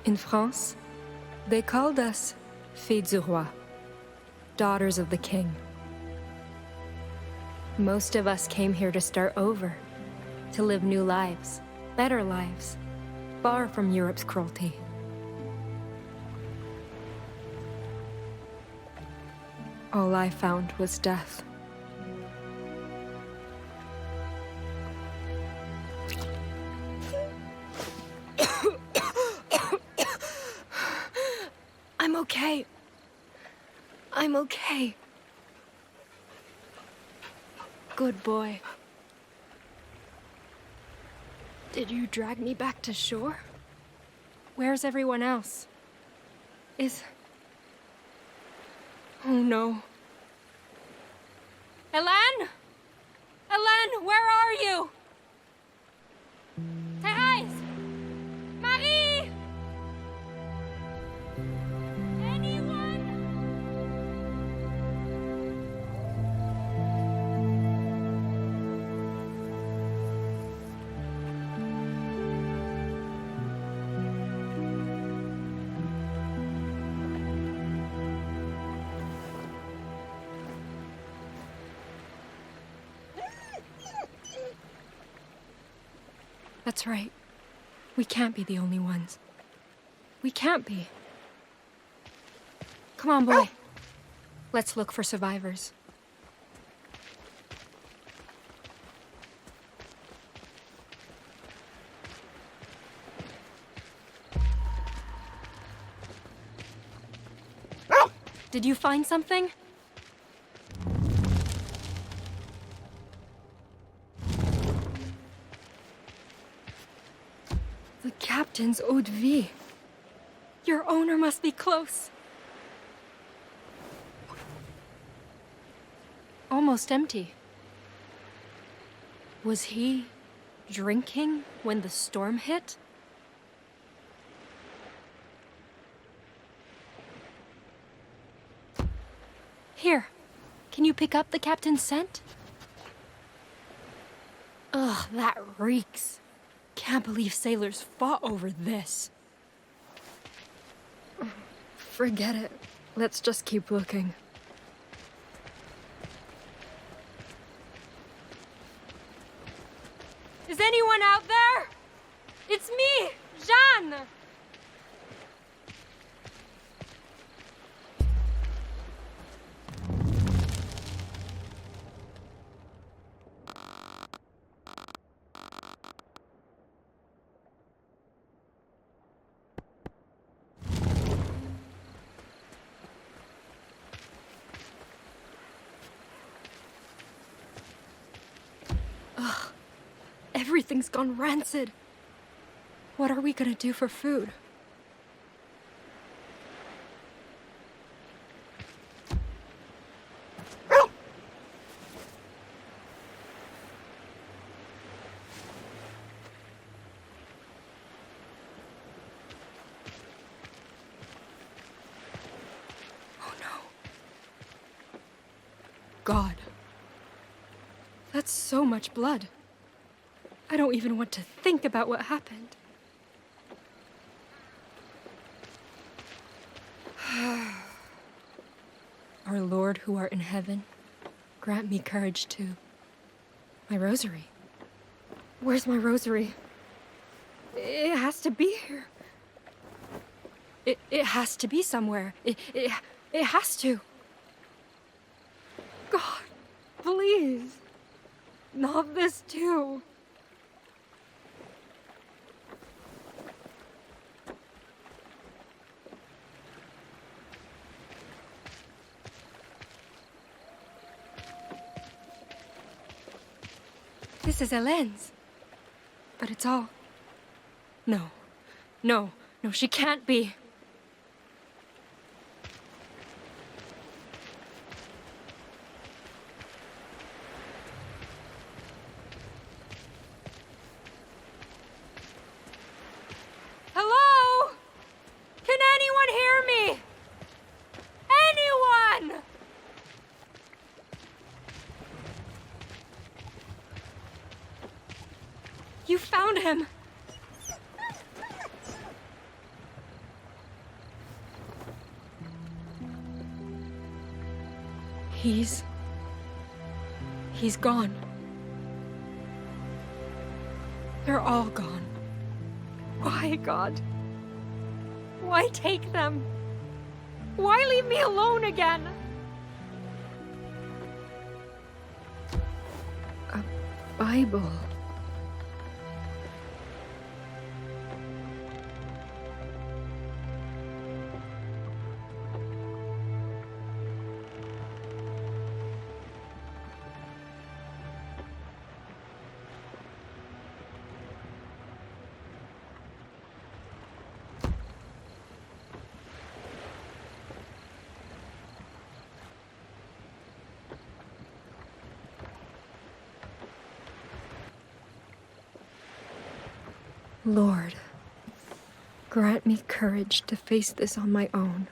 In France, they called us filles du roi, daughters of the king. Most of us came here to start over, to live new lives, better lives, far from Europe's cruelty. All I found was death. I'm okay. I'm okay. Good boy. Did you drag me back to shore? Where's everyone else? Oh no. Hélène? Hélène, where are you? Thérèse! Marie! Anyone? That's right. We can't be the only ones. We can't be. Come on, boy. Let's look for survivors. Did you find something? The captain's eau de vie. Your owner must be close. Almost empty. Was he drinking when the storm hit? Here, can you pick up the captain's scent? Ugh, that reeks. Can't believe sailors fought over this. Forget it. Let's just keep looking. Is anyone out there? It's me, Jeanne! Everything's gone rancid. What are we gonna do for food? Oh no. God. That's so much blood. I don't even want to think about what happened. Our Lord who art in heaven, grant me courage too. My rosary. Where's my rosary? It has to be here. It has to be somewhere. It has to. God, please. Not this too. This is Hélène's. But it's all... No. No, she can't be. Hello? Can anyone hear me? Anyone? You found him. He's gone. They're all gone. Why, God? Why take them? Why leave me alone again? A Bible. Lord, grant me courage to face this on my own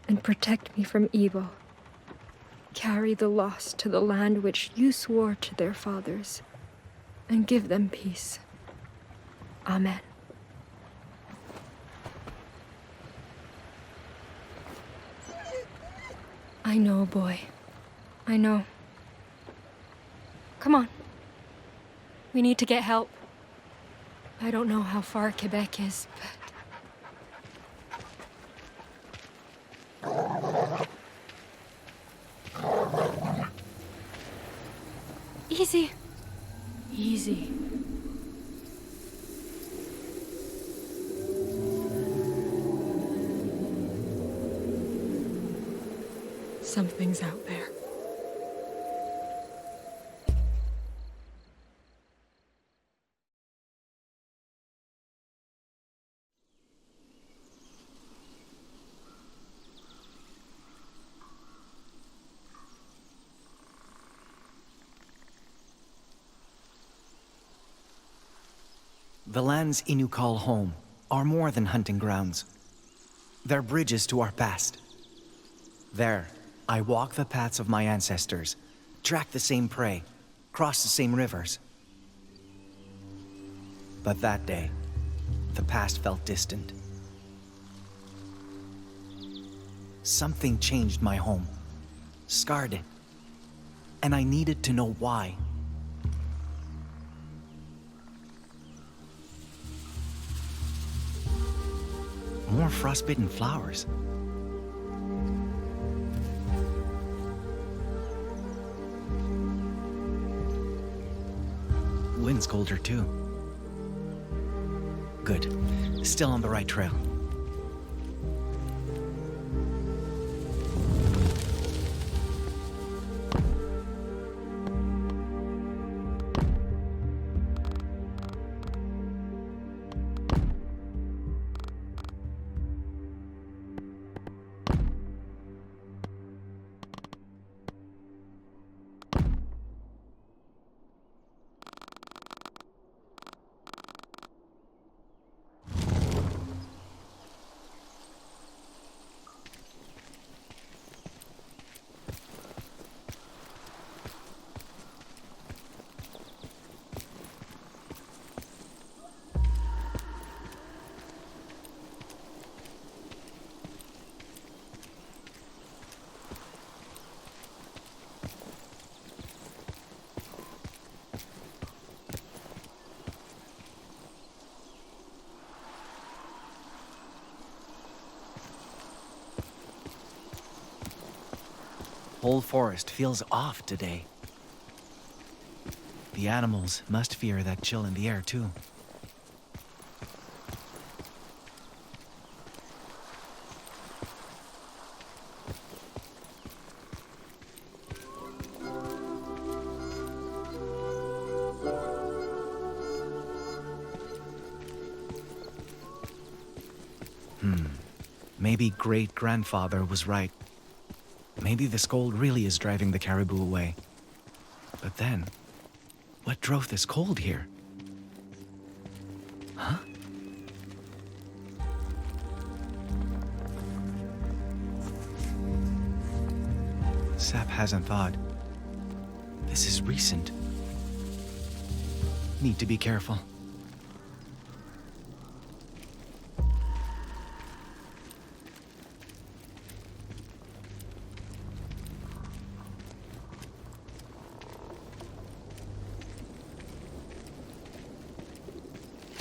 and protect me from evil. Carry the lost to the land which you swore to their fathers, and give them peace. Amen. I know, boy. I know. Come on. We need to get help. I don't know how far Quebec is, but... Easy. Easy. Something's out there. The lands Innu call home are more than hunting grounds. They're bridges to our past. There, I walk the paths of my ancestors, track the same prey, cross the same rivers. But that day, the past felt distant. Something changed my home, scarred it, and I needed to know why. More frostbitten flowers. Wind's colder too. Good. Still on the right trail. Whole forest feels off today. The animals must fear that chill in the air too. Maybe great-grandfather was right. Maybe this cold really is driving the caribou away. But then, what drove this cold here? Huh? Sap hasn't thawed. This is recent. Need to be careful.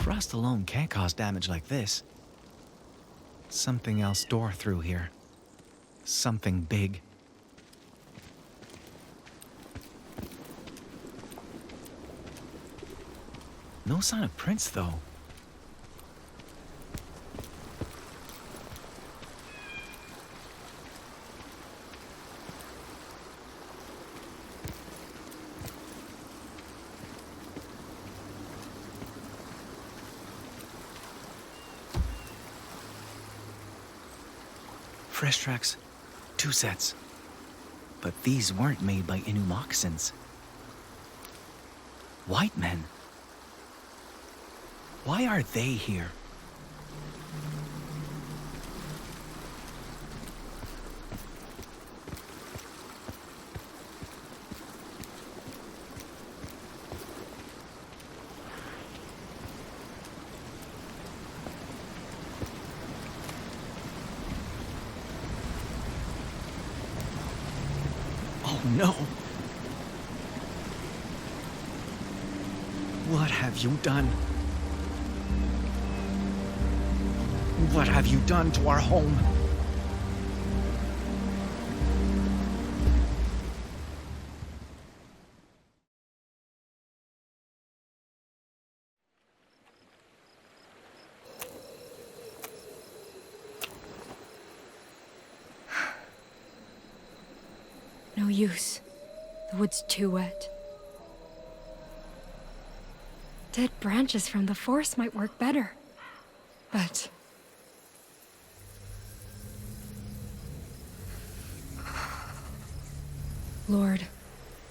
Frost alone can't cause damage like this. Something else tore through here. Something big. No sign of Prince, though. Fresh tracks. 2 sets. But these weren't made by Innu moccasins. White men. Why are they here? Oh no! What have you done? What have you done to our home? No use. The wood's too wet. Dead branches from the forest might work better. But... Lord,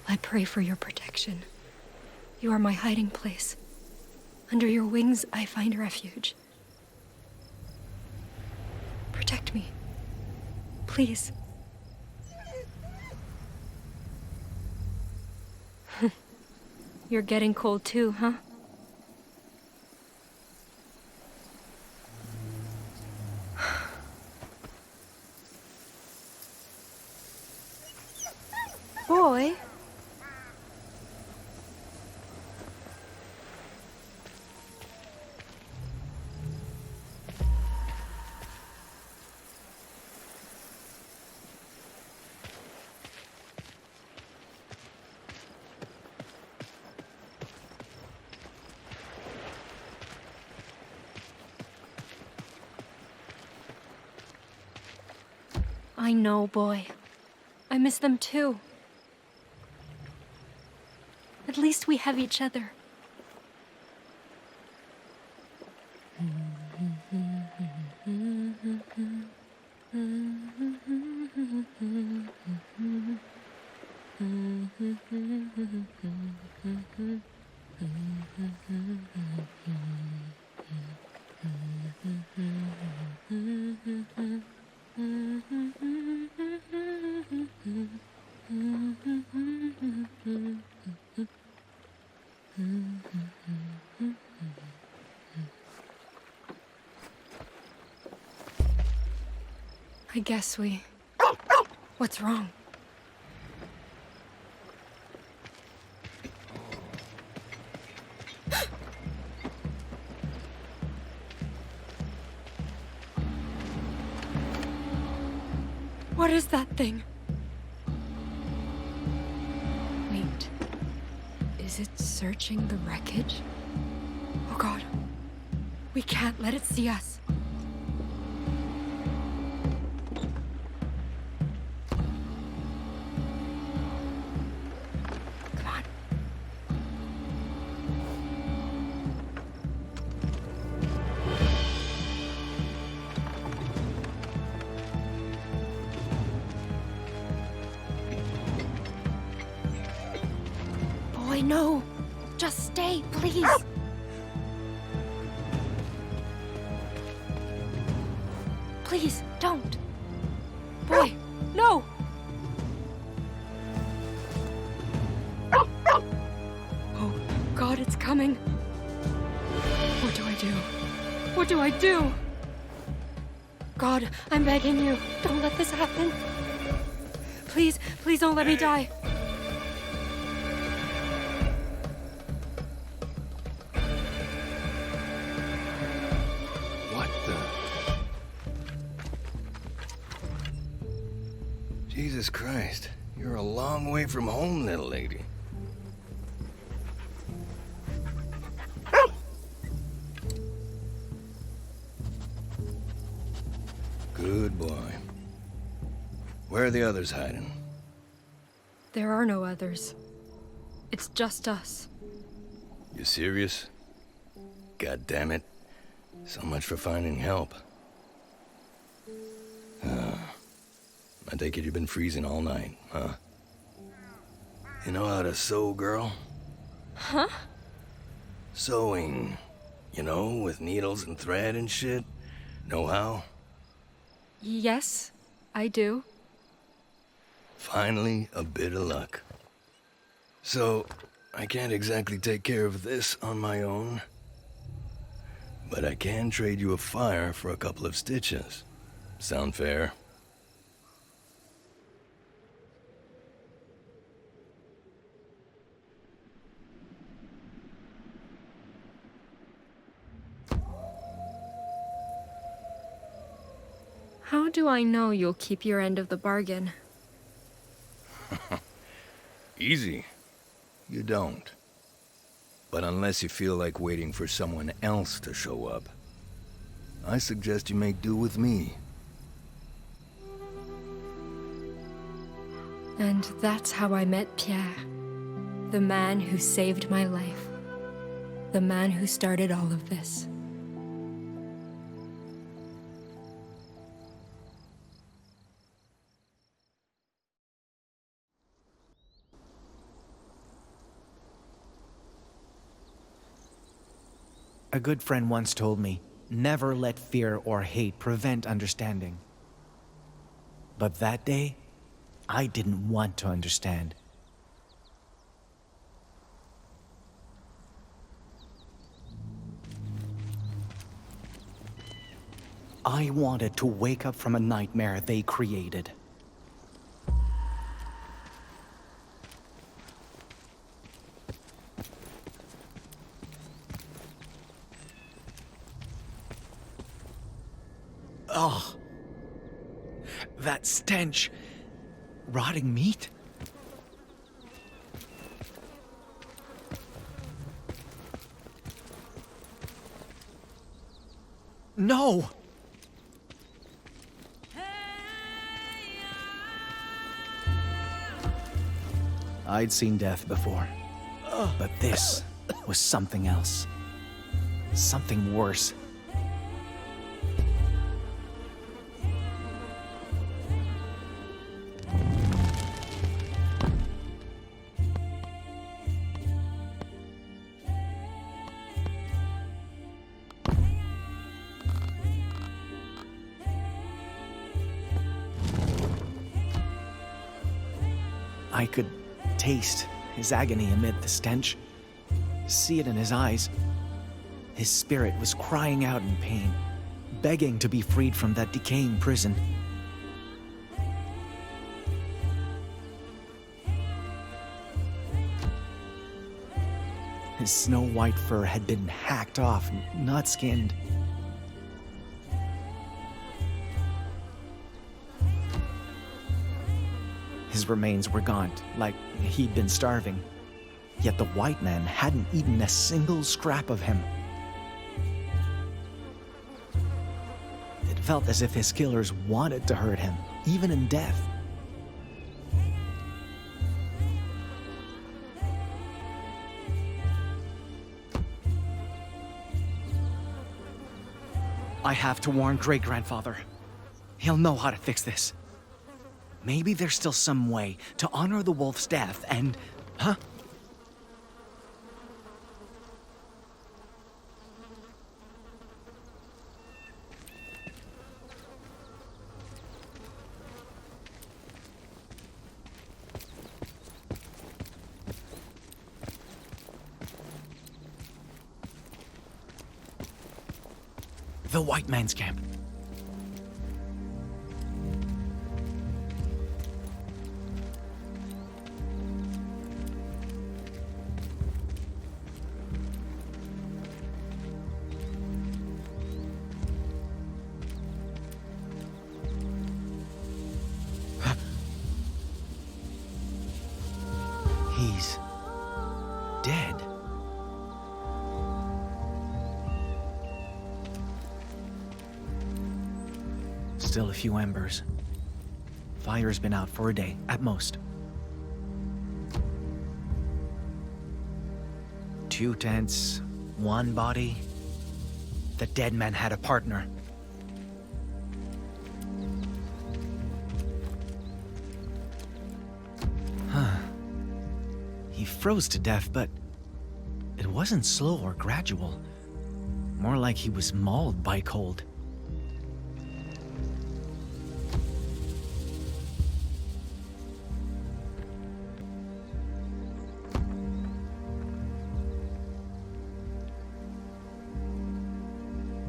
I pray for your protection. You are my hiding place. Under your wings, I find refuge. Protect me. Please. You're getting cold too, huh? Boy? I know, boy. I miss them too. At least we have each other. I guess we... What's wrong? What is that thing? Wait. Is it searching the wreckage? Oh God. We can't let it see us. Come on. Boy, no. Just stay, please. Please, don't. Boy, no! Oh, God, it's coming. What do I do? What do I do? God, I'm begging you, don't let this happen. Please, please don't let me die. Christ. You're a long way from home, little lady. Good boy. Where are the others hiding? There are no others. It's just us. You serious? God damn it. So much for finding help. I take it you've been freezing all night, huh? You know how to sew, girl? Huh? Sewing. You know, with needles and thread and shit. Know how? Yes, I do. Finally, a bit of luck. So, I can't exactly take care of this on my own. But I can trade you a fire for a couple of stitches. Sound fair? How do I know you'll keep your end of the bargain? Easy. You don't. But unless you feel like waiting for someone else to show up, I suggest you make do with me. And that's how I met Pierre. The man who saved my life. The man who started all of this. A good friend once told me, never let fear or hate prevent understanding. But that day, I didn't want to understand. I wanted to wake up from a nightmare they created. Oh, that stench. Rotting meat? No! I'd seen death before, but this was something else. Something worse. I could taste his agony amid the stench, see it in his eyes. His spirit was crying out in pain, begging to be freed from that decaying prison. His snow-white fur had been hacked off, not skinned. His remains were gaunt, like he'd been starving. Yet the white man hadn't eaten a single scrap of him. It felt as if his killers wanted to hurt him, even in death. I have to warn great-grandfather. He'll know how to fix this. Maybe there's still some way to honor the wolf's death and... Huh? The white man's camp. He's dead. Still a few embers. Fire's been out for a day, at most. 2 tents, 1 body. The dead man had a partner. He froze to death, but it wasn't slow or gradual. More like he was mauled by cold.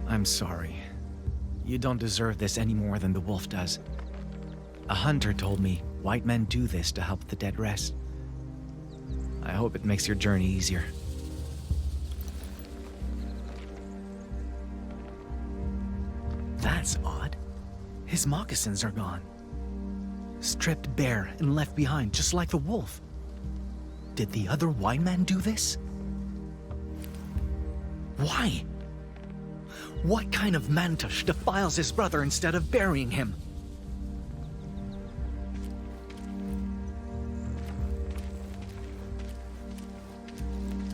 I'm sorry. You don't deserve this any more than the wolf does. A hunter told me white men do this to help the dead rest. I hope it makes your journey easier. That's odd. His moccasins are gone. Stripped bare and left behind, just like the wolf. Did the other white man do this? Why? What kind of mantush defiles his brother instead of burying him?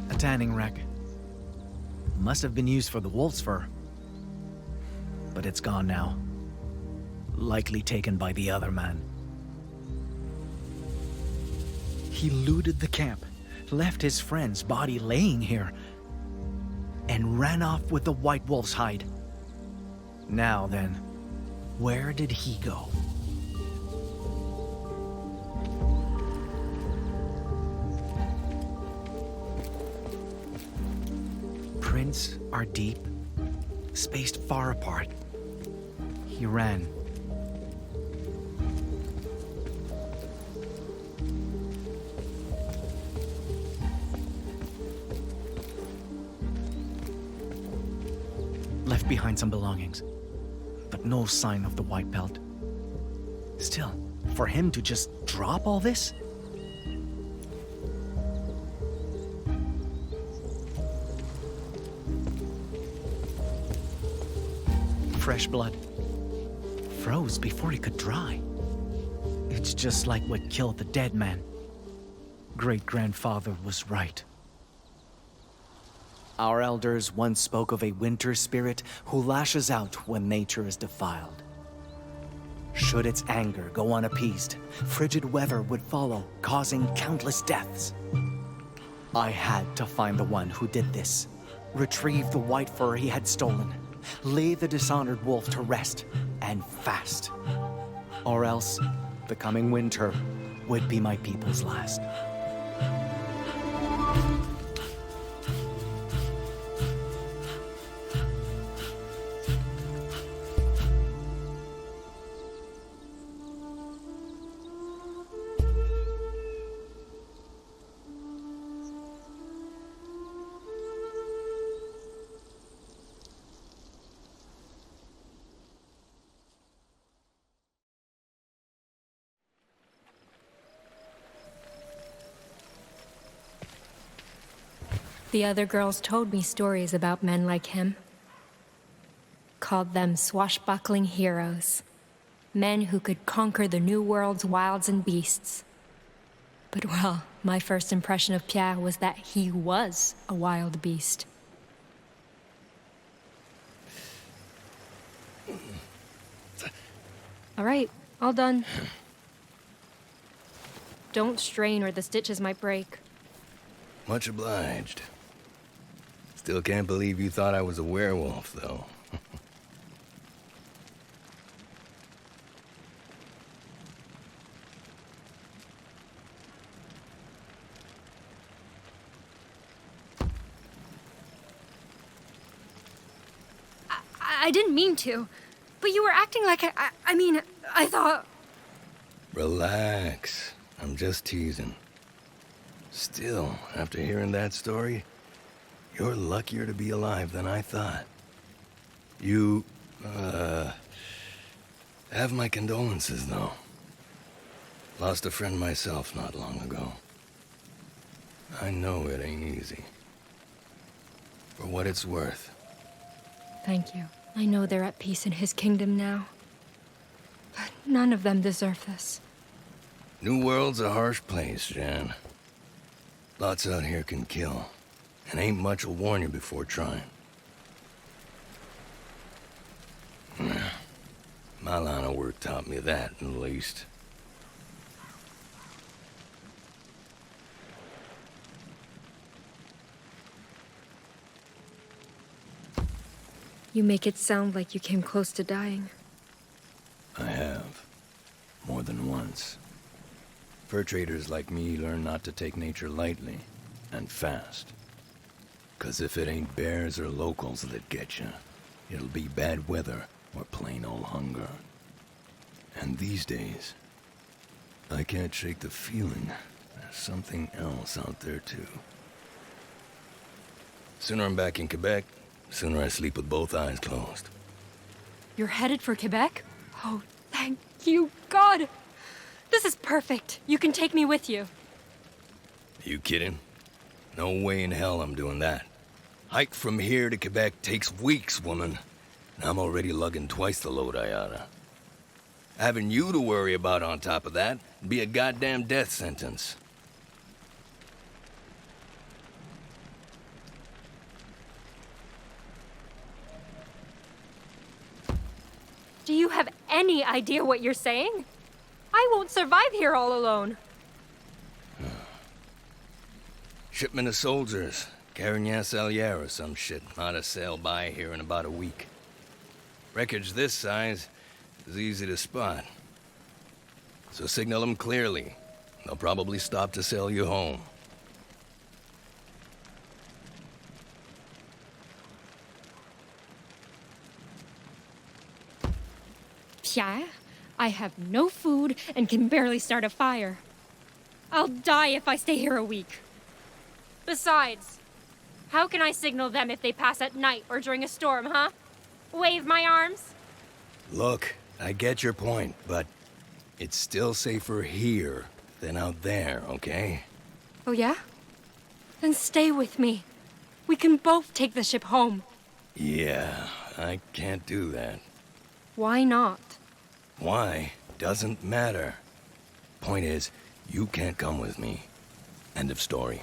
A tanning rack. Must have been used for the wolf's fur. But it's gone now. Likely taken by the other man. He looted the camp, left his friend's body laying here, and ran off with the white wolf's hide. Now then, where did he go? Prints are deep, spaced far apart. He ran. Left behind some belongings, but no sign of the white belt. Still, for him to just drop all this? Fresh blood. Froze before it could dry. It's just like what killed the dead man. Great-grandfather was right. Our elders once spoke of a winter spirit who lashes out when nature is defiled. Should its anger go unappeased, frigid weather would follow, causing countless deaths. I had to find the one who did this, retrieve the white fur he had stolen, lay the dishonored wolf to rest, and fast. Or else, the coming winter would be my people's last. The other girls told me stories about men like him. Called them swashbuckling heroes. Men who could conquer the new world's wilds and beasts. But well, my first impression of Pierre was that he was a wild beast. All right, all done. Don't strain or the stitches might break. Much obliged. Still can't believe you thought I was a werewolf, though. I didn't mean to, but you were acting like I mean, I thought... Relax. I'm just teasing. Still, after hearing that story, you're luckier to be alive than I thought. You, have my condolences, though. Lost a friend myself not long ago. I know it ain't easy. For what it's worth. Thank you. I know they're at peace in his kingdom now. But none of them deserve this. New World's a harsh place, Jan. Lots out here can kill. And ain't much will warn you before trying. My line of work taught me that, at least. You make it sound like you came close to dying. I have. More than once. Fur traders like me learn not to take nature lightly, and fast. 'Cause if it ain't bears or locals that get you, it'll be bad weather or plain old hunger. And these days, I can't shake the feeling there's something else out there too. Sooner I'm back in Quebec, sooner I sleep with both eyes closed. You're headed for Quebec? Oh, thank you, God! This is perfect. You can take me with you. You kidding? No way in hell I'm doing that. Hike from here to Quebec takes weeks, woman. And I'm already lugging twice the load I oughta. Having you to worry about on top of that would be a goddamn death sentence. Do you have any idea what you're saying? I won't survive here all alone. Shipment of soldiers, Carignan-Salière or some shit, ought to sail by here in about a week. Wreckage this size is easy to spot. So signal them clearly. They'll probably stop to sail you home. Pierre, I have no food and can barely start a fire. I'll die if I stay here a week. Besides, how can I signal them if they pass at night or during a storm, huh? Wave my arms? Look, I get your point, but it's still safer here than out there, okay? Oh yeah? Then stay with me. We can both take the ship home. Yeah, I can't do that. Why not? Why doesn't matter. Point is, you can't come with me. End of story.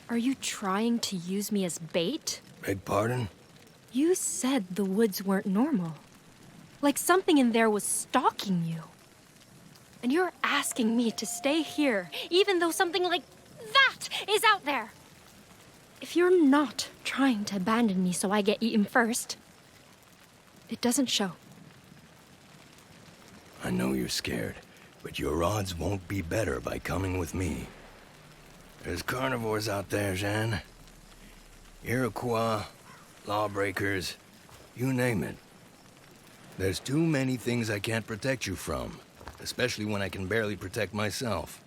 Are you trying to use me as bait? Beg pardon? You said the woods weren't normal. Like something in there was stalking you. And you're asking me to stay here, even though something like that is out there. If you're not trying to abandon me so I get eaten first, it doesn't show. I know you're scared, but your odds won't be better by coming with me. There's carnivores out there, Jeanne. Iroquois, lawbreakers, you name it. There's too many things I can't protect you from, especially when I can barely protect myself.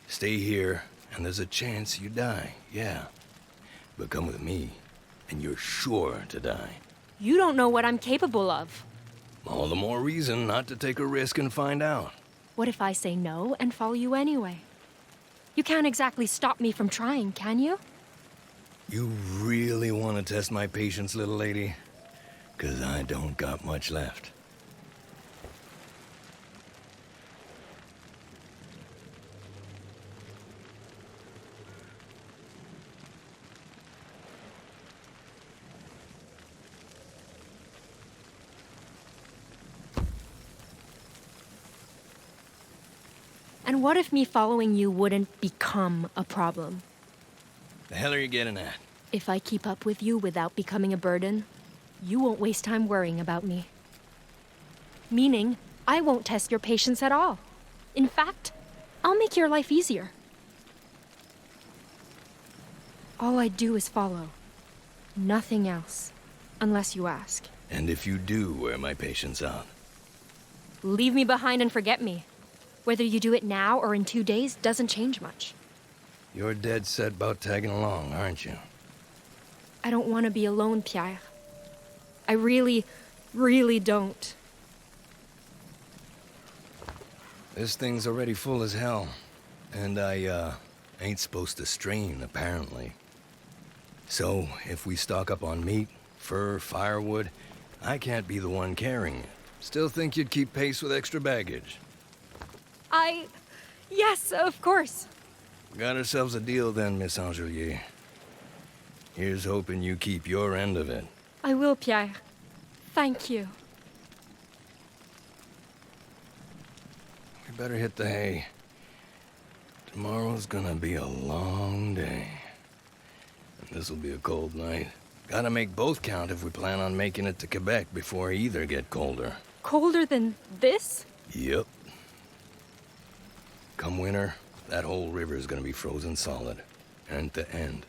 Stay here, and there's a chance you die, yeah. But come with me, and you're sure to die. You don't know what I'm capable of. All the more reason not to take a risk and find out. What if I say no and follow you anyway? You can't exactly stop me from trying, can you? You really want to test my patience, little lady? 'Cause I don't got much left. And what if me following you wouldn't become a problem? The hell are you getting at? If I keep up with you without becoming a burden, you won't waste time worrying about me. Meaning, I won't test your patience at all. In fact, I'll make your life easier. All I do is follow. Nothing else. Unless you ask. And if you do wear my patience out, Leave me behind and forget me. Whether you do it now or in 2 days doesn't change much. you're dead set about tagging along, aren't you? I don't want to be alone, Pierre. I really, really don't. This thing's already full as hell. And I, ain't supposed to strain, apparently. So, if we stock up on meat, fur, firewood, I can't be the one carrying it. Still think you'd keep pace with extra baggage? Yes, of course. Got ourselves a deal then, Miss Angelier. Here's hoping you keep your end of it. I will, Pierre. Thank you. We better hit the hay. Tomorrow's gonna be a long day. And this'll be a cold night. Gotta make both count if we plan on making it to Quebec before either get colder. Colder than this? Yep. Come winter, that whole river is gonna be frozen solid. End to end.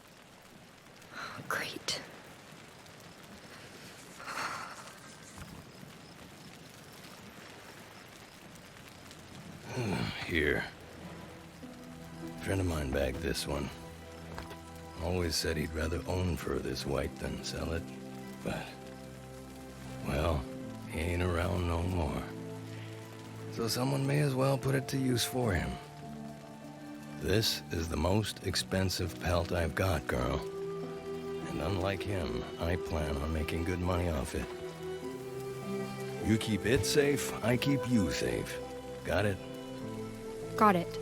Great. Here. Friend of mine bagged this one. Always said he'd rather own fur this white than sell it. But, well, he ain't around no more. So someone may as well put it to use for him. This is the most expensive pelt I've got, girl. And unlike him, I plan on making good money off it. You keep it safe, I keep you safe. Got it? Got it.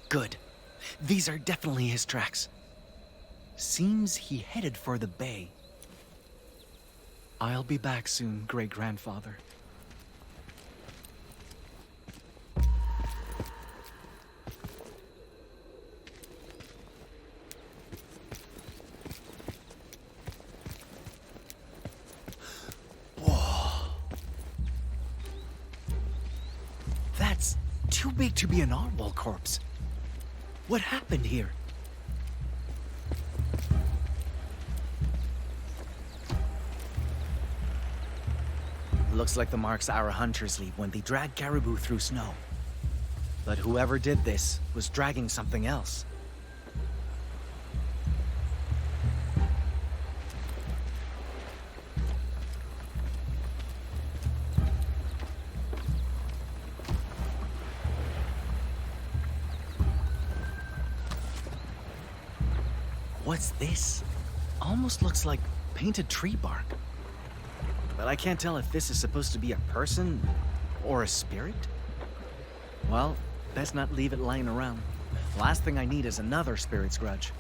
Good. These are definitely his tracks. Seems he headed for the bay. I'll be back soon, great-grandfather. Whoa. That's too big to be a narwhal corpse. What happened here? Looks like the marks our hunters leave when they drag caribou through snow. But whoever did this was dragging something else. What's this? Almost looks like painted tree bark. But I can't tell if this is supposed to be a person or a spirit. Well, best not leave it lying around. Last thing I need is another spirit's grudge.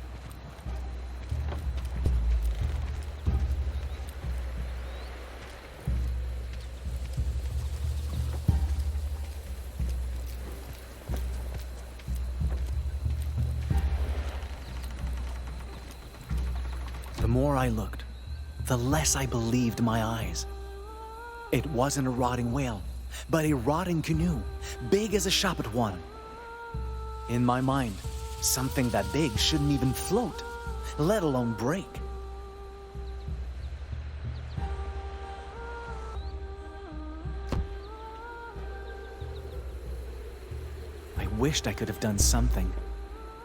The more I looked, the less I believed my eyes. It wasn't a rotting whale, but a rotting canoe, big as a shop at one. In my mind, something that big shouldn't even float, let alone break. I wished I could have done something,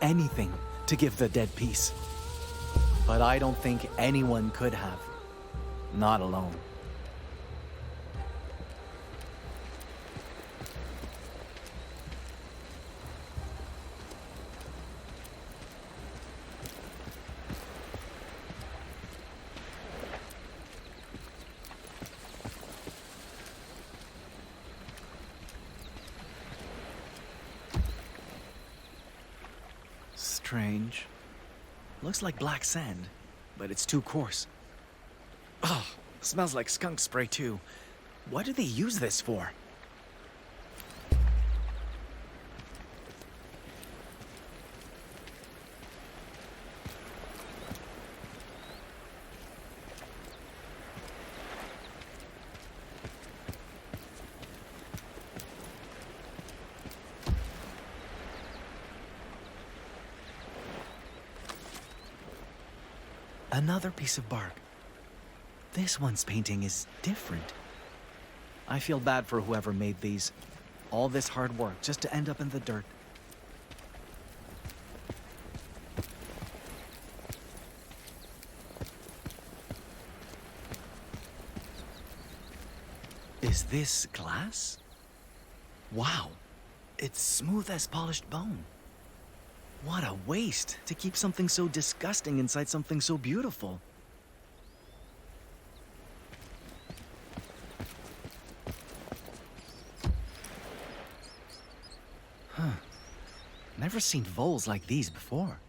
anything, to give the dead peace. But I don't think anyone could have. Not alone. Strange. Looks like black sand, but it's too coarse. Oh, smells like skunk spray too. What do they use this for? Another piece of bark. This one's painting is different. I feel bad for whoever made these. All this hard work just to end up in the dirt. Is this glass? Wow, it's smooth as polished bone. What a waste to keep something so disgusting inside something so beautiful. Huh. Never seen voles like these before.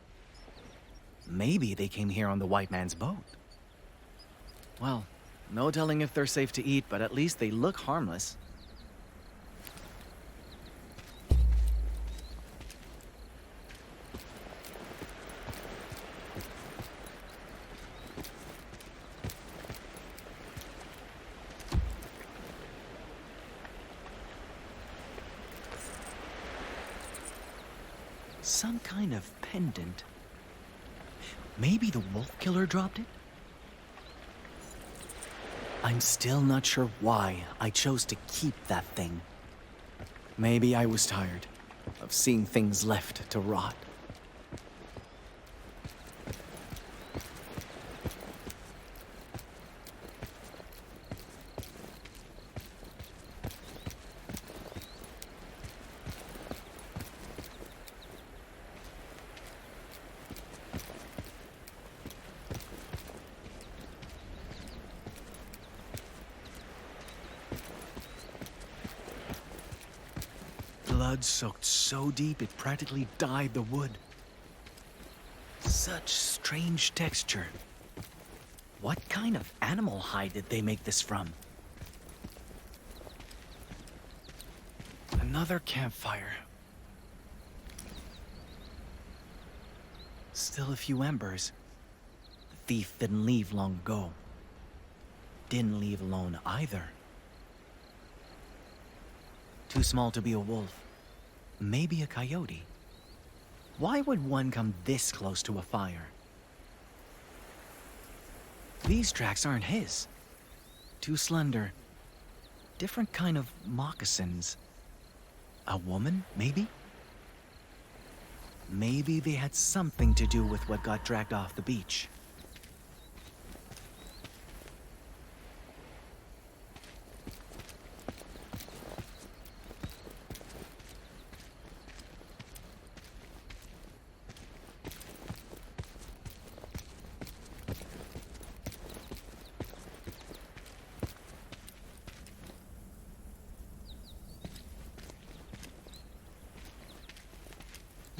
Maybe they came here on the white man's boat. Well, no telling if they're safe to eat, but at least they look harmless. Some kind of pendant. Maybe the wolf killer dropped it? I'm still not sure why I chose to keep that thing. Maybe I was tired of seeing things left to rot. Blood soaked so deep it practically dyed the wood. Such strange texture. What kind of animal hide did they make this from? Another campfire. Still a few embers. The thief didn't leave long ago. Didn't leave alone either. Too small to be a wolf. Maybe a coyote. Why would one come this close to a fire? These tracks aren't his. Too slender. Different kind of moccasins. A woman, maybe? Maybe they had something to do with what got dragged off the beach.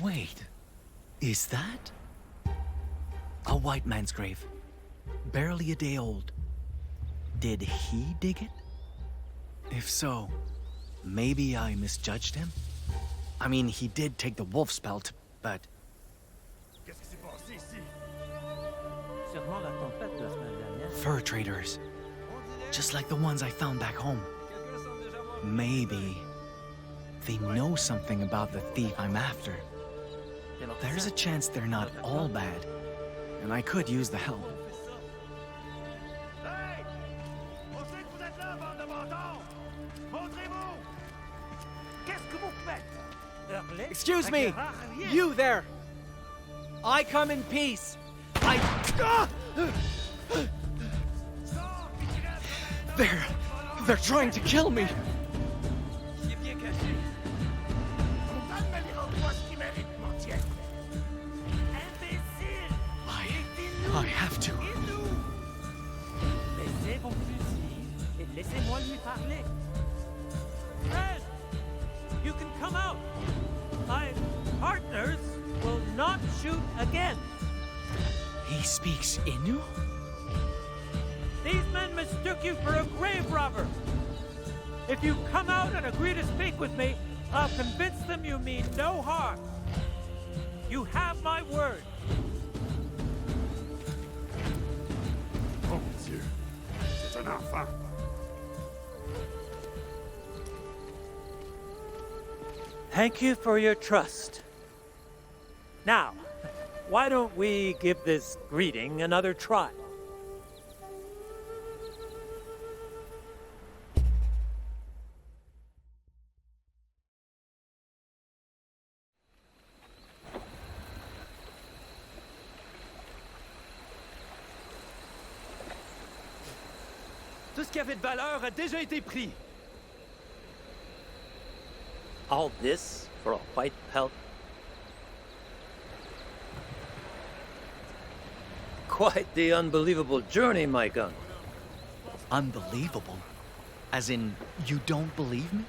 Wait, is that? A white man's grave. Barely a day old. Did he dig it? If so, maybe I misjudged him? I mean, he did take the wolf's pelt, but... Fur traders. Just like the ones I found back home. Maybe they know something about the thief I'm after. There's a chance they're not all bad, and I could use the help. Excuse me! You there! I come in peace! They're trying to kill me! I have to. Laissez vos fusils et laissez-moi lui parler. Fred, you can come out. My partners will not shoot again. He speaks Innu? These men mistook you for a grave robber. If you come out and agree to speak with me, I'll convince them you mean no harm. You have my word. Oh, monsieur. C'est un enfant. Thank you for your trust. Now, why don't we give this greeting another try? Tout ce qui avait de valeur a déjà été pris. All this for a white pelt? Quite the unbelievable journey, my gun. Unbelievable? As in, you don't believe me?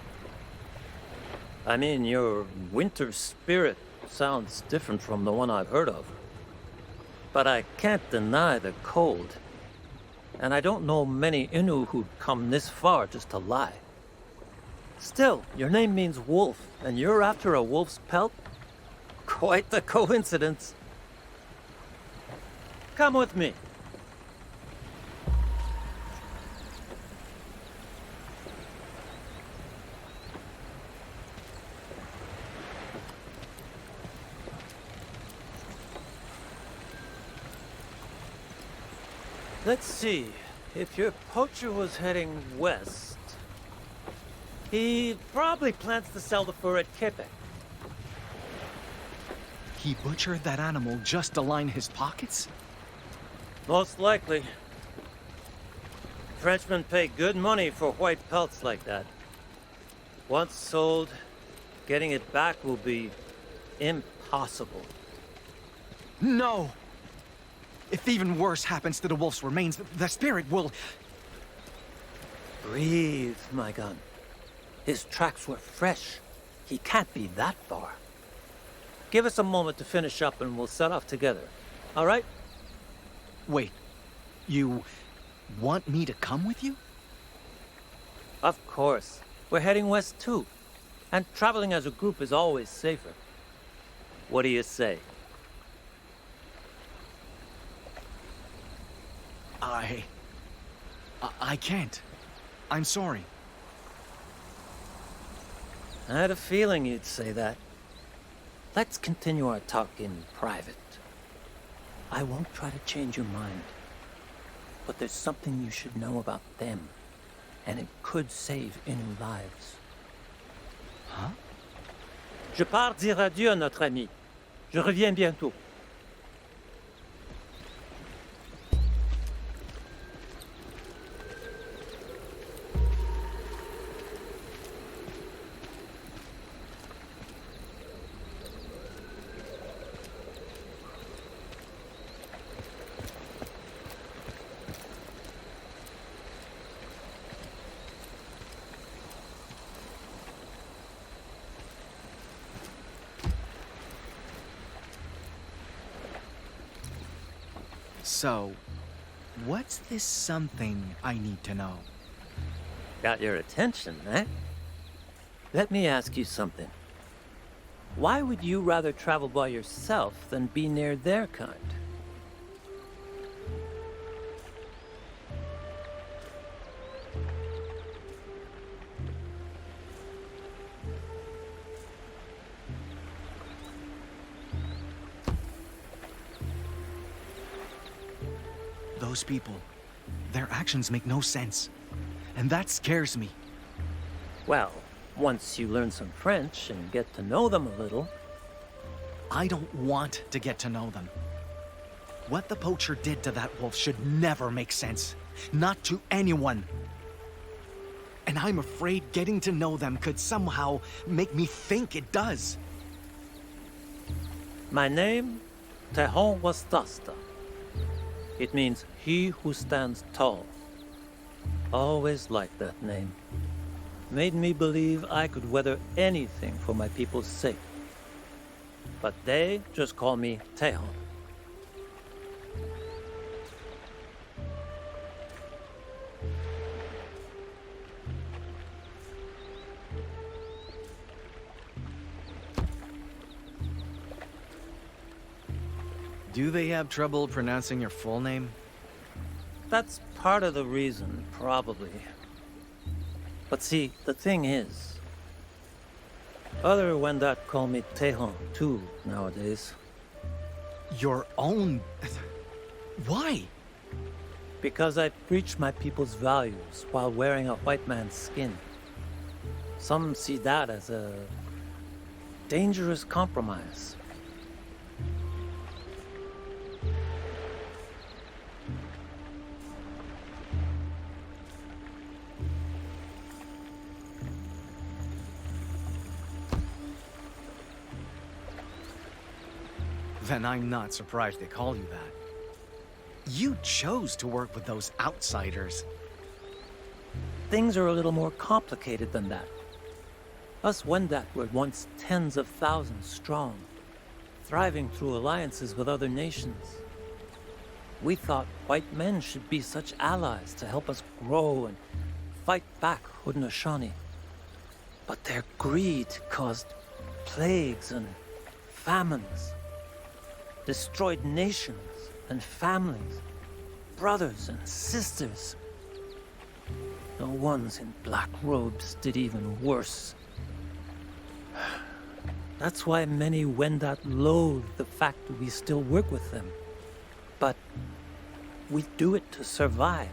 I mean, your winter spirit sounds different from the one I've heard of. But I can't deny the cold. And I don't know many Innu who'd come this far just to lie. Still, your name means wolf, and you're after a wolf's pelt? Quite the coincidence. Come with me. Let's see. If your poacher was heading west, he probably plans to sell the fur at Quebec. He butchered that animal just to line his pockets? Most likely. Frenchmen pay good money for white pelts like that. Once sold, getting it back will be impossible. No! If even worse happens to the wolf's remains, the spirit will... Breathe, my gun. His tracks were fresh. He can't be that far. Give us a moment to finish up and we'll set off together. All right? Wait, you want me to come with you? Of course. We're heading west too. And traveling as a group is always safer. What do you say? I can't. I'm sorry. I had a feeling you'd say that. Let's continue our talk in private. I won't try to change your mind. But there's something you should know about them. And it could save Innu lives. Huh? Je pars dire adieu à notre ami. Je reviens bientôt. So, what's this something I need to know? Got your attention, eh? Let me ask you something. Why would you rather travel by yourself than be near their kind? Those people, their actions make no sense. And that scares me. Well, once you learn some French and get to know them a little... I don't want to get to know them. What the poacher did to that wolf should never make sense. Not to anyone. And I'm afraid getting to know them could somehow make me think it does. My name, Tehon Wastasta. It means he who stands tall. Always liked that name. Made me believe I could weather anything for my people's sake. but they just call me Tejon. Do they have trouble pronouncing your full name? That's part of the reason, probably. But see, the thing is, other Wendat call me Tejon too nowadays. Your own... Why? Because I preach my people's values while wearing a white man's skin. Some see that as a dangerous compromise. Then I'm not surprised they call you that. You chose to work with those outsiders. Things are a little more complicated than that. Us Wendat were once tens of thousands strong, thriving through alliances with other nations. We thought white men should be such allies to help us grow and fight back Haudenosaunee. But their greed caused plagues and famines, destroyed nations and families, brothers and sisters. The ones in black robes did even worse. That's why many Wendat loathe the fact that we still work with them. But we do it to survive.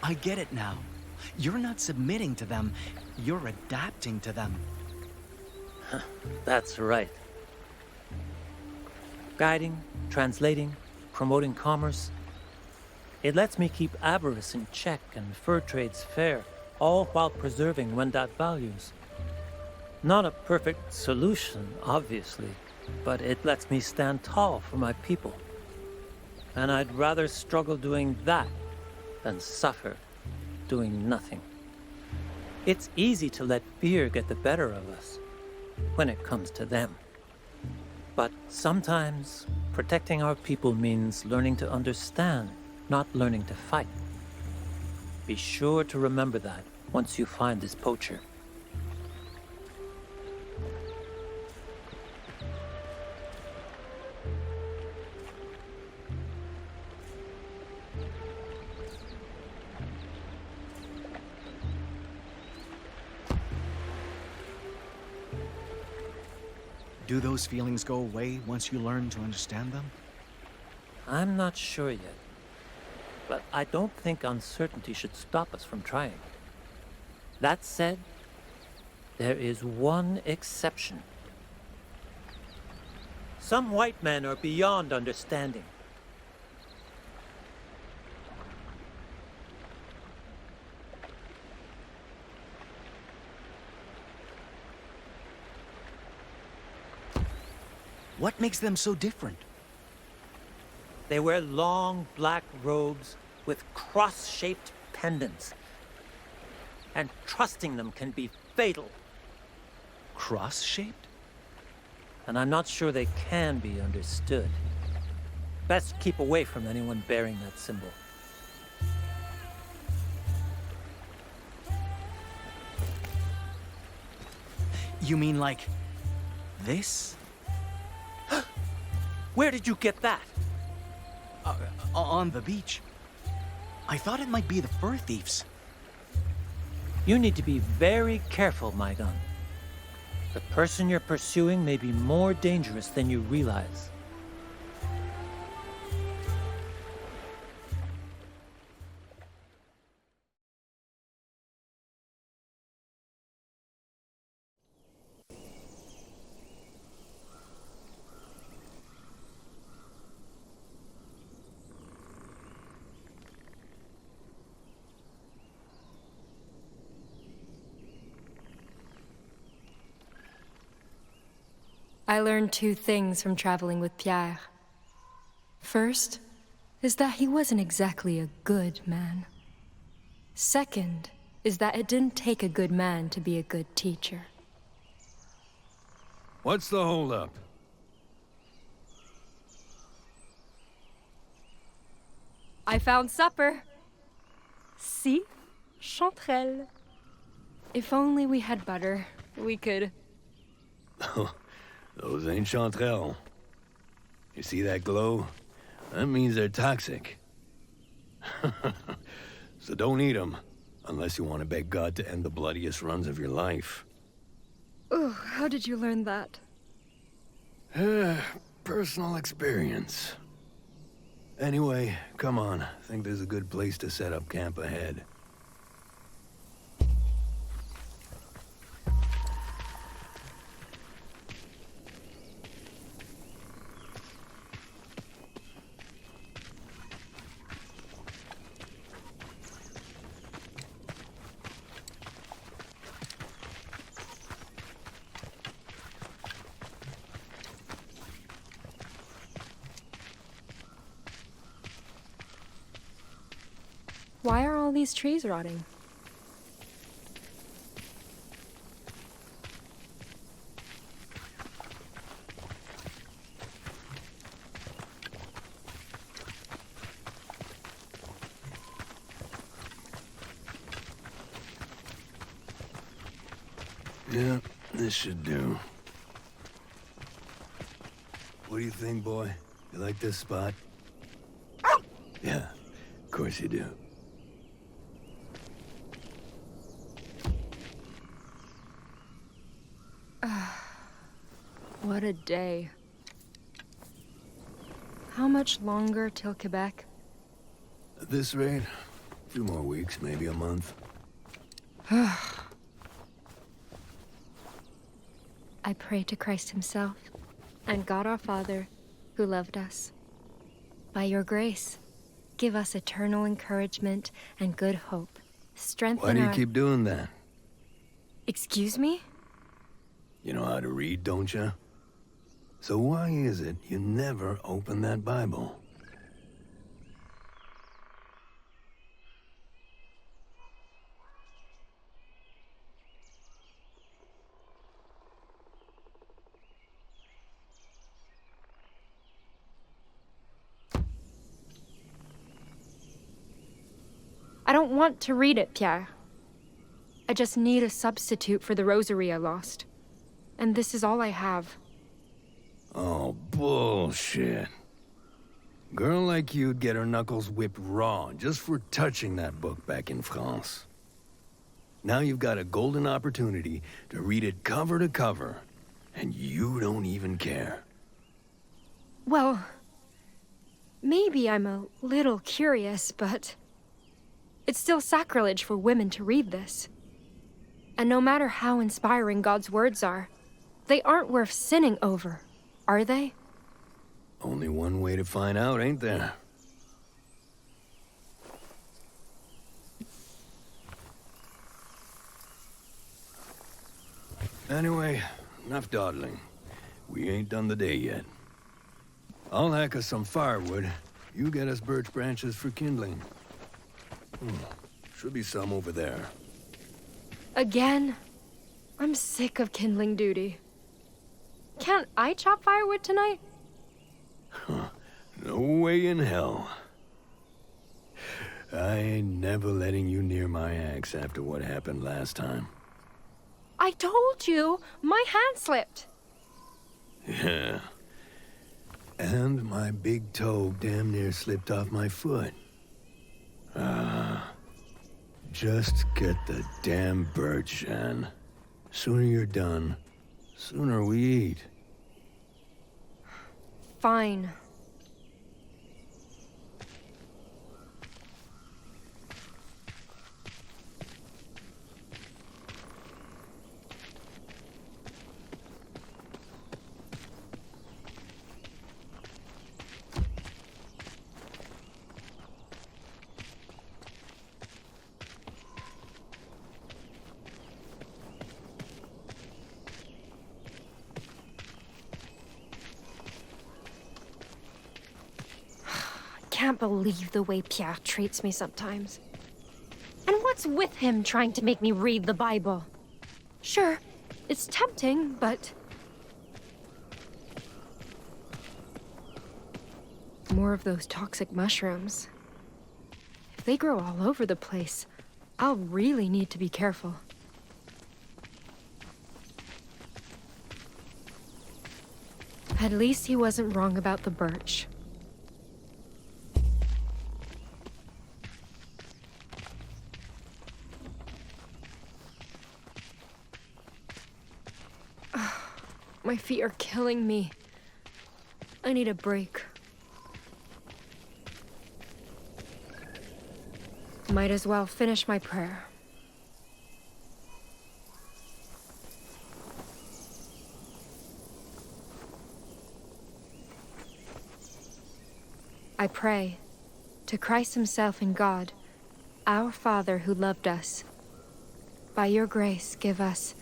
I get it now. You're not submitting to them, you're adapting to them. That's right. Guiding, translating, promoting commerce. It lets me keep avarice in check and fur trades fair, all while preserving Wendat values. Not a perfect solution, obviously, but it lets me stand tall for my people. And I'd rather struggle doing that than suffer doing nothing. It's easy to let fear get the better of us when it comes to them. But sometimes protecting our people means learning to understand, not learning to fight. Be sure to remember that once you find this poacher. Do those feelings go away once you learn to understand them? I'm not sure yet, but I don't think uncertainty should stop us from trying. That said, there is one exception. Some white men are beyond understanding. What makes them so different? They wear long black robes with cross-shaped pendants. And trusting them can be fatal. Cross-shaped? And I'm not sure they can be understood. Best keep away from anyone bearing that symbol. You mean like this? Where did you get that? On the beach. I thought it might be the fur thieves. You need to be very careful, my gun. The person you're pursuing may be more dangerous than you realize. I learned two things from traveling with Pierre. First is that he wasn't exactly a good man. Second is that it didn't take a good man to be a good teacher. What's the holdup? I found supper. See? Chanterelle. If only we had butter, we could... Those ain't chanterelles. You see that glow? That means they're toxic. So don't eat them, unless you want to beg God to end the bloodiest runs of your life. Oh, how did you learn that? Personal experience. Anyway, come on. I think there's a good place to set up camp ahead. Why are all these trees rotting? Yeah, this should do. What do you think, boy? You like this spot? Yeah, of course you do. What a day. How much longer till Quebec? At this rate, a few more weeks, maybe a month. I pray to Christ himself and God our Father, who loved us. By your grace, give us eternal encouragement and good hope. Strengthen Why do you our... keep doing that? Excuse me? You know how to read, don't you? So why is it you never open that Bible? I don't want to read it, Pierre. I just need a substitute for the rosary I lost. And this is all I have. Oh, bullshit. Girl like you'd get her knuckles whipped raw just for touching that book back in France. Now you've got a golden opportunity to read it cover to cover, and you don't even care. Well, maybe I'm a little curious, but it's still sacrilege for women to read this. And no matter how inspiring God's words are, they aren't worth sinning over, are they? Only one way to find out, ain't there? Anyway, enough dawdling. We ain't done the day yet. I'll hack us some firewood. You get us birch branches for kindling. Should be some over there. Again? I'm sick of kindling duty. Can't I chop firewood tonight? No way in hell. I ain't never letting you near my axe after what happened last time. I told you! My hand slipped! Yeah. And my big toe damn near slipped off my foot. Just get the damn birch, Anne. Sooner you're done, sooner we eat. Fine. can't believe the way Pierre treats me sometimes. And what's with him trying to make me read the Bible? Sure, it's tempting, but... more of those toxic mushrooms. If they grow all over the place, I'll really need to be careful. At least he wasn't wrong about the birch. My feet are killing me. I need a break. Might as well finish my prayer. I pray to Christ himself and God, our Father who loved us. By your grace, give us.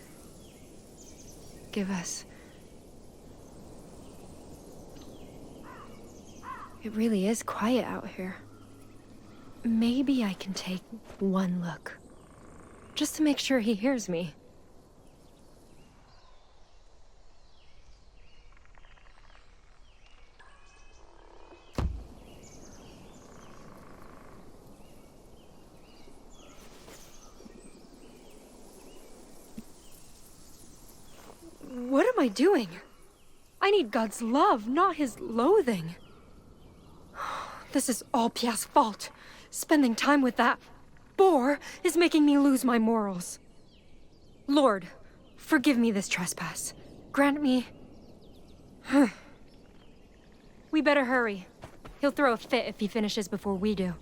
It really is quiet out here. Maybe I can take one look, just to make sure he hears me. What am I doing? I need God's love, not his loathing. This is all Pierre's fault. Spending time with that boar is making me lose my morals. Lord, forgive me this trespass. Grant me... We better hurry. He'll throw a fit if he finishes before we do.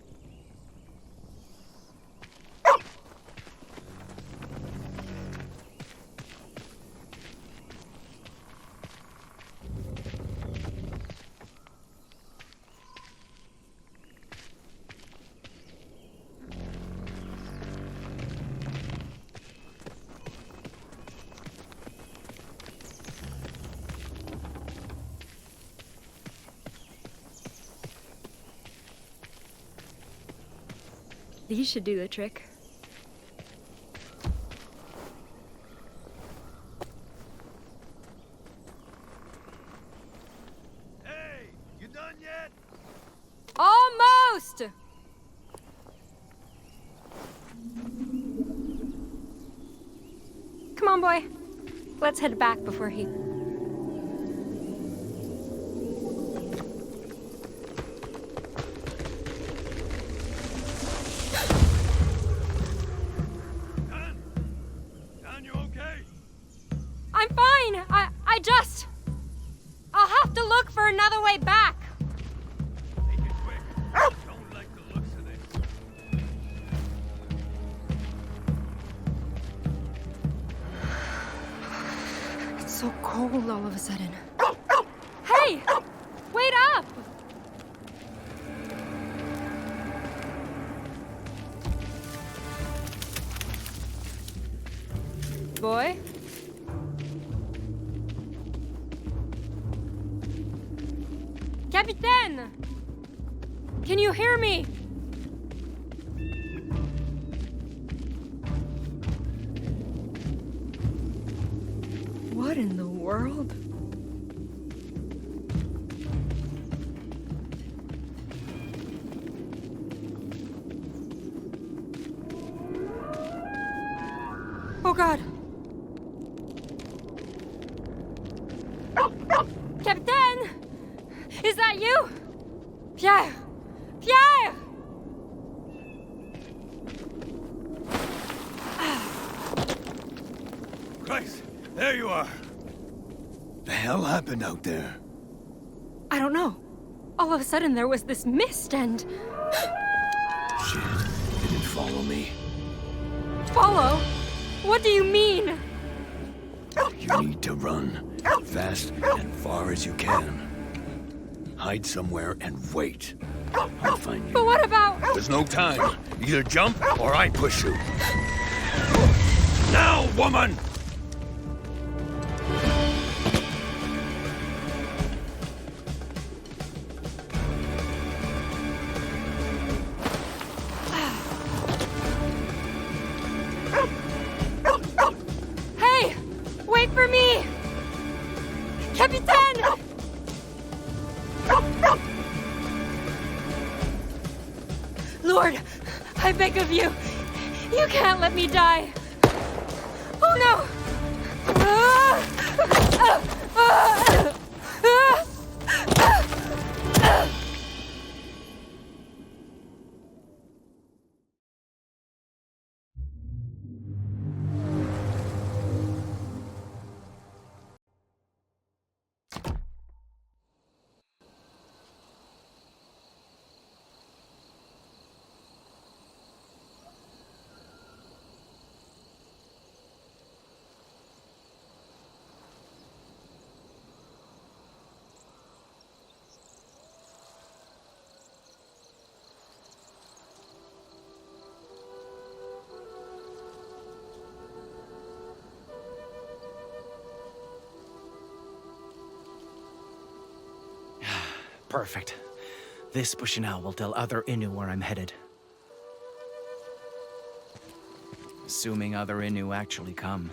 These should do the trick. Hey, you done yet? Almost! Come on, boy. Let's head back before he... I'm fine! I just... I'll have to look for another way back! Make it quick. Don't like the looks of this. It's so cold all of a sudden. Hey! Wait up! Boy? Capitaine! Can you hear me? What in the world? Oh God! Capitaine! Is that you? Pierre! Pierre! Christ, there you are. The hell happened out there? I don't know. All of a sudden there was this mist and... Shit, it didn't follow me. Follow? What do you mean? You need to run. Fast and far as you can. Hide somewhere and wait. I'll find you. But what about... There's no time. Either jump or I push you. Now, woman! for me! Capitaine! Lord, I beg of you, you can't let me die. Oh no! Perfect. This pushing out will tell other Innu where I'm headed. Assuming other Innu actually come.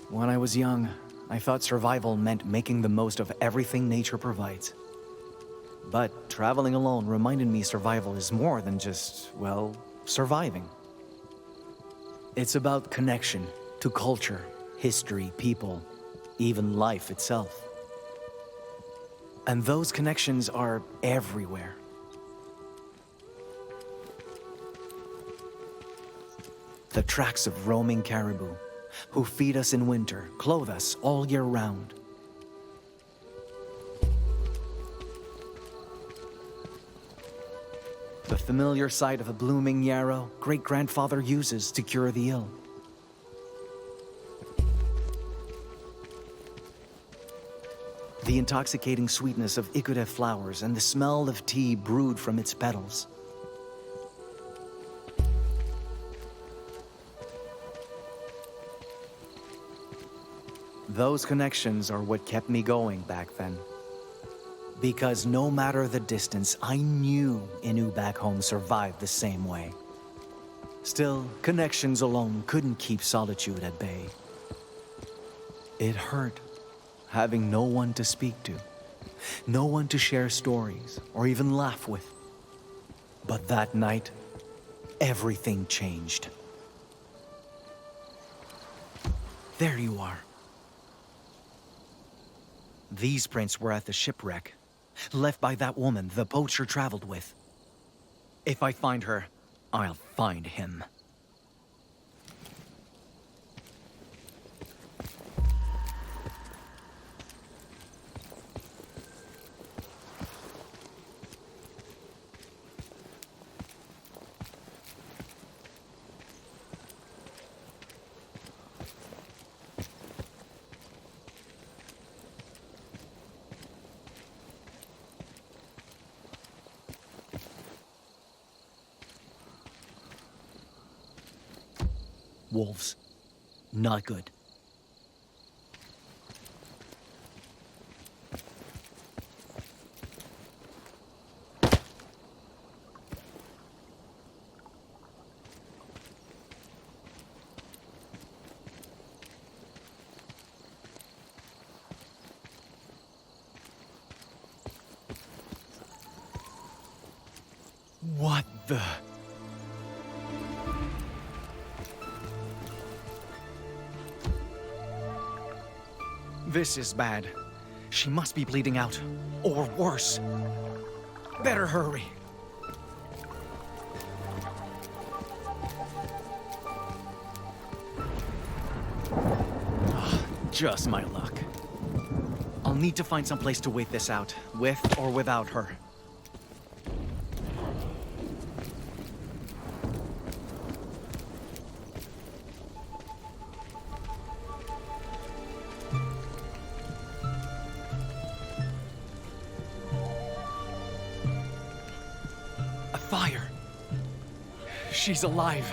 When I was young, I thought survival meant making the most of everything nature provides. But traveling alone reminded me survival is more than just, well, surviving. It's about connection to culture, history, people, even life itself. And those connections are everywhere. The tracks of roaming caribou, who feed us in winter, clothe us all year round. The familiar sight of a blooming yarrow great-grandfather uses to cure the ill. The intoxicating sweetness of ikude flowers and the smell of tea brewed from its petals. Those connections are what kept me going back then. Because no matter the distance, I knew Innu back home survived the same way. Still, connections alone couldn't keep solitude at bay. It hurt, having no one to speak to, no one to share stories or even laugh with. But that night, everything changed. There you are. These prints were at the shipwreck, left by that woman the poacher traveled with. If I find her, I'll find him. Wolves. Not good. What the... This is bad. She must be bleeding out. Or worse. Better hurry. Just my luck. I'll need to find some place to wait this out, with or without her. Fire! She's alive.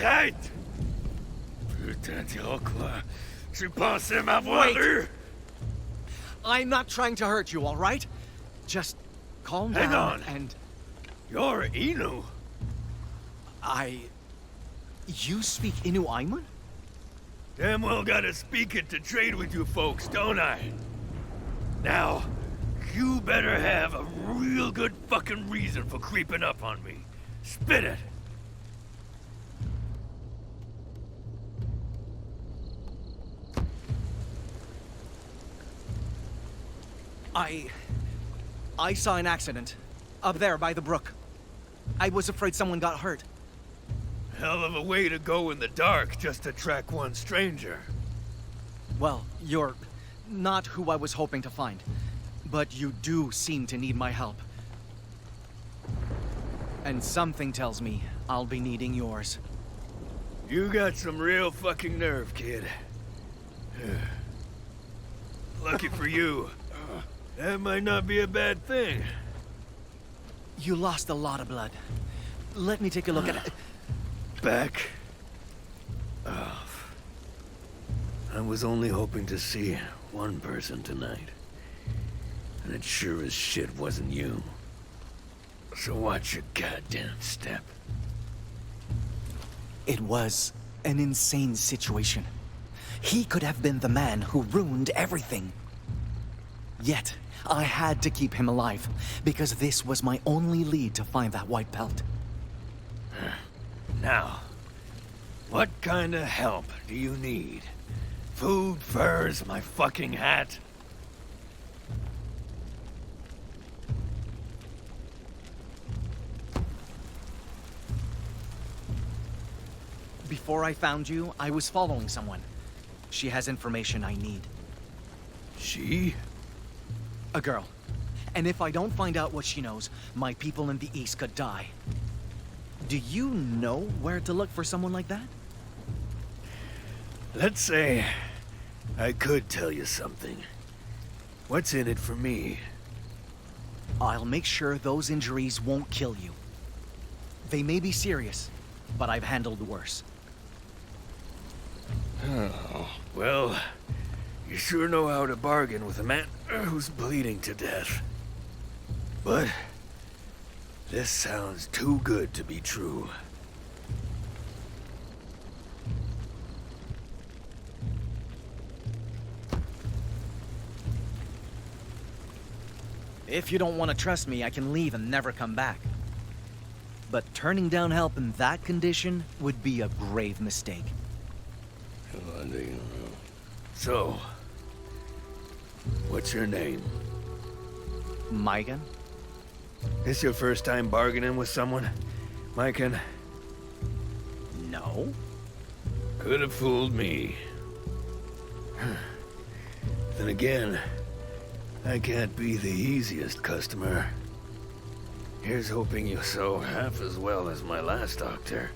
Arrête! Putain d'Iroquois. Tu pensais m'avoir Wait. eu? I'm not trying to hurt you, all right? Just calm Hang down on. and You're Inu. You speak Inu Aimun? Damn well gotta speak it to trade with you folks, don't I? Now, you better have a real good fucking reason for creeping up on me. Spit it! I saw an accident. Up there by the brook. I was afraid someone got hurt. Hell of a way to go in the dark just to track one stranger. Well, you're not who I was hoping to find. But you do seem to need my help. And something tells me I'll be needing yours. You got some real fucking nerve, kid. Lucky for you. That might not be a bad thing. You lost a lot of blood. Let me take a look at it. Back off. I was only hoping to see one person tonight. And it sure as shit wasn't you. So watch your goddamn step. It was an insane situation. He could have been the man who ruined everything. Yet, I had to keep him alive, because this was my only lead to find that white belt. Now, what kind of help do you need? Food, furs, my fucking hat? Before I found you, I was following someone. She has information I need. She? A girl. And if I don't find out what she knows, my people in the East could die. Do you know where to look for someone like that? Let's say I could tell you something. What's in it for me? I'll make sure those injuries won't kill you. They may be serious, but I've handled worse. Oh, well, you sure know how to bargain with a man who's bleeding to death. But this sounds too good to be true. If you don't want to trust me, I can leave and never come back. But turning down help in that condition would be a grave mistake. So, what's your name? Maigan? This your first time bargaining with someone, Myken? No. Could have fooled me. Then again, I can't be the easiest customer. Here's hoping you sew half as well as my last doctor.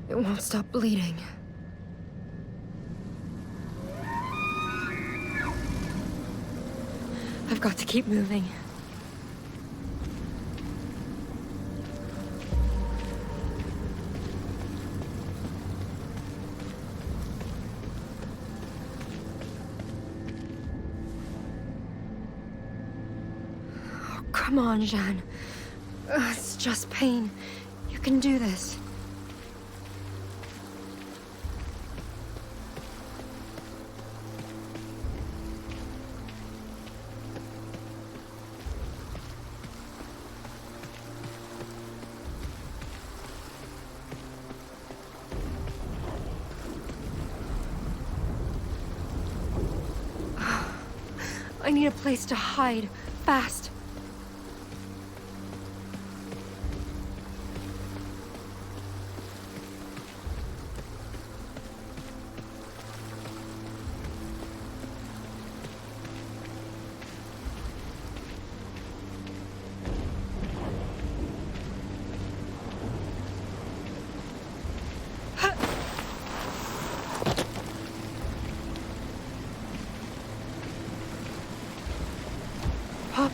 It won't stop bleeding. I've got to keep moving. Oh, come on, Jeanne. It's just pain. You can do this. I need a place to hide, fast.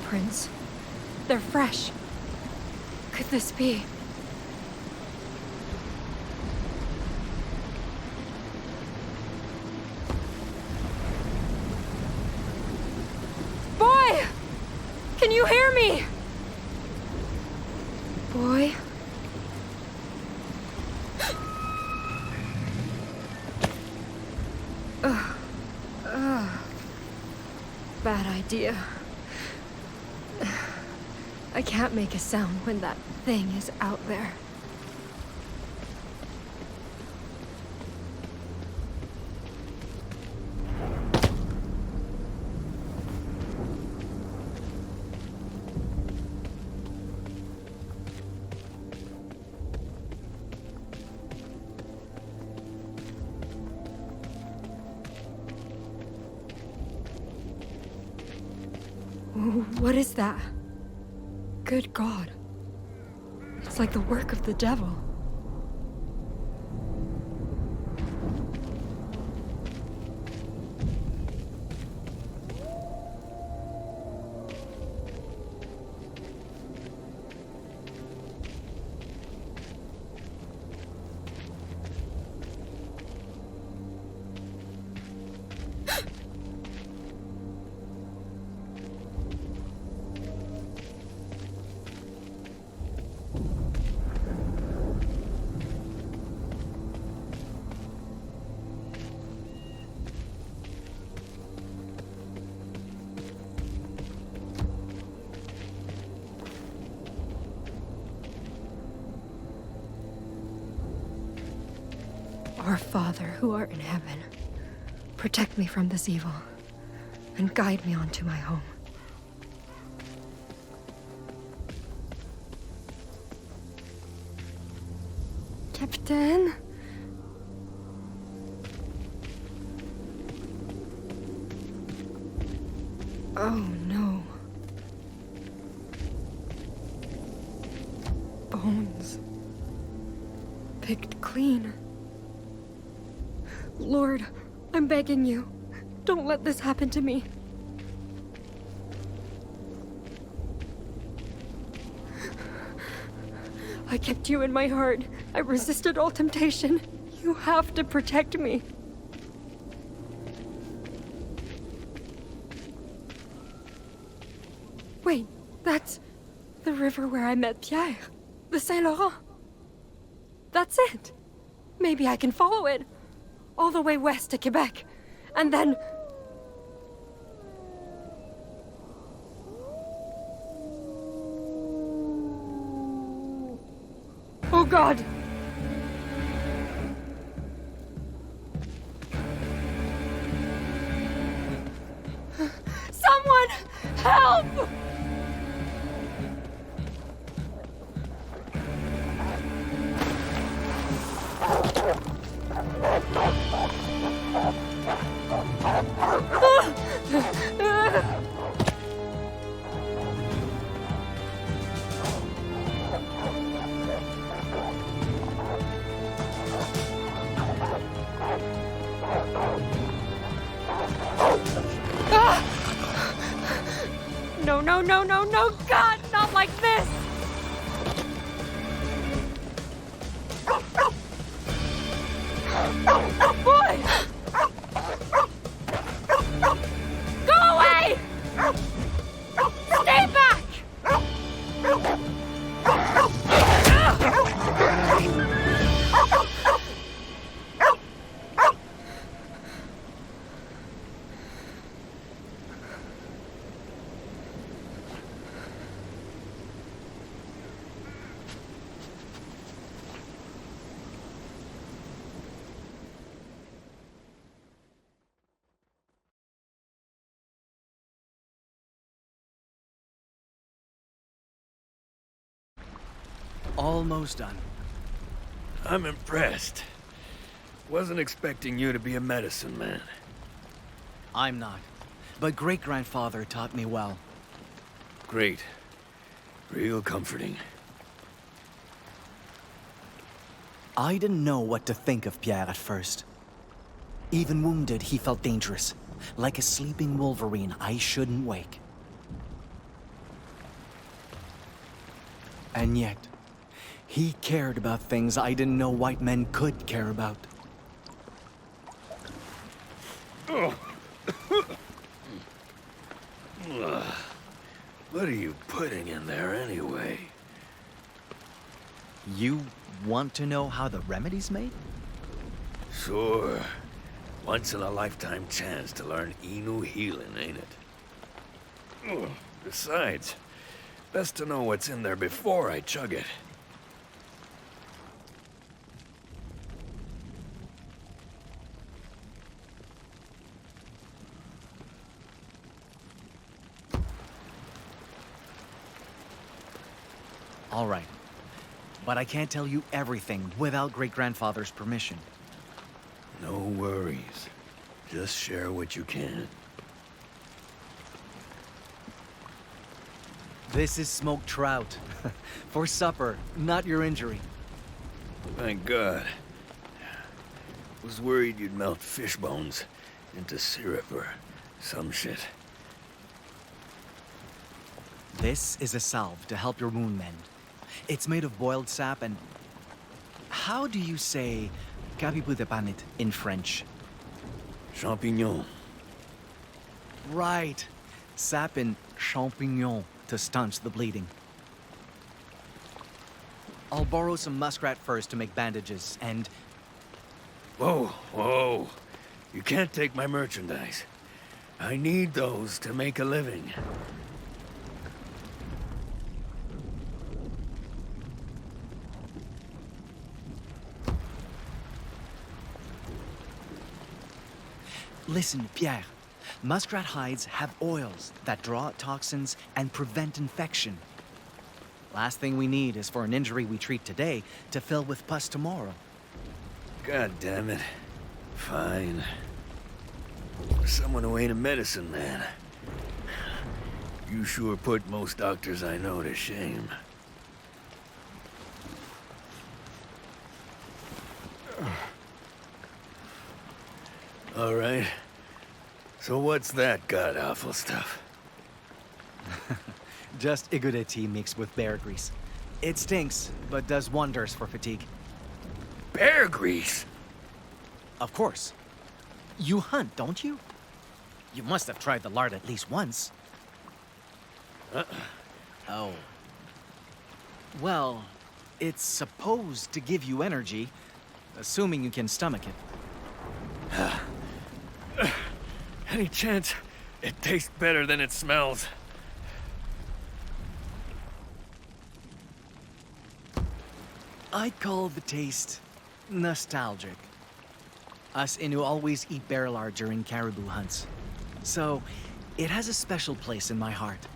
footprints. They're fresh. Could this be? Boy! Can you hear me? Boy? Bad idea. I can't make a sound when that thing is out there. What is that? Good God. It's like the work of the devil. Our Father, who art in heaven, protect me from this evil, and guide me on to my home. Captain? Oh no. Bones. Picked clean. Lord, I'm begging you, don't let this happen to me. I kept you in my heart. I resisted all temptation. You have to protect me. Wait, that's the river where I met Pierre. The Saint Laurent. That's it. Maybe I can follow it. All the way west to Quebec. And then... Oh God! Someone! Help! No, no, no, no, no, God, not like this! Boy! Go away! Stay back! Almost done. I'm impressed. Wasn't expecting you to be a medicine man. I'm not. But great-grandfather taught me well. Great. Real comforting. I didn't know what to think of Pierre at first. Even wounded, he felt dangerous. Like a sleeping wolverine I shouldn't wake. And yet, he cared about things I didn't know white men could care about. What are you putting in there anyway? You want to know how the remedy's made? Sure. Once in a lifetime chance to learn Inu healing, ain't it? Besides, best to know what's in there before I chug it. All right. But I can't tell you everything without great-grandfather's permission. No worries. Just share what you can. This is smoked trout. For supper, not your injury. Thank God. Was worried you'd melt fish bones into syrup or some shit. This is a salve to help your wound mend. It's made of boiled sap and... How do you say "kapipu de panit" in French? Champignon. Right. Sap and champignon to staunch the bleeding. I'll borrow some muskrat furs to make bandages, and... Whoa, whoa. You can't take my merchandise. I need those to make a living. Listen, Pierre. Muskrat hides have oils that draw out toxins and prevent infection. Last thing we need is for an injury we treat today to fill with pus tomorrow. God damn it. Fine. For someone who ain't a medicine man, you sure put most doctors I know to shame. All right. So what's that god-awful stuff? Just igudeti mixed with bear grease. It stinks, but does wonders for fatigue. Bear grease? Of course. You hunt, don't you? You must have tried the lard at least once. Oh. Well, it's supposed to give you energy, assuming you can stomach it. Any chance it tastes better than it smells? I'd call the taste nostalgic. Us Innu always eat bear lard during caribou hunts, so it has a special place in my heart.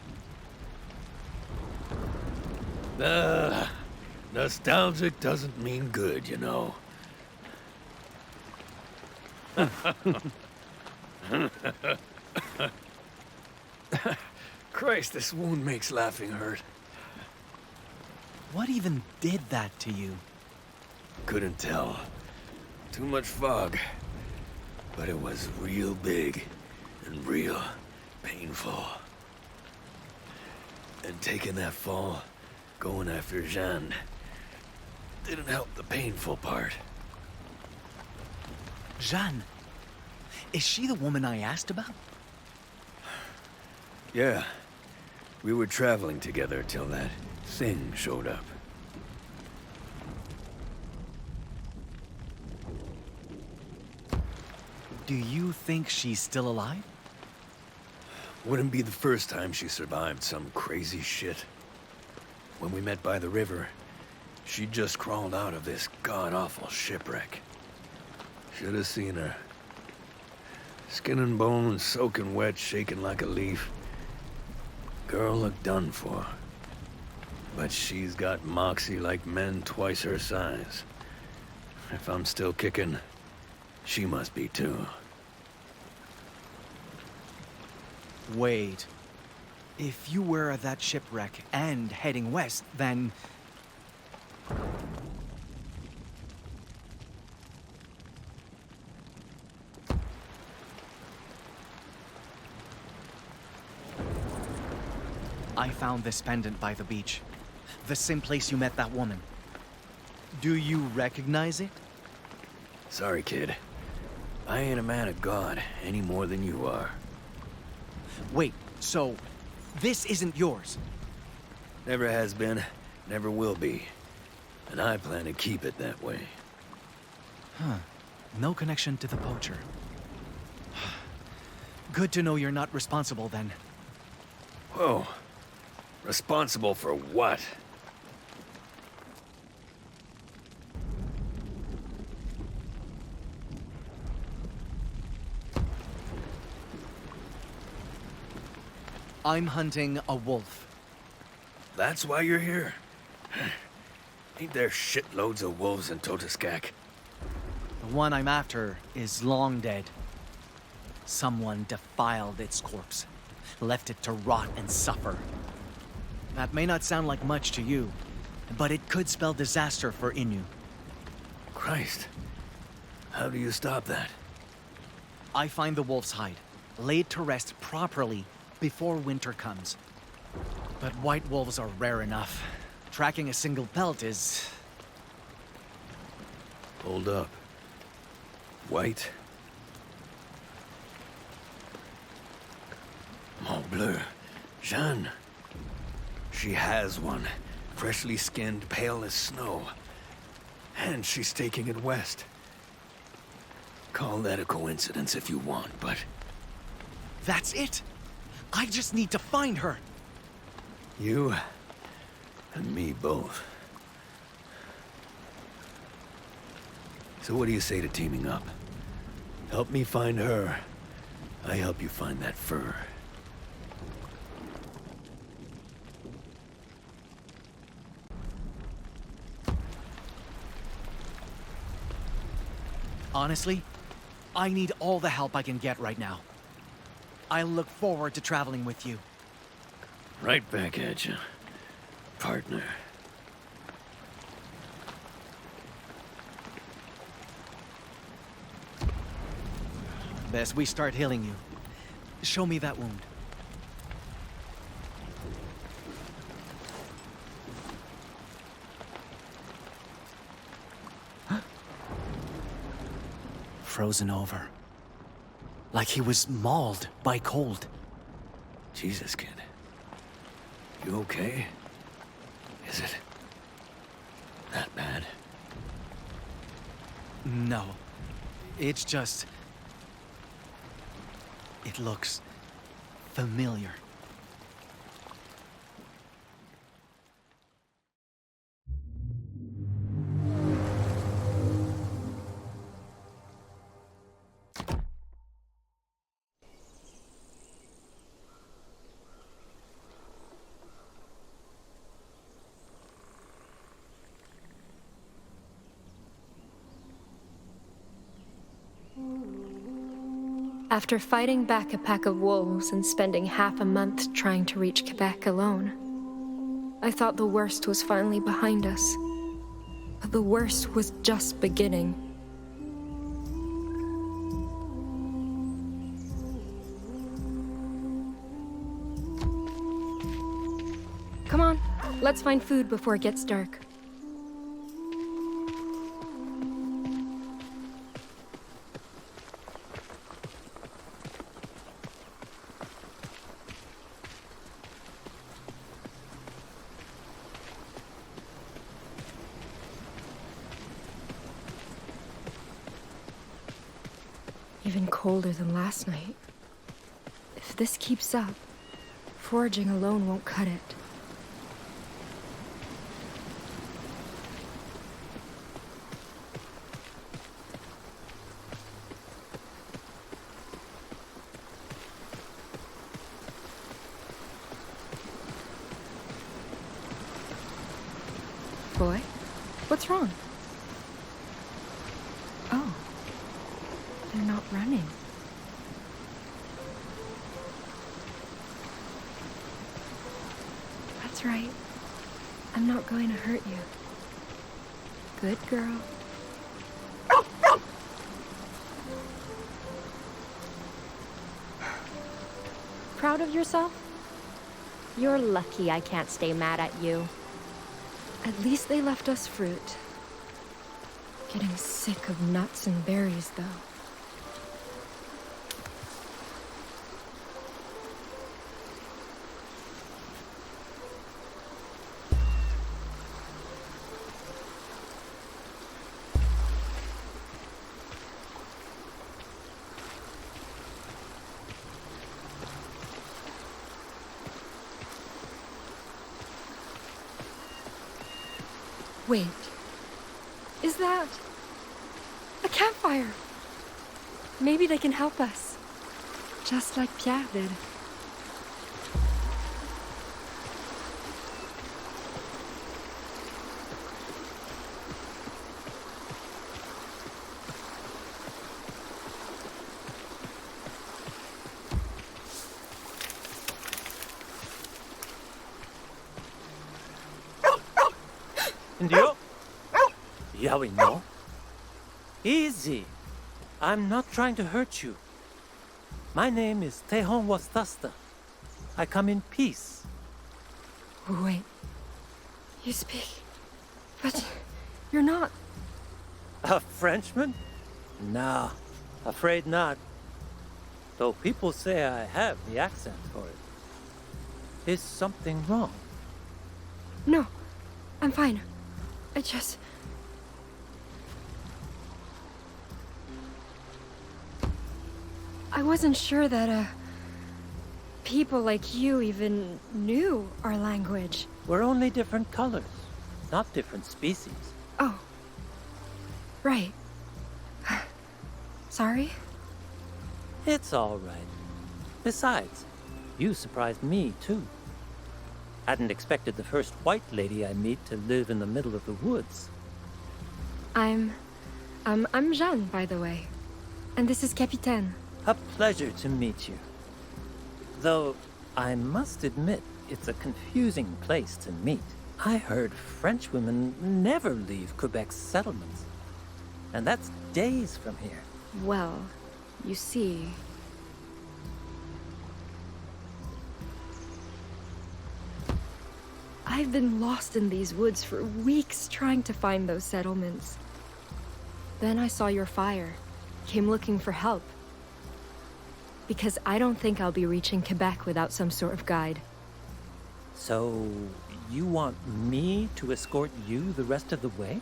Nostalgic doesn't mean good, you know. Christ, this wound makes laughing hurt. What even did that to you? Couldn't tell. Too much fog. But it was real big and real painful. And taking that fall, going after Jeanne, didn't help the painful part. Jeanne? Is she the woman I asked about? Yeah. We were traveling together till that thing showed up. Do you think she's still alive? Wouldn't be the first time she survived some crazy shit. When we met by the river, she just crawled out of this god-awful shipwreck. Should have seen her. Skin and bones, soaking wet, shaking like a leaf. Girl looked done for. But she's got moxie like men twice her size. If I'm still kicking, she must be too. Wait. If you were at that shipwreck and heading west, then... I found this pendant by the beach. The same place you met that woman. Do you recognize it? Sorry, kid. I ain't a man of God any more than you are. Wait, so this isn't yours? Never has been, never will be. And I plan to keep it that way. Huh. No connection to the poacher. Good to know you're not responsible then. Whoa. Responsible for what? I'm hunting a wolf. That's why you're here? Ain't there shitloads of wolves in Totoskak? The one I'm after is long dead. Someone defiled its corpse, left it to rot and suffer. That may not sound like much to you, but it could spell disaster for Inu. Christ. How do you stop that? I find the wolf's hide, laid to rest properly before winter comes. But white wolves are rare enough. Tracking a single pelt is... Hold up. White? Mon bleu. Jeanne. She has one. Freshly skinned, pale as snow. And she's taking it west. Call that a coincidence if you want, but... That's it! I just need to find her! You and me both. So what do you say to teaming up? Help me find her. I help you find that fur. Honestly, I need all the help I can get right now. I look forward to traveling with you. Right back at you, partner. Best we start healing you. Show me that wound. Frozen over. Like he was mauled by cold. Jesus, kid. You okay? Is it that bad? No. It's just... It looks familiar. After fighting back a pack of wolves and spending half a month trying to reach Quebec alone, I thought the worst was finally behind us. But the worst was just beginning. Come on, let's find food before it gets dark. Even colder than last night. If this keeps up, foraging alone won't cut it. Boy, what's wrong? Oh. They're not running. That's right. I'm not going to hurt you. Good girl. Proud of yourself? You're lucky I can't stay mad at you. At least they left us fruit. Getting sick of nuts and berries, though. Wait. Is that a campfire? Maybe they can help us. Just like Pierre did. Indio? Yeah, we know. Easy. I'm not trying to hurt you. My name is Tehon Wastasta. I come in peace. Wait. You speak. But you're not. A Frenchman? Nah, afraid not. Though people say I have the accent for it. Is something wrong? No. I'm fine. I wasn't sure that, people like you even knew our language. We're only different colors, not different species. Oh. Right. Sorry? It's all right. Besides, you surprised me, too. Hadn't expected the first white lady I meet to live in the middle of the woods. I'm Jeanne, by the way. And this is Capitaine. A pleasure to meet you. Though, I must admit, it's a confusing place to meet. I heard French women never leave Quebec's settlements. And that's days from here. Well, you see... I've been lost in these woods for weeks trying to find those settlements. Then I saw your fire. Came looking for help. Because I don't think I'll be reaching Quebec without some sort of guide. So, you want me to escort you the rest of the way?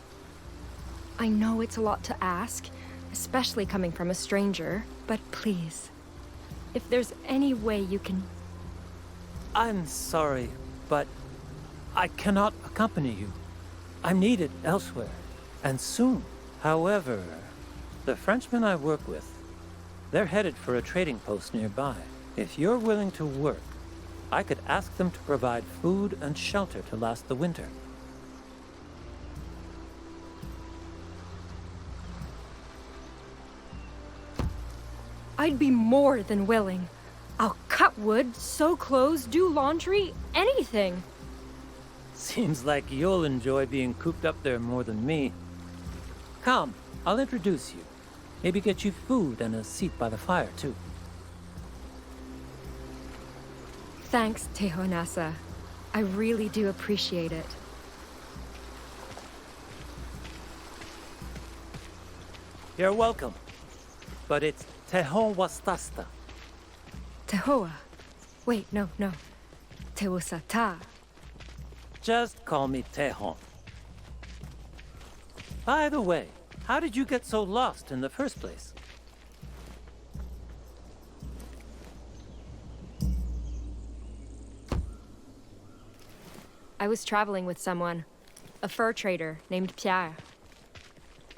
I know it's a lot to ask, especially coming from a stranger, but please, if there's any way you can... I'm sorry, but I cannot accompany you. I'm needed elsewhere, and soon. However, the Frenchmen I work with, they're headed for a trading post nearby. If you're willing to work, I could ask them to provide food and shelter to last the winter. I'd be more than willing. I'll cut wood, sew clothes, do laundry, anything. Seems like you'll enjoy being cooped up there more than me. Come, I'll introduce you. Maybe get you food and a seat by the fire, too. Thanks, Tehonasa. I really do appreciate it. You're welcome. But it's Tehon Wastasta. Tehoa. Wait, no. Teosata. Just call me Tehon. By the way, how did you get so lost in the first place? I was traveling with someone. A fur trader named Pierre.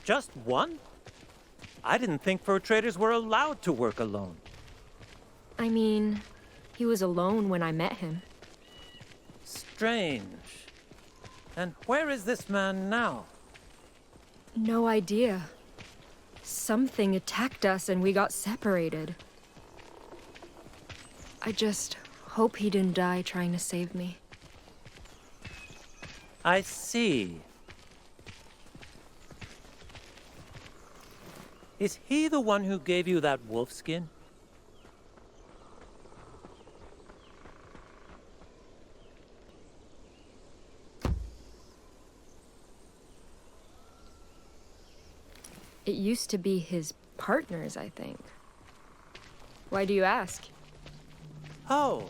Just one? I didn't think fur traders were allowed to work alone. I mean, he was alone when I met him. Strange. And where is this man now? No idea. Something attacked us and we got separated. I just hope he didn't die trying to save me. I see. Is he the one who gave you that wolf skin? It used to be his partners, I think. Why do you ask? Oh,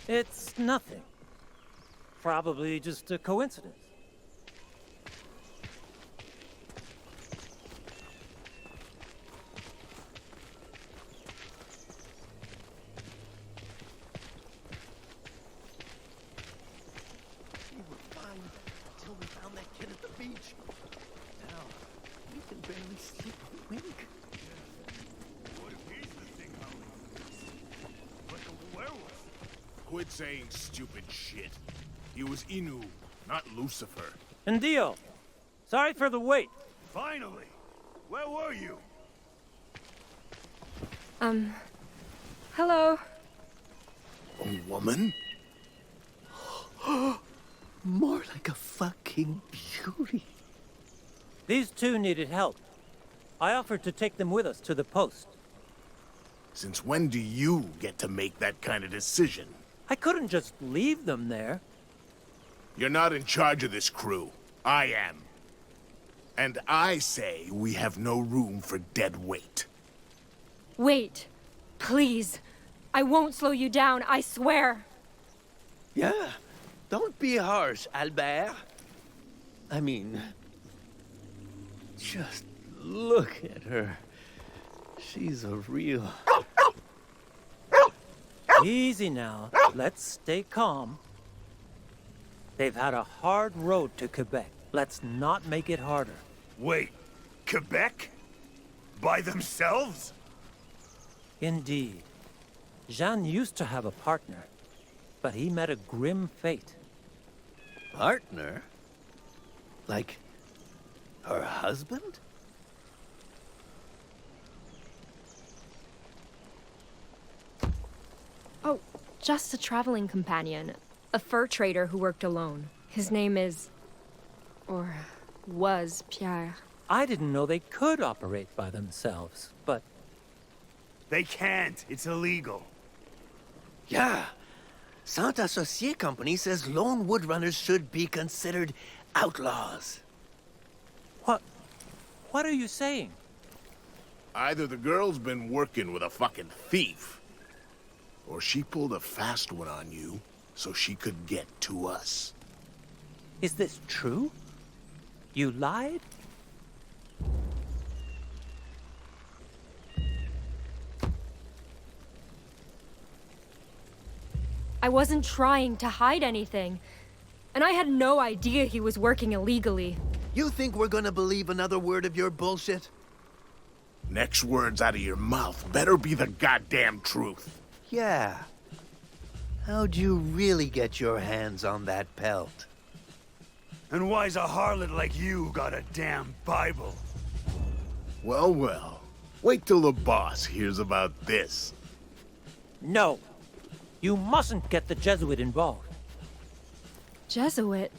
it's nothing. Probably just a coincidence. We were fine until we found that kid at the beach. Now, we can barely sleep a wink. What if he's the thing howling? Like a werewolf? Quit saying stupid shit. He was Inu, not Lucifer. And Dio, sorry for the wait. Finally! Where were you? Hello? A woman? More like a fucking beauty. These two needed help. I offered to take them with us to the post. Since when do you get to make that kind of decision? I couldn't just leave them there. You're not in charge of this crew. I am. And I say we have no room for dead weight. Wait. Please. I won't slow you down, I swear. Yeah, don't be harsh, Albert. I mean, just look at her. She's a real... Easy now. Let's stay calm. They've had a hard road to Quebec. Let's not make it harder. Wait, Quebec? By themselves? Indeed. Jeanne used to have a partner, but he met a grim fate. Partner? Like, her husband? Oh, just a traveling companion. A fur trader who worked alone. His name is... or was Pierre. I didn't know they could operate by themselves, but They can't. It's illegal. Yeah. Saint Associé Company says lone woodrunners should be considered outlaws. what are you saying? Either the girl's been working with a fucking thief, or she pulled a fast one on you so she could get to us. Is this true? You lied? I wasn't trying to hide anything. And I had no idea he was working illegally. You think we're gonna believe another word of your bullshit? Next words out of your mouth better be the goddamn truth. Yeah. How'd you really get your hands on that pelt? And why's a harlot like you got a damn Bible? Well, well. Wait till the boss hears about this. No. You mustn't get the Jesuit involved. Jesuit?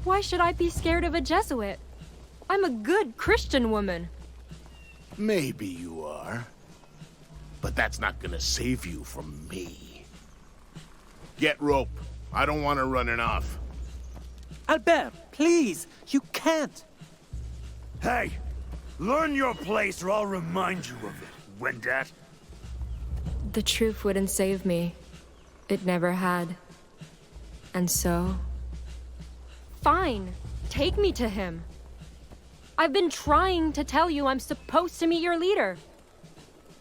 Why should I be scared of a Jesuit? I'm a good Christian woman. Maybe you are. But that's not gonna save you from me. Get rope. I don't want her running off. Albert, please, you can't. Hey! Learn your place or I'll remind you of it, Wendat. The truth wouldn't save me. It never had. And so... Fine. Take me to him. I've been trying to tell you I'm supposed to meet your leader.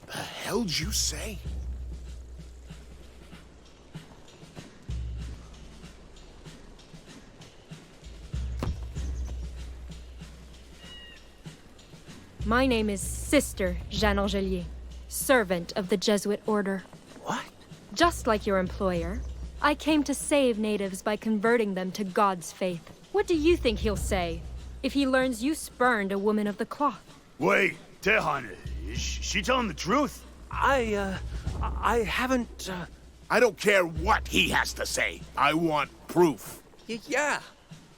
The hell'd you say? My name is Sister Jeanne Angelier, servant of the Jesuit order. What? Just like your employer, I came to save natives by converting them to God's faith. What do you think he'll say if he learns you spurned a woman of the cloth? Wait, Tehan, is she telling the truth? I haven't, I don't care what he has to say. I want proof. Yeah.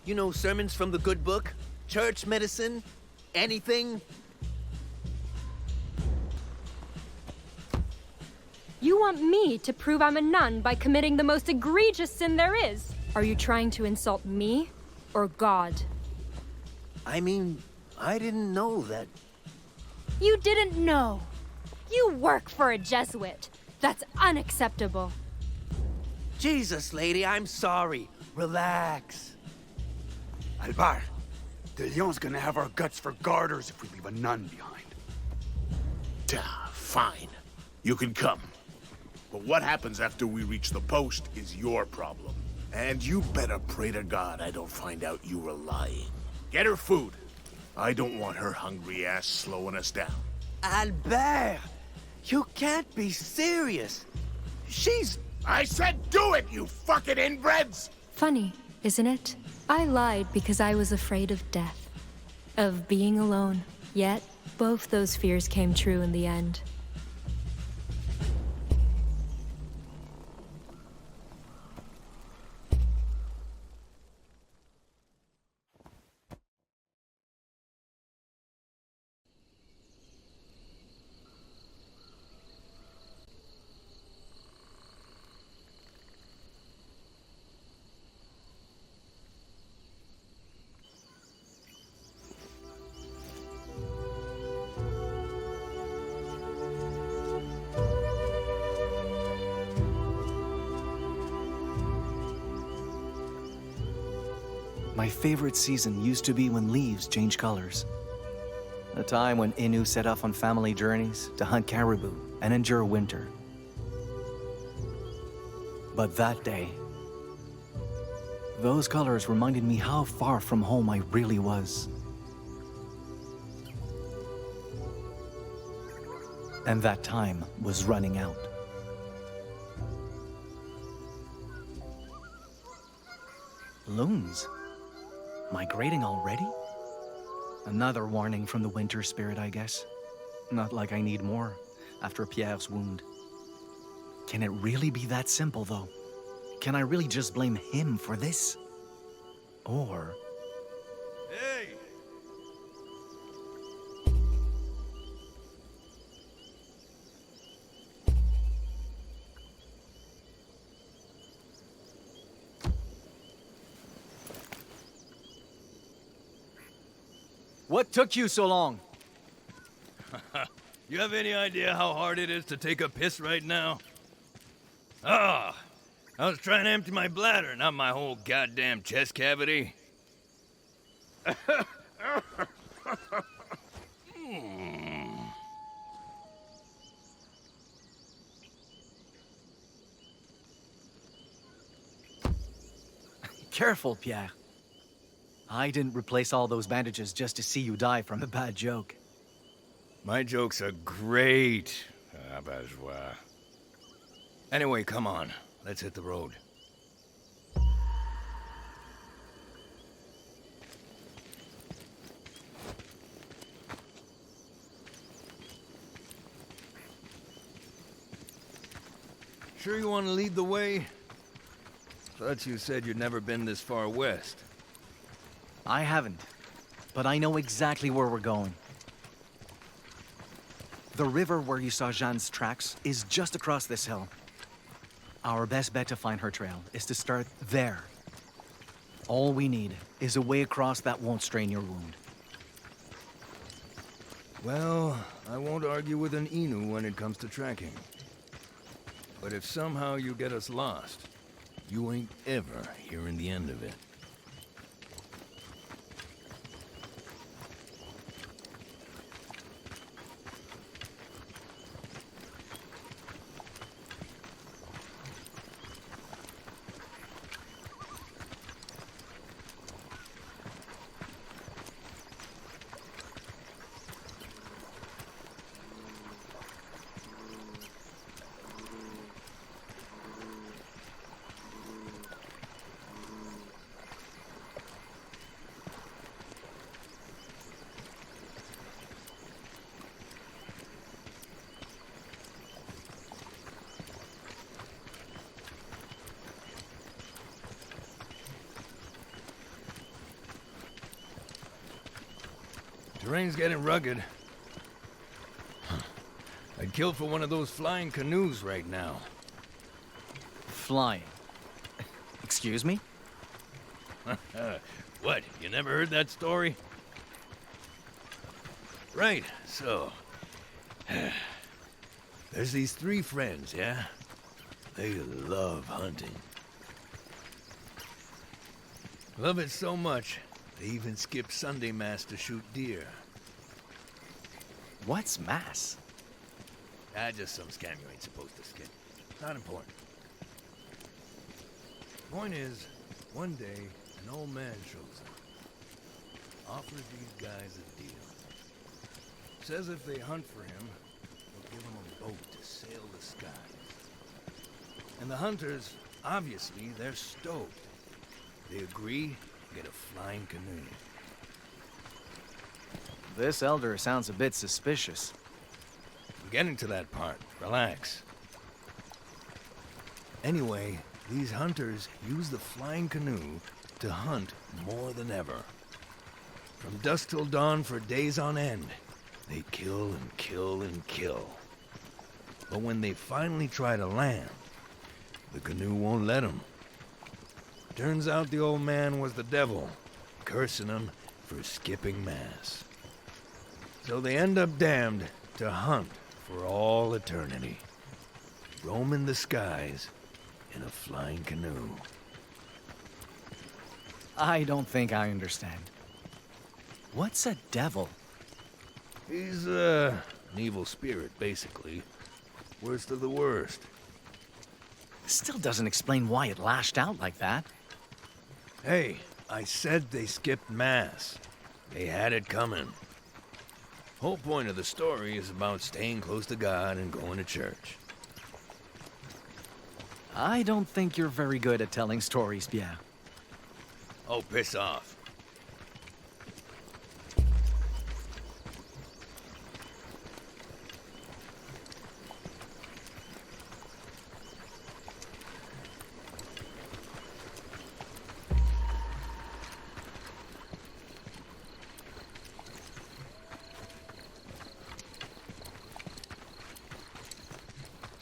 You know, sermons from the good book, church medicine, anything. You want me to prove I'm a nun by committing the most egregious sin there is? Are you trying to insult me or God? I mean, I didn't know that. You didn't know. You work for a Jesuit. That's unacceptable. Jesus, lady, I'm sorry. Relax. Alvar, De Leon's gonna have our guts for garters if we leave a nun behind. Fine. You can come. But what happens after we reach the post is your problem. And you better pray to God I don't find out you were lying. Get her food. I don't want her hungry ass slowing us down. Albert, you can't be serious. She's... I said do it, you fucking inbreds! Funny, isn't it? I lied because I was afraid of death. Of being alone. Yet, both those fears came true in the end. My favorite season used to be when leaves change colors. A time when Innu set off on family journeys to hunt caribou and endure winter. But that day, those colors reminded me how far from home I really was. And that time was running out. Loons? Migrating already? Another warning from the winter spirit, I guess. Not like I need more after Pierre's wound. Can it really be that simple, though? Can I really just blame him for this? Or... Hey! What took you so long? You have any idea how hard it is to take a piss right now? I was trying to empty my bladder, not my whole goddamn chest cavity. Careful, Pierre. I didn't replace all those bandages just to see you die from a bad joke. My jokes are great. Bourgeois. Anyway, come on. Let's hit the road. Sure you want to lead the way? Thought you said you'd never been this far west. I haven't, but I know exactly where we're going. The river where you saw Jeanne's tracks is just across this hill. Our best bet to find her trail is to start there. All we need is a way across that won't strain your wound. Well, I won't argue with an Inu when it comes to tracking. But if somehow you get us lost, you ain't ever hearing the end of it. Terrain's getting rugged. I'd kill for one of those flying canoes right now. Flying. Excuse me? What, you never heard that story? Right, so... There's these 3 friends, yeah? They love hunting. Love it so much, they even skip Sunday Mass to shoot deer. What's Mass? Just some scam you ain't supposed to skip. Not important. Point is, one day, an old man shows up. Offers these guys a deal. Says if they hunt for him, he'll give them a boat to sail the skies. And the hunters, obviously, they're stoked. They agree, get a flying canoe. This elder sounds a bit suspicious. I'm getting to that part. Relax. Anyway, these hunters use the flying canoe to hunt more than ever. From dusk till dawn for days on end, they kill and kill and kill. But when they finally try to land, the canoe won't let them. Turns out the old man was the devil, cursing them for skipping Mass. So they end up damned to hunt for all eternity, roaming the skies in a flying canoe. I don't think I understand. What's a devil? He's, an evil spirit, basically. Worst of the worst. Still doesn't explain why it lashed out like that. Hey, I said they skipped Mass. They had it coming. Whole point of the story is about staying close to God and going to church. I don't think you're very good at telling stories, Pierre. Oh, piss off.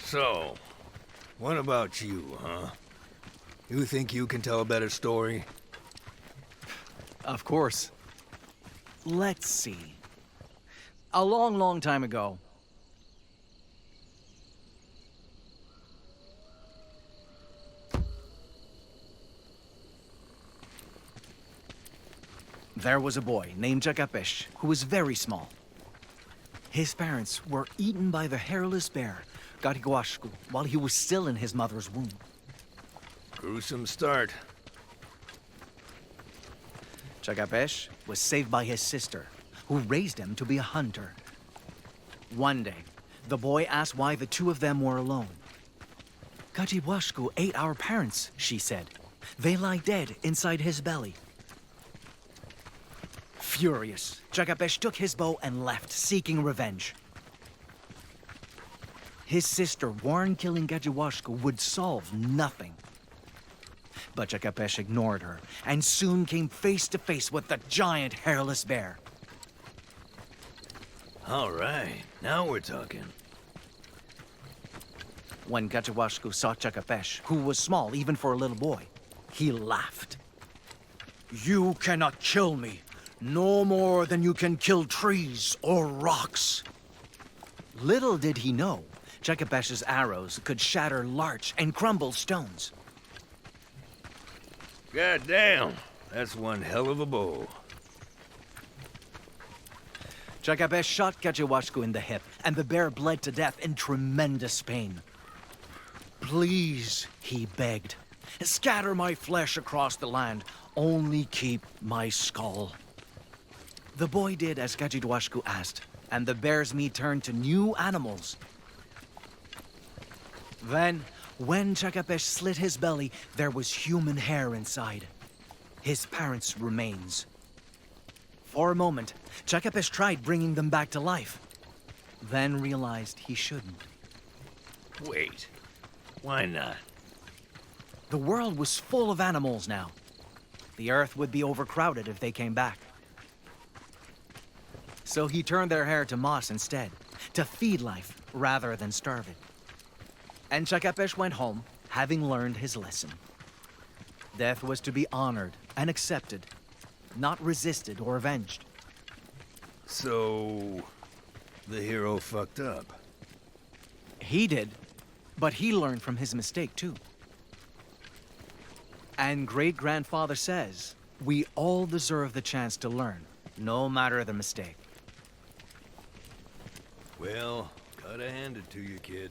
So, what about you, huh? You think you can tell a better story? Of course. Let's see. A long, long time ago. There was a boy named Jakapesh who was very small. His parents were eaten by the hairless bear, Gariguashku, while he was still in his mother's womb. Gruesome start. Jakapesh was saved by his sister, who raised him to be a hunter. One day, the boy asked why the 2 of them were alone. Gariguashku ate our parents, she said. They lie dead inside his belly. Furious, Jakapesh took his bow and left, seeking revenge. His sister warned killing Gariguashku would solve nothing. But Jakapesh ignored her, and soon came face to face with the giant hairless bear. All right, now we're talking. When Gariguashku saw Jakapesh, who was small even for a little boy, he laughed. "You cannot kill me, no more than you can kill trees or rocks." Little did he know, Jakapesh's arrows could shatter larch and crumble stones. God damn, that's one hell of a bow. Jakapesh shot Gariguashku in the hip, and the bear bled to death in tremendous pain. "Please," he begged, "scatter my flesh across the land. Only keep my skull." The boy did as Gariguashku asked, and the bear's meat turned to new animals. Then, when Jakapesh slit his belly, there was human hair inside. His parents' remains. For a moment, Jakapesh tried bringing them back to life, then realized he shouldn't. Wait, why not? The world was full of animals now. The earth would be overcrowded if they came back. So he turned their hair to moss instead, to feed life rather than starve it. And Chakapesh went home, having learned his lesson. Death was to be honored and accepted, not resisted or avenged. So, the hero fucked up. He did, but he learned from his mistake too. And great-grandfather says, we all deserve the chance to learn, no matter the mistake. Well, gotta hand it to you, kid.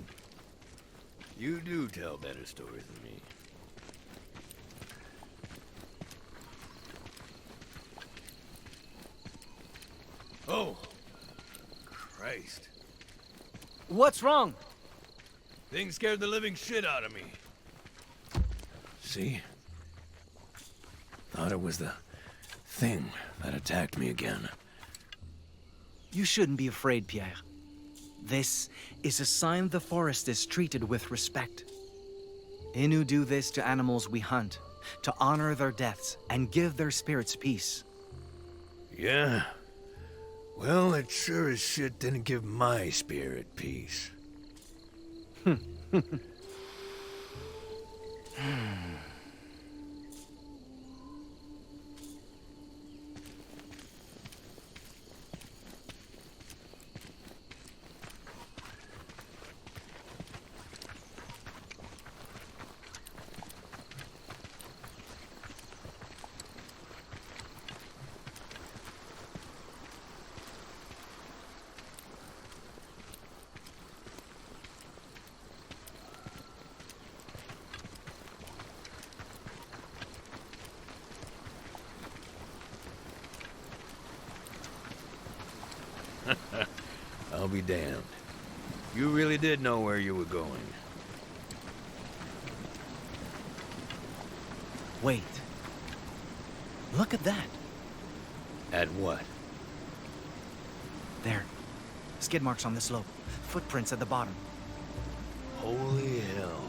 You do tell better stories than me. Oh! Christ. What's wrong? Thing scared the living shit out of me. See? Thought it was the thing that attacked me again. You shouldn't be afraid, Pierre. This is a sign the forest is treated with respect. Innu do this to animals we hunt, to honor their deaths and give their spirits peace. Yeah? Well, it sure as shit didn't give my spirit peace. I'll be damned. You really did know where you were going. Wait. Look at that. At what? There. Skid marks on the slope. Footprints at the bottom. Holy hell.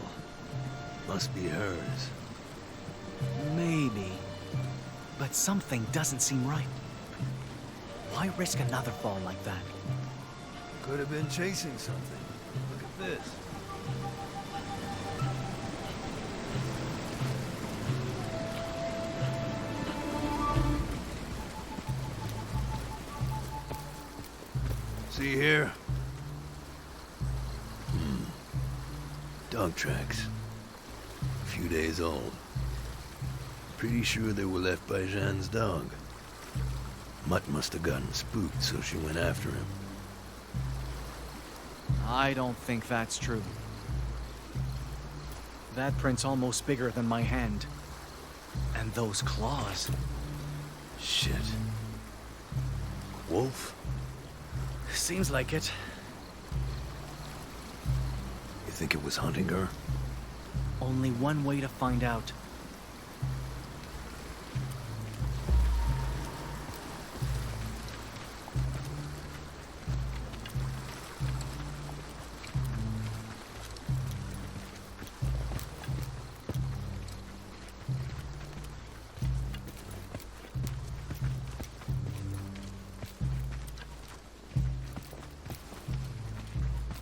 Must be hers. Maybe. But something doesn't seem right. Why risk another fall like that? Could have been chasing something. Look at this. See here? Dog tracks. A few days old. Pretty sure they were left by Jeanne's dog. Mutt must have gotten spooked, so she went after him. I don't think that's true. That print's almost bigger than my hand. And those claws. Shit. Wolf? Seems like it. You think it was hunting her? Only one way to find out.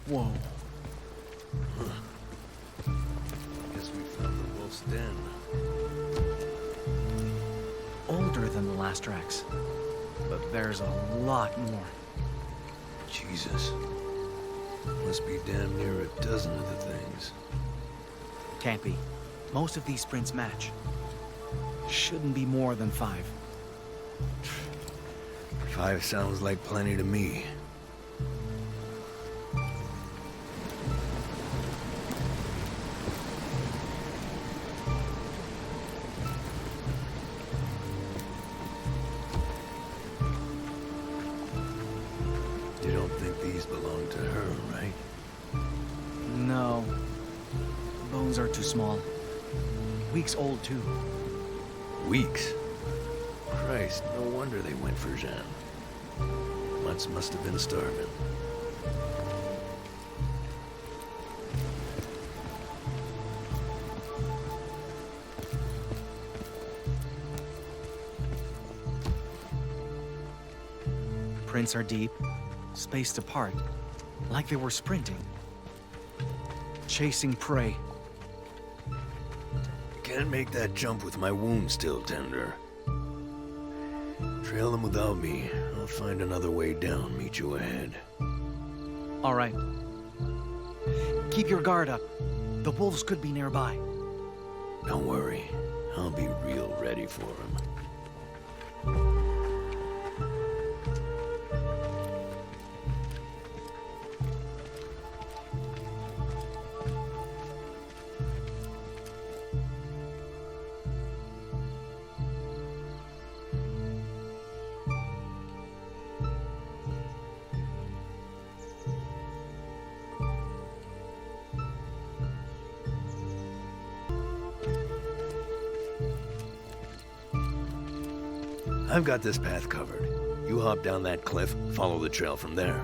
Whoa. Guess we found the wolf's den. Older than the last tracks. But there's a lot more. Jesus. Must be damn near a dozen of the things. Can't be. Most of these prints match. Shouldn't be more than 5. 5 sounds like plenty to me. You don't think these belong to her, right? No. Bones are too small. Weeks old, too. Weeks? Christ, no wonder they went for Jeanne. Mutts must have been starving. prints are deep, spaced apart, like they were sprinting. Chasing prey. Can't make that jump with my wound still tender. Trail them without me. I'll find another way down, meet you ahead. All right. Keep your guard up. The wolves could be nearby. Don't worry. I'll be real ready for them. I've got this path covered. You hop down that cliff, follow the trail from there.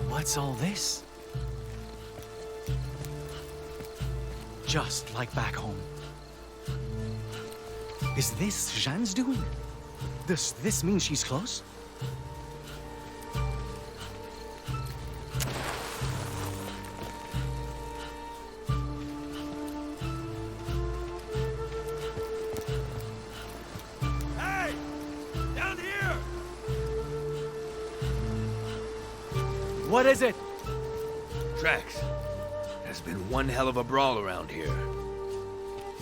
What's all this? Just like back home. Is this Jeanne's doing? Does this mean she's close? Hey! Down here! What is it? Tracks. There's been one hell of a brawl around here.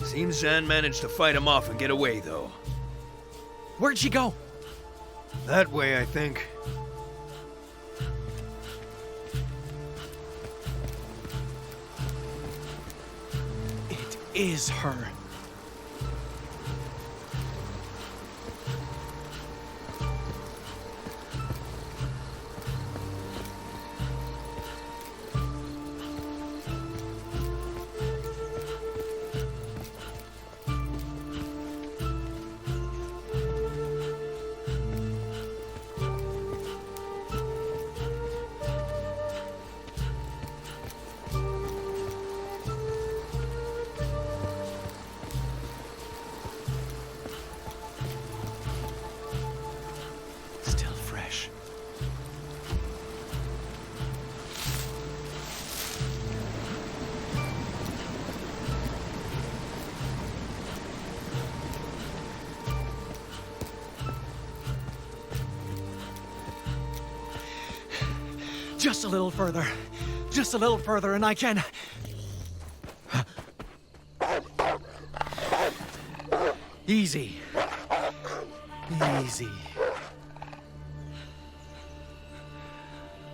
Seems Jeanne managed to fight him off and get away, though. Where'd she go? That way, I think. It is her. Still fresh. Just a little further. Just a little further and I can... Easy. Easy.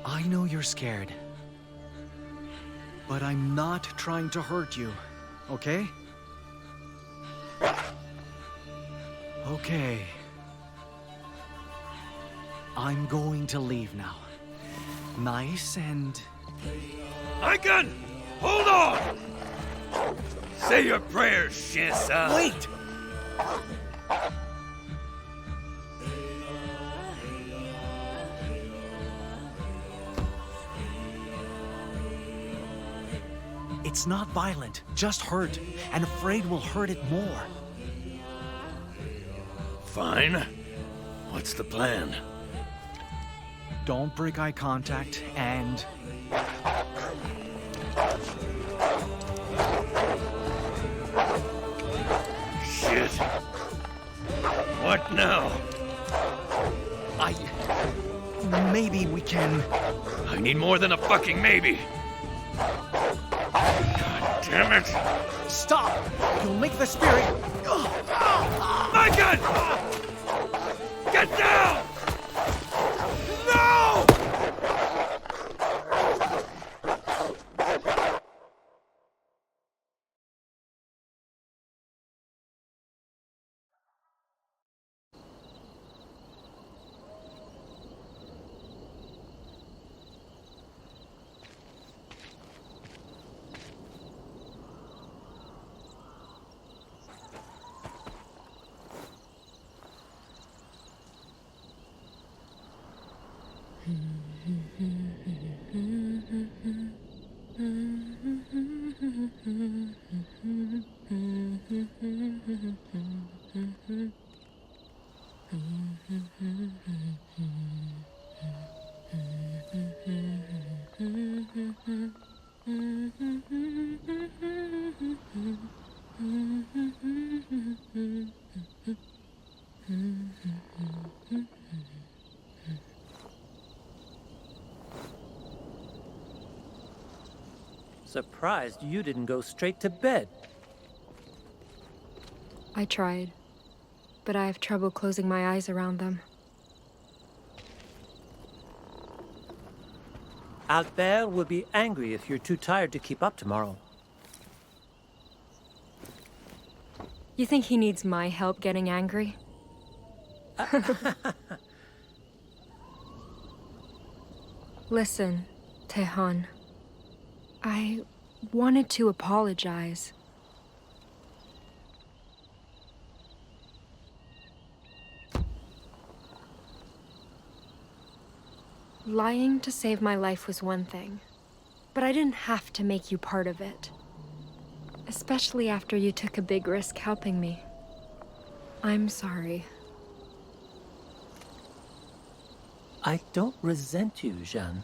I know you're scared. But I'm not trying to hurt you, okay? Okay. I'm going to leave now. Nice and... Icon! Hold on! Say your prayers, Shinsa! Wait! It's not violent, just hurt, and afraid we'll hurt it more. Fine. What's the plan? Don't break eye contact, and... Shit. What now? Maybe we can... I need more than a fucking maybe. Damn it! Stop! You'll make the spirit... My gun! Get down! No! Surprised you didn't go straight to bed. I tried, but I have trouble closing my eyes around them. Albert will be angry if you're too tired to keep up tomorrow. You think he needs my help getting angry? Listen, Tehan. I wanted to apologize. Lying to save my life was one thing, but I didn't have to make you part of it. Especially after you took a big risk helping me. I'm sorry. I don't resent you, Jeanne.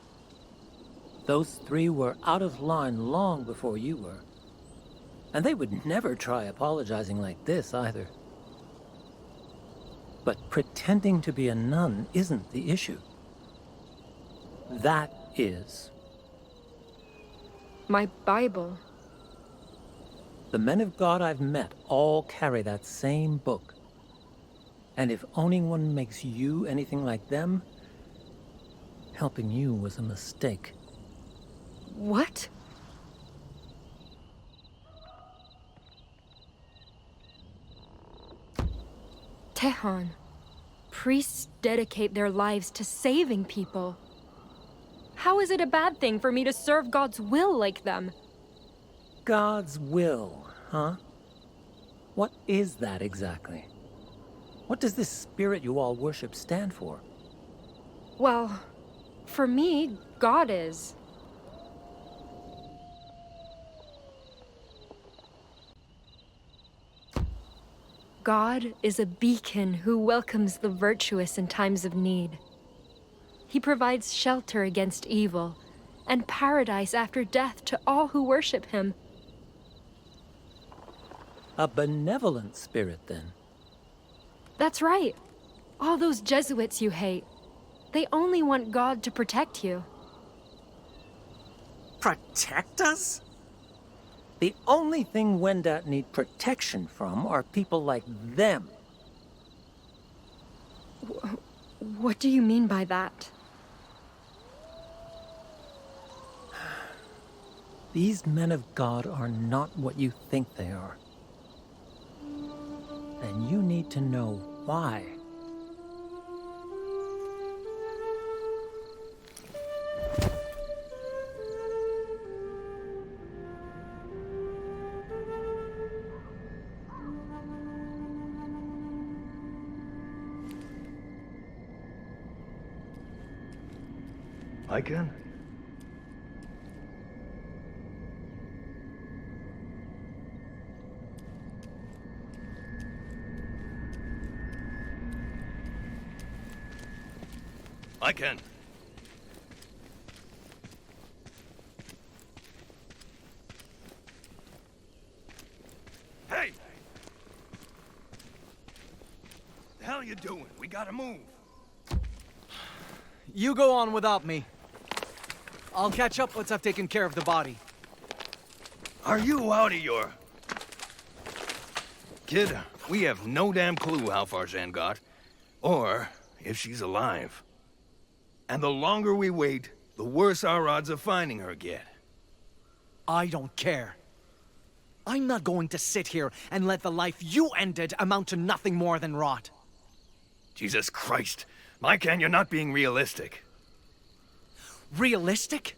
Those three were out of line long before you were. And they would never try apologizing like this either. But pretending to be a nun isn't the issue. That is. My Bible. The men of God I've met all carry that same book. And if owning one makes you anything like them, helping you was a mistake. What? Tehan, priests dedicate their lives to saving people. How is it a bad thing for me to serve God's will like them? God's will, huh? What is that exactly? What does this spirit you all worship stand for? Well, for me, God is. God is a beacon who welcomes the virtuous in times of need. He provides shelter against evil and paradise after death to all who worship him. A benevolent spirit, then. That's right. All those Jesuits you hate, they only want God to protect you. Protect us? The only thing Wendat need protection from are people like them. What do you mean by that? These men of God are not what you think they are. And you need to know why. I can. I can. Hey! The hell you doing? We gotta move. You go on without me. I'll catch up once I've taken care of the body. Are you out of your... Kid, we have no damn clue how far Jen got, or if she's alive. And the longer we wait, the worse our odds of finding her get. I don't care. I'm not going to sit here and let the life you ended amount to nothing more than rot. Jesus Christ. Why can you're not being realistic? Realistic?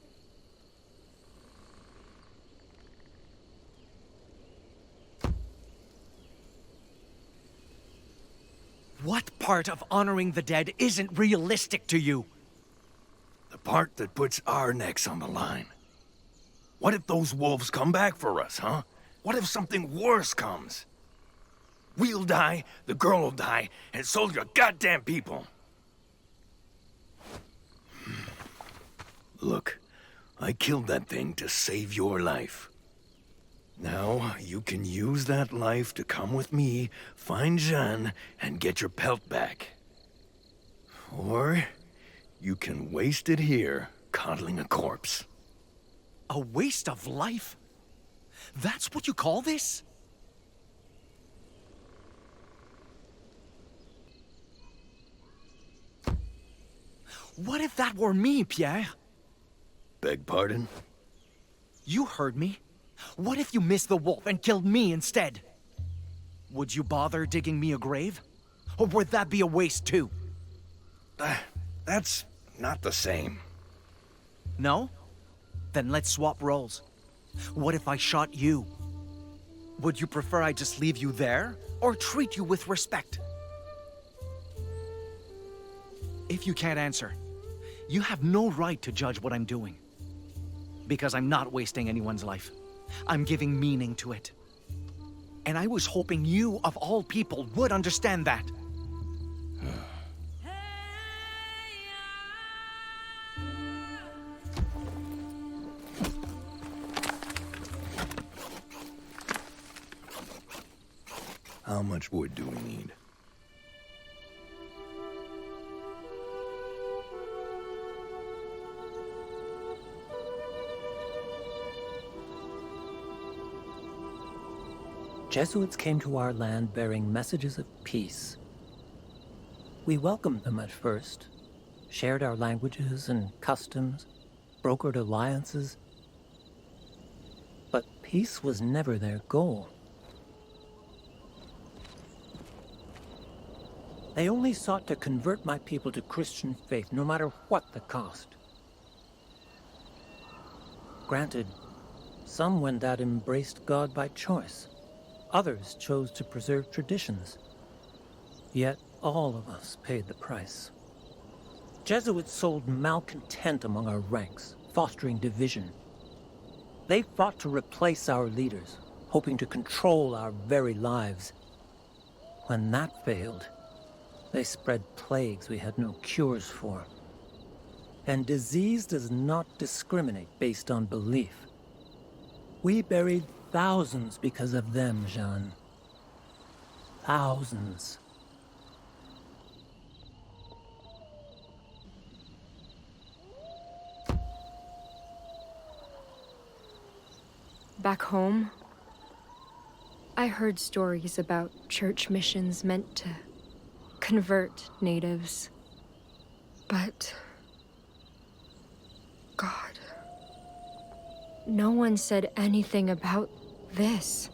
What part of honoring the dead isn't realistic to you? The part that puts our necks on the line. What if those wolves come back for us, huh? What if something worse comes? We'll die, the girl will die, and so will your goddamn people. Look, I killed that thing to save your life. Now, you can use that life to come with me, find Jeanne, and get your pelt back. Or, you can waste it here, coddling a corpse. A waste of life? That's what you call this? What if that were me, Pierre? Beg pardon? You heard me. What if you missed the wolf and killed me instead? Would you bother digging me a grave? Or would that be a waste too? That's not the same. No? Then let's swap roles. What if I shot you? Would you prefer I just leave you there, or treat you with respect? If you can't answer, you have no right to judge what I'm doing. Because I'm not wasting anyone's life. I'm giving meaning to it. And I was hoping you, of all people, would understand that. How much wood do we need? Jesuits came to our land bearing messages of peace. We welcomed them at first, shared our languages and customs, brokered alliances. But peace was never their goal. They only sought to convert my people to Christian faith, no matter what the cost. Granted, some Wendat embraced God by choice. Others chose to preserve traditions. Yet all of us paid the price. Jesuits sowed malcontent among our ranks, fostering division. They fought to replace our leaders, hoping to control our very lives. When that failed, they spread plagues we had no cures for. And disease does not discriminate based on belief. We buried thousands because of them, Jeanne. Thousands. Back home, I heard stories about church missions meant to convert natives. But... God... no one said anything about this.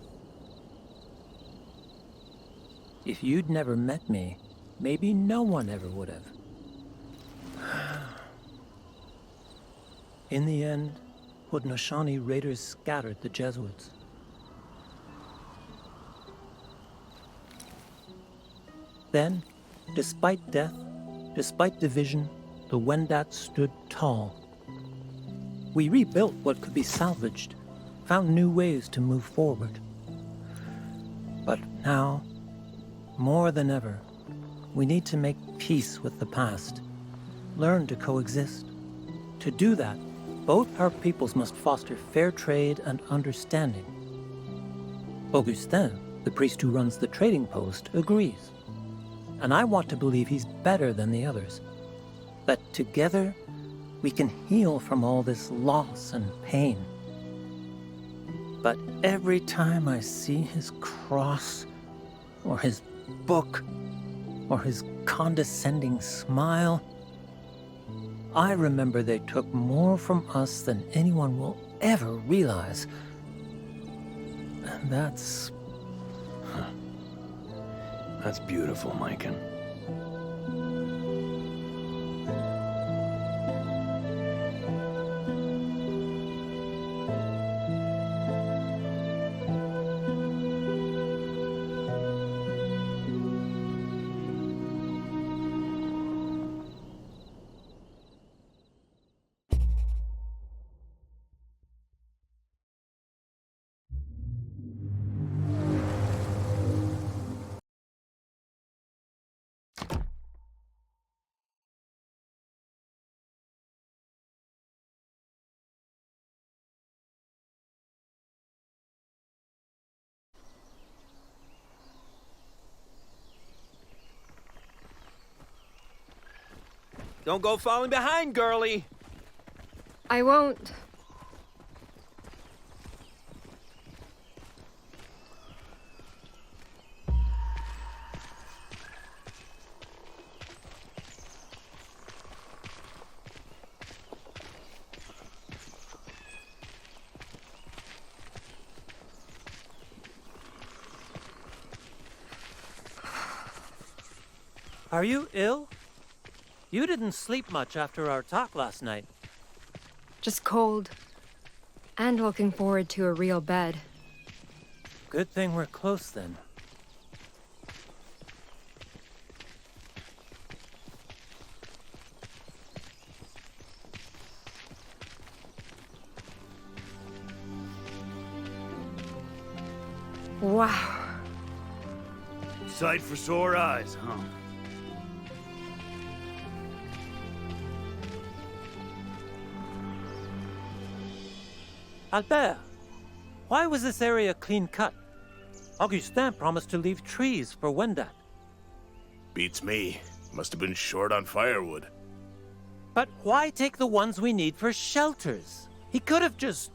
If you'd never met me, maybe no one ever would have. In the end, Haudenosaunee raiders scattered the Jesuits. Then, despite death, despite division, the Wendat stood tall. We rebuilt what could be salvaged, found new ways to move forward. But now, more than ever, we need to make peace with the past, learn to coexist. To do that, both our peoples must foster fair trade and understanding. Augustin, the priest who runs the trading post, agrees. And I want to believe he's better than the others. That together, we can heal from all this loss and pain. But every time I see his cross, or his book, or his condescending smile, I remember they took more from us than anyone will ever realize. And that's beautiful, Myken. Don't go falling behind, girlie. I won't. Are you ill? You didn't sleep much after our talk last night. Just cold. And looking forward to a real bed. Good thing we're close then. Wow. Sight for sore eyes, huh? Albert, why was this area clean cut? Augustin promised to leave trees for Wendat. Beats me. Must have been short on firewood. But why take the ones we need for shelters? He could have just...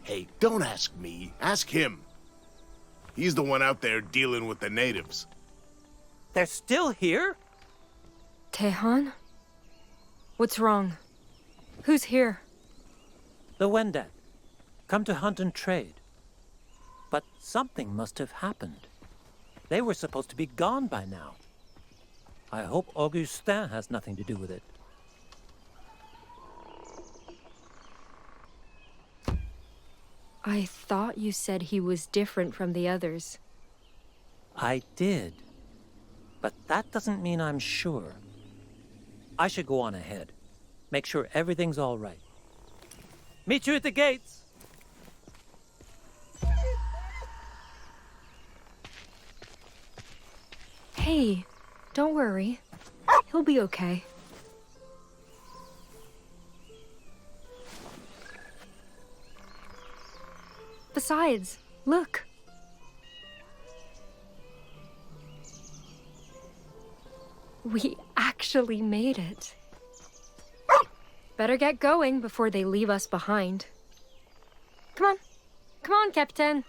Hey, don't ask me. Ask him. He's the one out there dealing with the natives. They're still here? Tehan? What's wrong? Who's here? The Wendat. Come to hunt and trade. But something must have happened. They were supposed to be gone by now. I hope Augustin has nothing to do with it. I thought you said he was different from the others. I did. But that doesn't mean I'm sure. I should go on ahead. Make sure everything's all right. Meet you at the gates! Hey, don't worry. He'll be okay. Besides, look. We actually made it. Better get going before they leave us behind. Come on. Come on, Captain.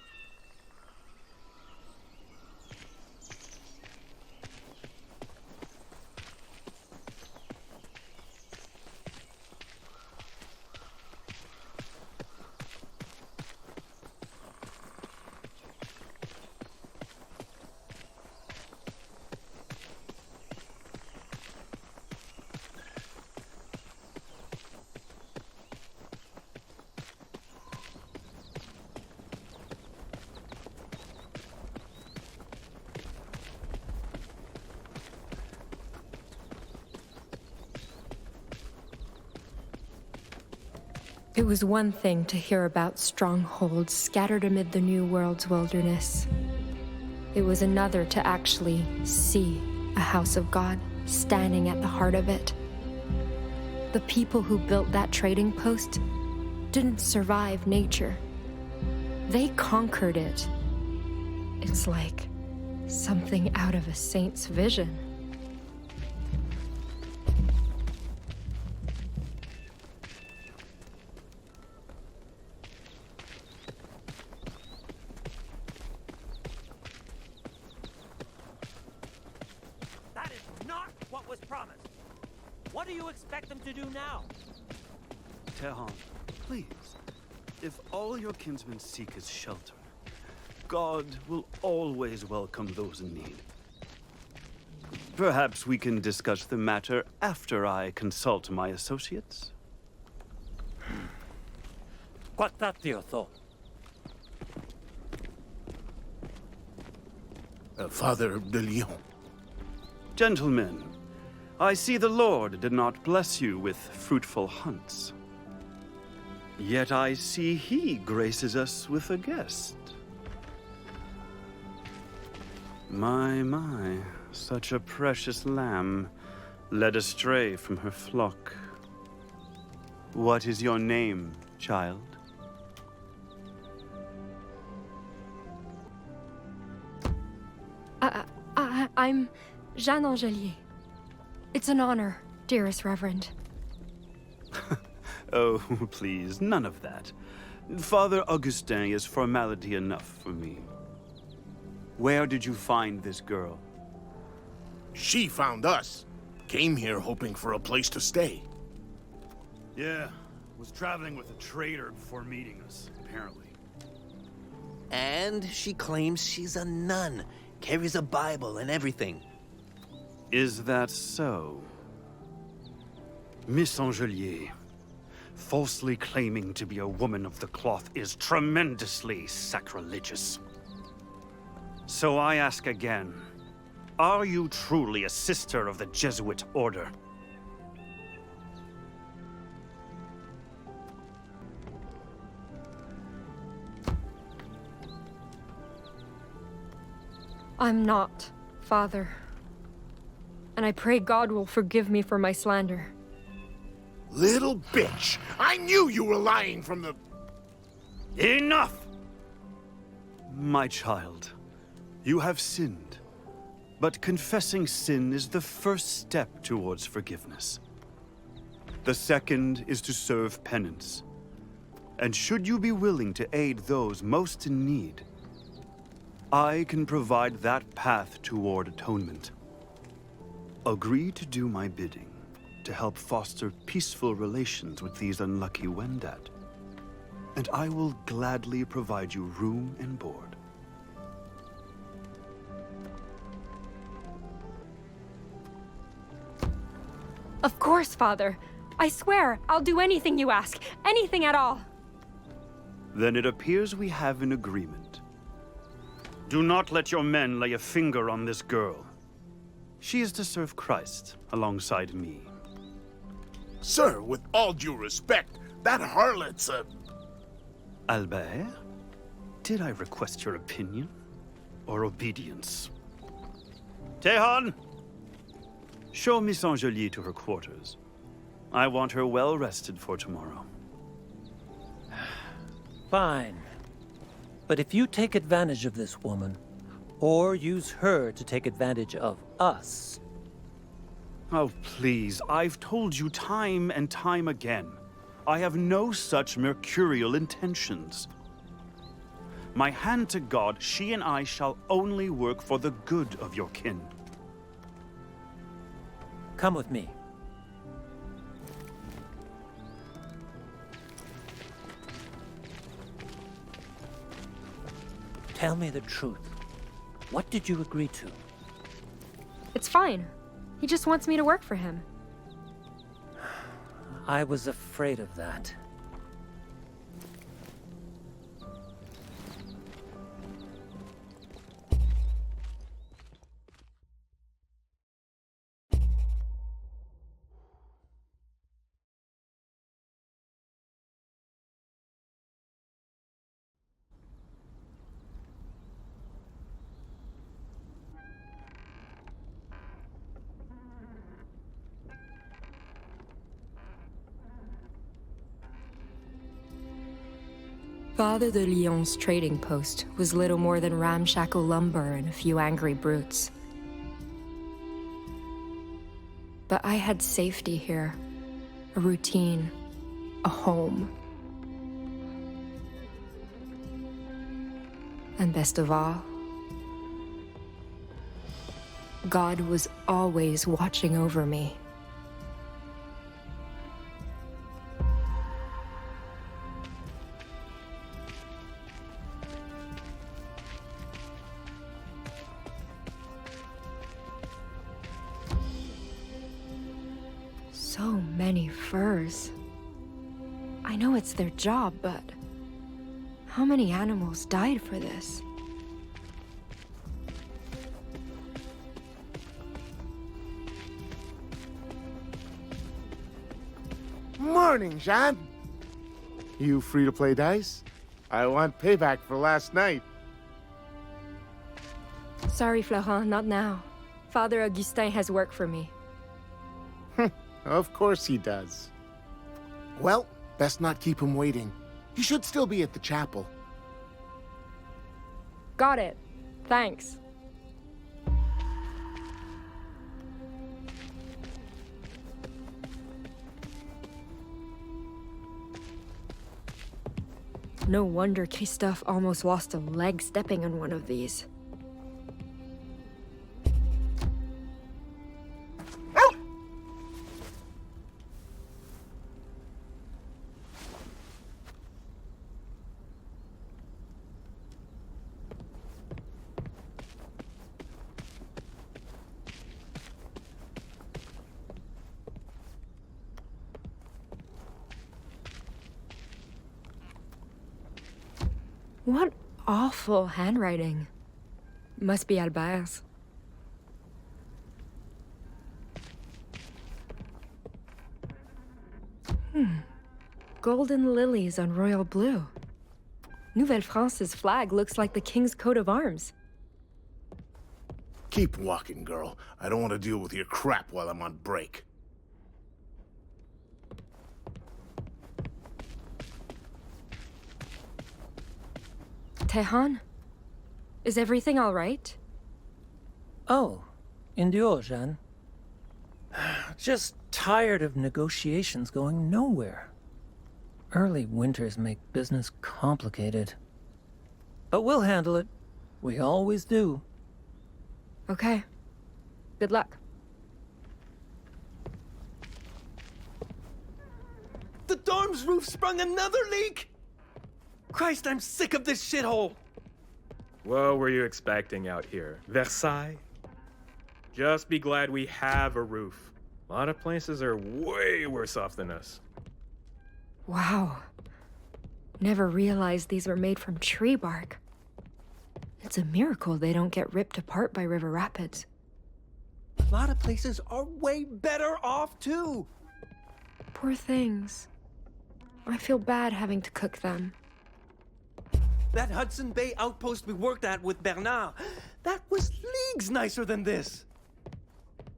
It was one thing to hear about strongholds scattered amid the New World's wilderness. It was another to actually see a house of God standing at the heart of it. The people who built that trading post didn't survive nature. They conquered it. It's like something out of a saint's vision. promise. What do you expect them to do now? Tehan, please. If all your kinsmen seek is shelter, God will always welcome those in need. Perhaps we can discuss the matter after I consult my associates. Quattatio tho. Father de Leon. Gentlemen, I see the Lord did not bless you with fruitful hunts. Yet I see he graces us with a guest. My, such a precious lamb, led astray from her flock. What is your name, child? I'm Jeanne Angelier. It's an honor, dearest Reverend. Oh, please, none of that. Father Augustin is formality enough for me. Where did you find this girl? She found us. Came here hoping for a place to stay. Yeah, was traveling with a trader before meeting us, apparently. And she claims she's a nun, carries a Bible and everything. Is that so? Miss Angelier, falsely claiming to be a woman of the cloth is tremendously sacrilegious. So I ask again, are you truly a sister of the Jesuit order? I'm not, Father. And I pray God will forgive me for my slander. Little bitch! I knew you were lying from the... Enough! My child, you have sinned. But confessing sin is the first step towards forgiveness. The second is to serve penance. And should you be willing to aid those most in need, I can provide that path toward atonement. Agree to do my bidding, to help foster peaceful relations with these unlucky Wendat, and I will gladly provide you room and board. Of course, Father. I swear, I'll do anything you ask. Anything at all. Then it appears we have an agreement. Do not let your men lay a finger on this girl. She is to serve Christ alongside me. Sir, with all due respect, that harlot's a... Albert, did I request your opinion or obedience? Tehan! Show Miss Angelier to her quarters. I want her well rested for tomorrow. Fine. But if you take advantage of this woman, or use her to take advantage of us... Oh, please, I've told you time and time again. I have no such mercurial intentions. My hand to God, she and I shall only work for the good of your kin. Come with me. Tell me the truth. What did you agree to? It's fine. He just wants me to work for him. I was afraid of that. Father de Lyon's trading post was little more than ramshackle lumber and a few angry brutes. But I had safety here, a routine, a home. And best of all, God was always watching over me. So many furs. I know it's their job, but how many animals died for this? Morning, Jean. You free to play dice? I want payback for last night. Sorry, Florent, not now. Father Augustin has work for me. Of course he does. Well, best not keep him waiting. He should still be at the chapel. Got it. Thanks. No wonder Christophe almost lost a leg stepping on one of these. What awful handwriting. Must be Albert's. Golden lilies on royal blue. Nouvelle-France's flag looks like the king's coat of arms. Keep walking, girl. I don't want to deal with your crap while I'm on break. Tehan? Is everything all right? Oh, endure, Jeanne. Just tired of negotiations going nowhere. Early winters make business complicated. But we'll handle it. We always do. Okay. Good luck. The dorm's roof sprung another leak! Christ, I'm sick of this shithole! What were you expecting out here? Versailles? Just be glad we have a roof. A lot of places are way worse off than us. Wow. Never realized these were made from tree bark. It's a miracle they don't get ripped apart by river rapids. A lot of places are way better off, too! Poor things. I feel bad having to cook them. That Hudson Bay outpost we worked at with Bernard, that was leagues nicer than this!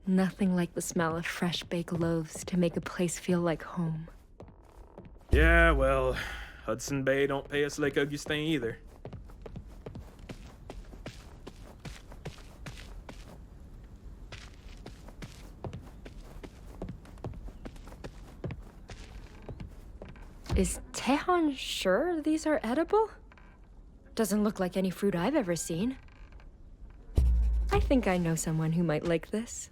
Nothing like the smell of fresh baked loaves to make a place feel like home. Yeah, well, Hudson Bay don't pay us like Augustin either. Is Tehan sure these are edible? Doesn't look like any fruit I've ever seen. I think I know someone who might like this.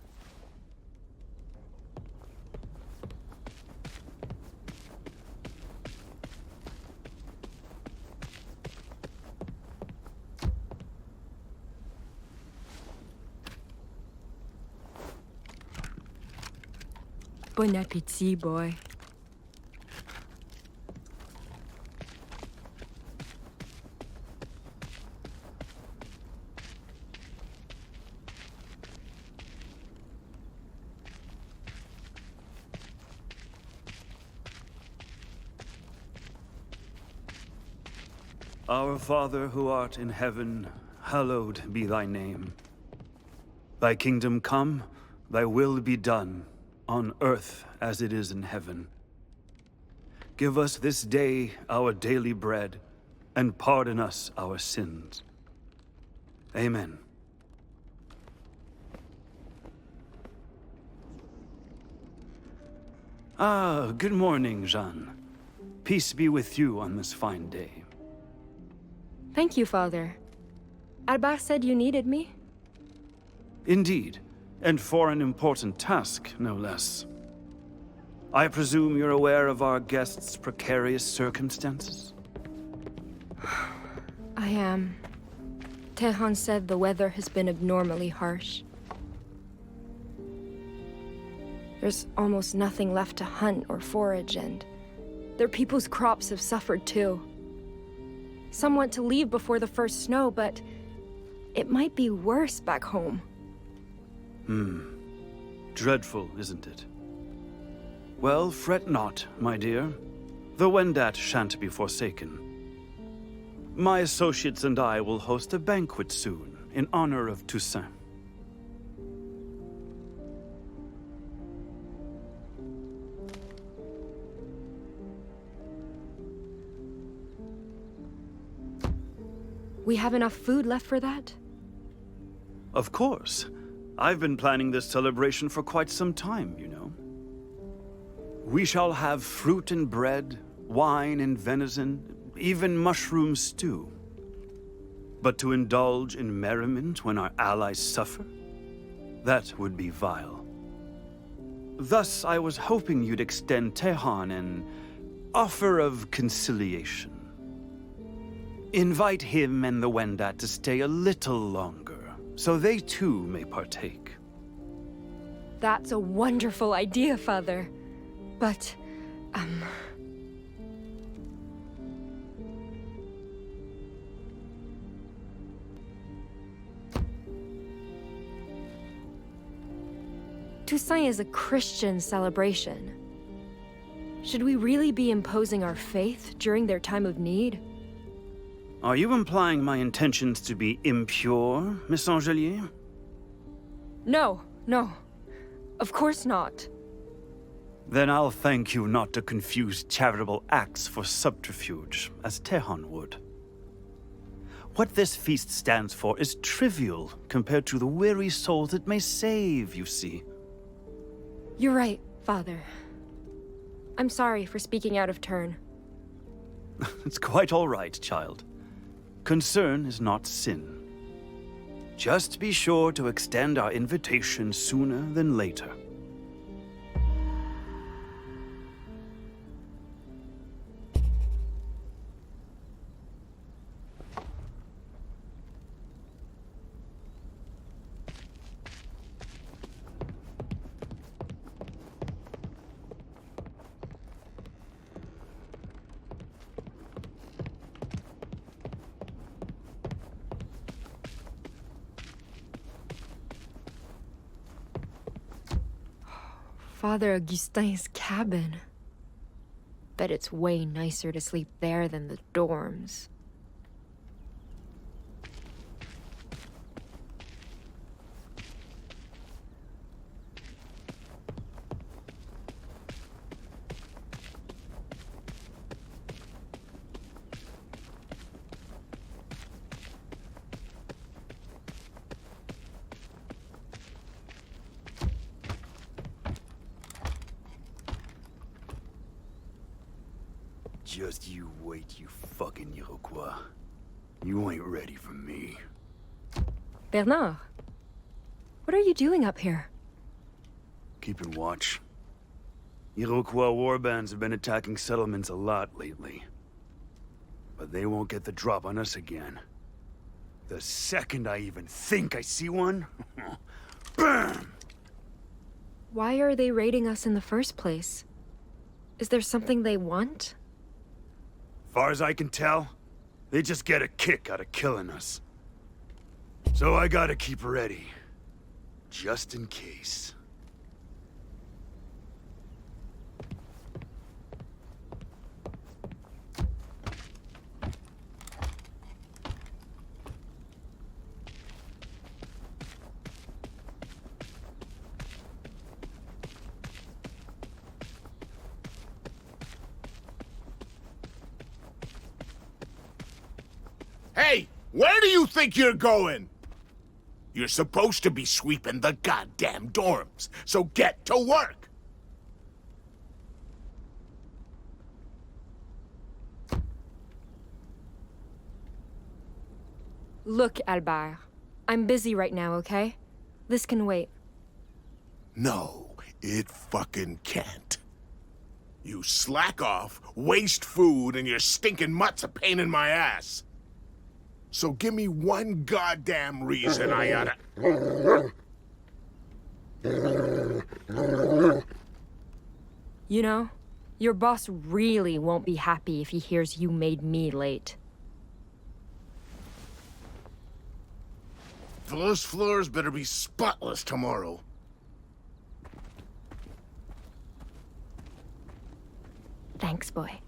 Bon appétit, boy. Our Father who art in heaven, hallowed be thy name. Thy kingdom come, thy will be done, on earth as it is in heaven. Give us this day our daily bread, and pardon us our sins. Amen. Ah, good morning, Jeanne. Peace be with you on this fine day. Thank you, Father. Albert said you needed me? Indeed, and for an important task, no less. I presume you're aware of our guest's precarious circumstances? I am. Tehan said the weather has been abnormally harsh. There's almost nothing left to hunt or forage, and their people's crops have suffered too. Some want to leave before the first snow, but it might be worse back home. Dreadful, isn't it? Well, fret not, my dear. The Wendat shan't be forsaken. My associates and I will host a banquet soon, in honor of Toussaint. We have enough food left for that? Of course. I've been planning this celebration for quite some time, you know. We shall have fruit and bread, wine and venison, even mushroom stew. But to indulge in merriment when our allies suffer? That would be vile. Thus, I was hoping you'd extend Tehan an offer of conciliation. Invite him and the Wendat to stay a little longer, so they too may partake. That's a wonderful idea, Father. But, Toussaint is a Christian celebration. Should we really be imposing our faith during their time of need? Are you implying my intentions to be impure, Miss Angelier? No, no. Of course not. Then I'll thank you not to confuse charitable acts for subterfuge, as Tehan would. What this feast stands for is trivial compared to the weary souls it may save, you see. You're right, Father. I'm sorry for speaking out of turn. It's quite all right, child. Concern is not sin. Just be sure to extend our invitation sooner than later. Father Augustin's cabin. Bet it's way nicer to sleep there than the dorms. Just you wait, you fucking Iroquois. You ain't ready for me. Bernard, what are you doing up here? Keeping watch. Iroquois warbands have been attacking settlements a lot lately. But they won't get the drop on us again. The second I even think I see one, BAM! Why are they raiding us in the first place? Is there something they want? Far as I can tell, they just get a kick out of killing us. So I gotta keep ready. Just in case. Hey, where do you think you're going? You're supposed to be sweeping the goddamn dorms, so get to work! Look, Albert. I'm busy right now, okay? This can wait. No, it fucking can't. You slack off, waste food, and your stinking mutt's a pain in my ass. So give me one goddamn reason I oughta... You know, your boss really won't be happy if he hears you made me late. Those floors better be spotless tomorrow. Thanks, boy.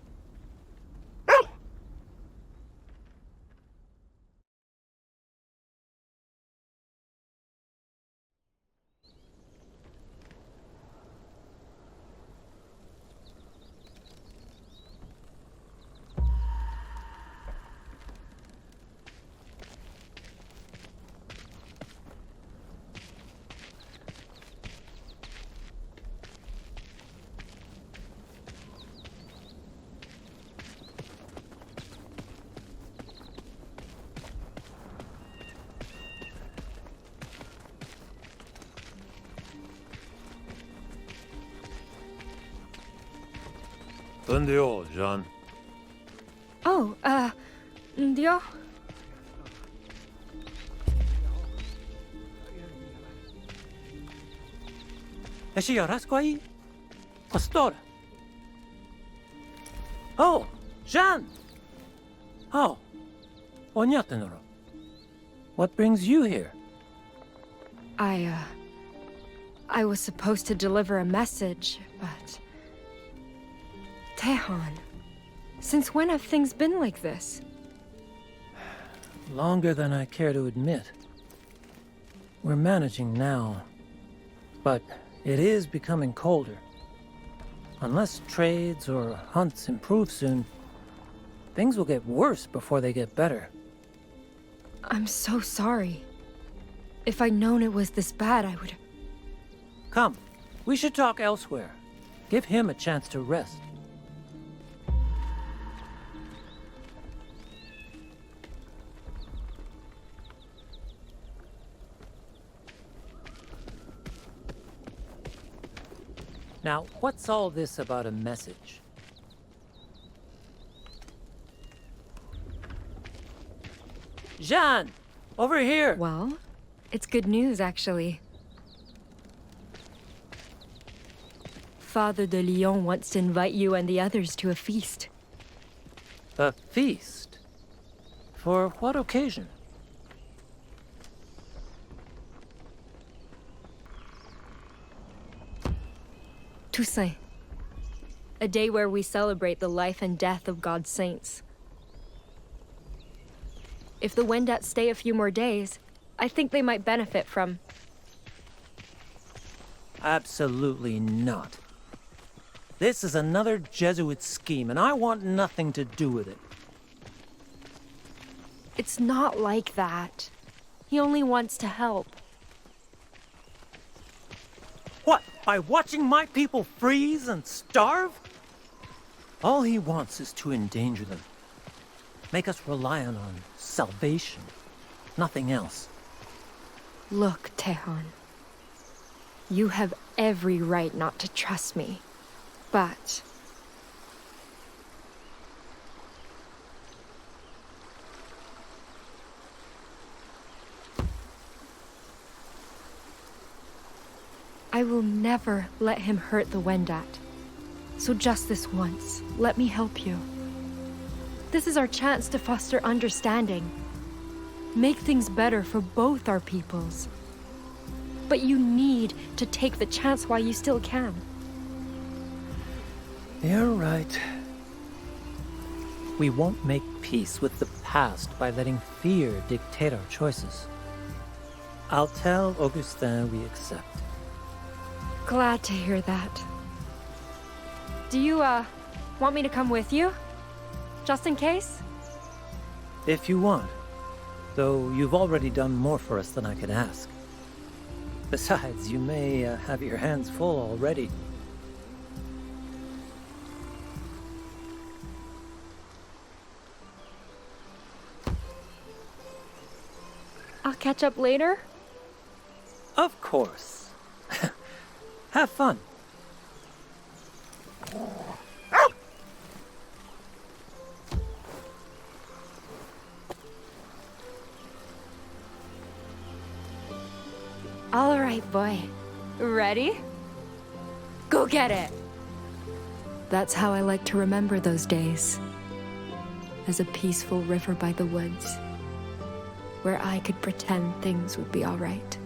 Bundio, Jean. Oh, Ndio? Eshi yarasquai? Pastora. Oh, Jean! Oh, Onyatenoro. What brings you here? I was supposed to deliver a message, but... Tehan, since when have things been like this? Longer than I care to admit. We're managing now, but it is becoming colder. Unless trades or hunts improve soon, things will get worse before they get better. I'm so sorry. If I'd known it was this bad, I would... Come, we should talk elsewhere. Give him a chance to rest. Now, what's all this about a message? Jean! Over here! Well, it's good news, actually. Father de Lyon wants to invite you and the others to a feast. A feast? For what occasion? Toussaint. A day where we celebrate the life and death of God's saints. If the Wendats stay a few more days, I think they might benefit from... Absolutely not. This is another Jesuit scheme, and I want nothing to do with it. It's not like that. He only wants to help. What? By watching my people freeze and starve? All he wants is to endanger them. Make us reliant on salvation. Nothing else. Look, Tehan. You have every right not to trust me. But... I will never let him hurt the Wendat. So just this once, let me help you. This is our chance to foster understanding. Make things better for both our peoples. But you need to take the chance while you still can. You're right. We won't make peace with the past by letting fear dictate our choices. I'll tell Augustin we accept. Glad to hear that. Do you, want me to come with you? Just in case? If you want. Though you've already done more for us than I could ask. Besides, you may have your hands full already. I'll catch up later. Of course. Have fun. All right, boy. Ready? Go get it! That's how I like to remember those days. As a peaceful river by the woods, where I could pretend things would be all right.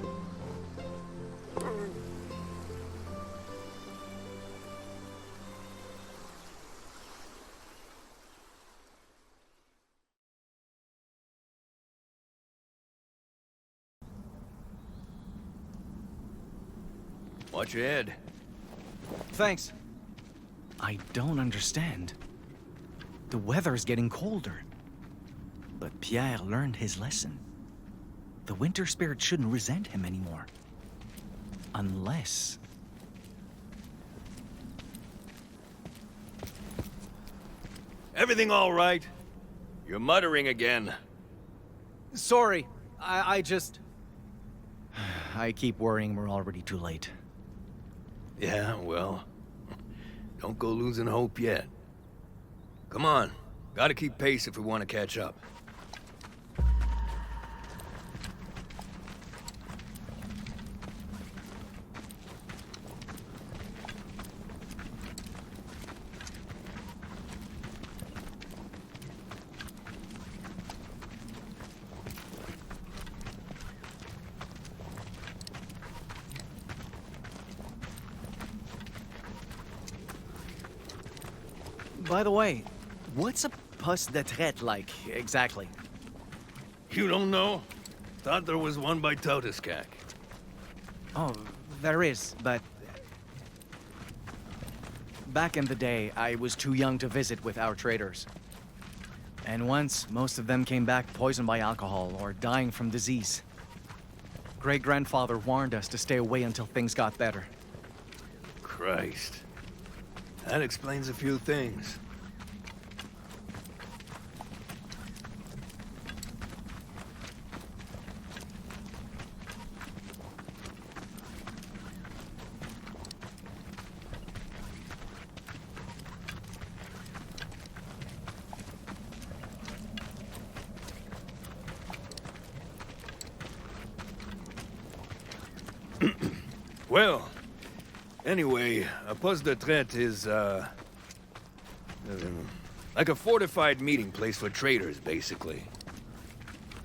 Watch your head. Thanks. I don't understand. The weather's getting colder. But Pierre learned his lesson. The winter spirit shouldn't resent him anymore. Unless... Everything all right? You're muttering again. Sorry, I just... I keep worrying we're already too late. Yeah, well, don't go losing hope yet. Come on, gotta keep pace if we want to catch up. By the way, what's a poste de traite like, exactly? You don't know? Thought there was one by Totiskak. Oh, there is, but... Back in the day, I was too young to visit with our traders. And once, most of them came back poisoned by alcohol or dying from disease. Great-grandfather warned us to stay away until things got better. Christ. That explains a few things. Well, anyway, a poste de traite is, like a fortified meeting place for traders, basically.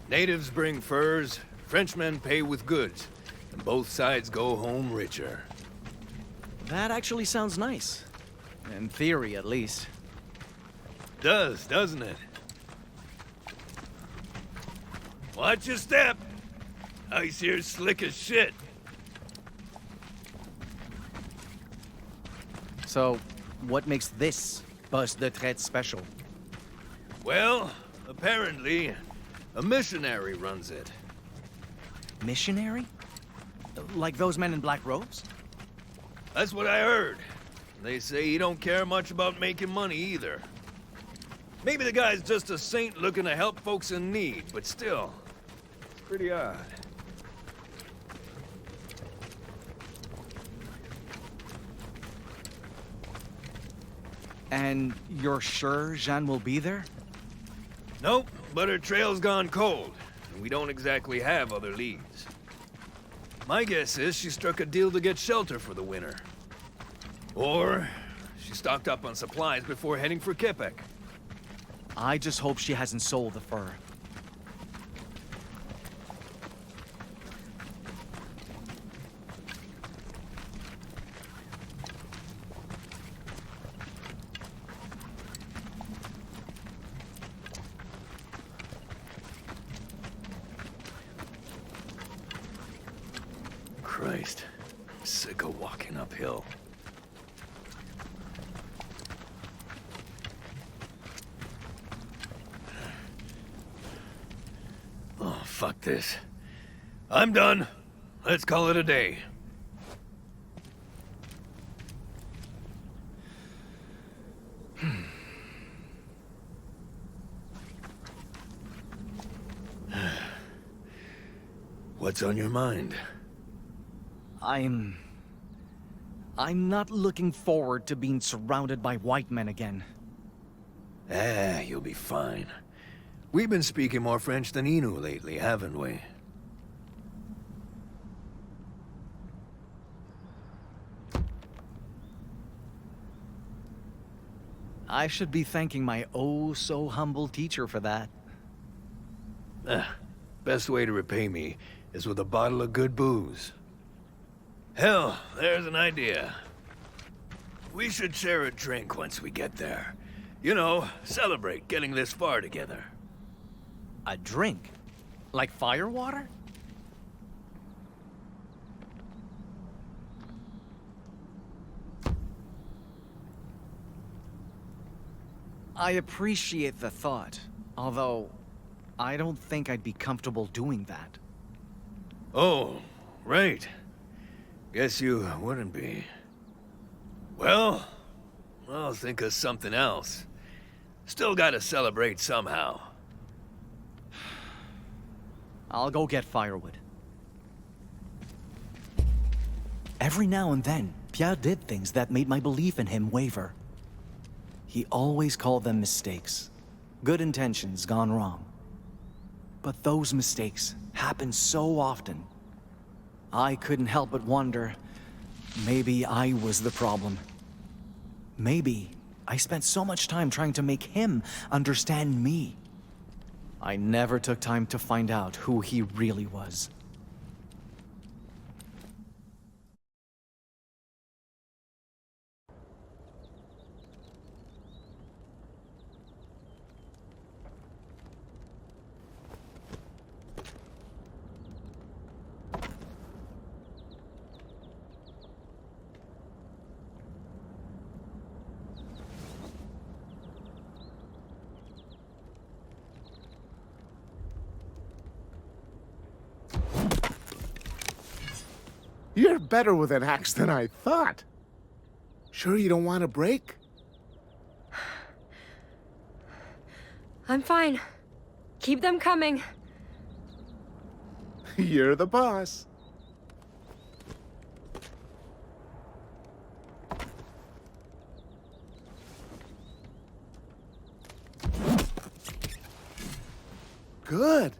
Natives bring furs, Frenchmen pay with goods, and both sides go home richer. That actually sounds nice. In theory, at least. Does, doesn't it? Watch your step! Ice here's slick as shit. So, what makes this poste de traite special? Well, apparently, a missionary runs it. Missionary? Like those men in black robes? That's what I heard. They say he don't care much about making money either. Maybe the guy's just a saint looking to help folks in need, but still, it's pretty odd. And you're sure Jeanne will be there? Nope, but her trail's gone cold, and we don't exactly have other leads. My guess is she struck a deal to get shelter for the winter. Or she stocked up on supplies before heading for Kepek. I just hope she hasn't sold the fur. Christ, I'm sick of walking uphill. Oh, fuck this. I'm done. Let's call it a day. What's on your mind? I'm not looking forward to being surrounded by white men again. You'll be fine. We've been speaking more French than Inu lately, haven't we? I should be thanking my oh-so-humble teacher for that. Best way to repay me is with a bottle of good booze. Hell, there's an idea. We should share a drink once we get there. You know, celebrate getting this far together. A drink? Like firewater? I appreciate the thought, although I don't think I'd be comfortable doing that. Oh, right. Guess you wouldn't be. Well, I'll think of something else. Still gotta celebrate somehow. I'll go get firewood. Every now and then, Pierre did things that made my belief in him waver. He always called them mistakes. Good intentions gone wrong. But those mistakes happen so often. I couldn't help but wonder, maybe I was the problem. Maybe I spent so much time trying to make him understand me. I never took time to find out who he really was. You're better with an axe than I thought. Sure you don't want a break? I'm fine. Keep them coming. You're the boss. Good.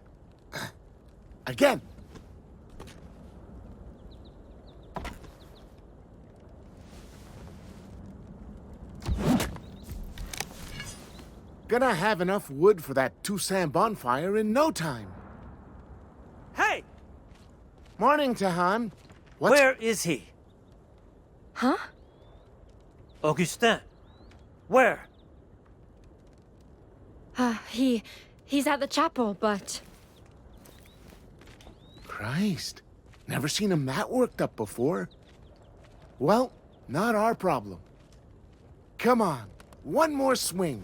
Again. Gonna have enough wood for that Toussaint bonfire in no time. Hey! Morning, Tahan. Where is he? Huh? Augustin. Where? He's at the chapel, but... Christ. Never seen him that worked up before. Well, not our problem. Come on, one more swing.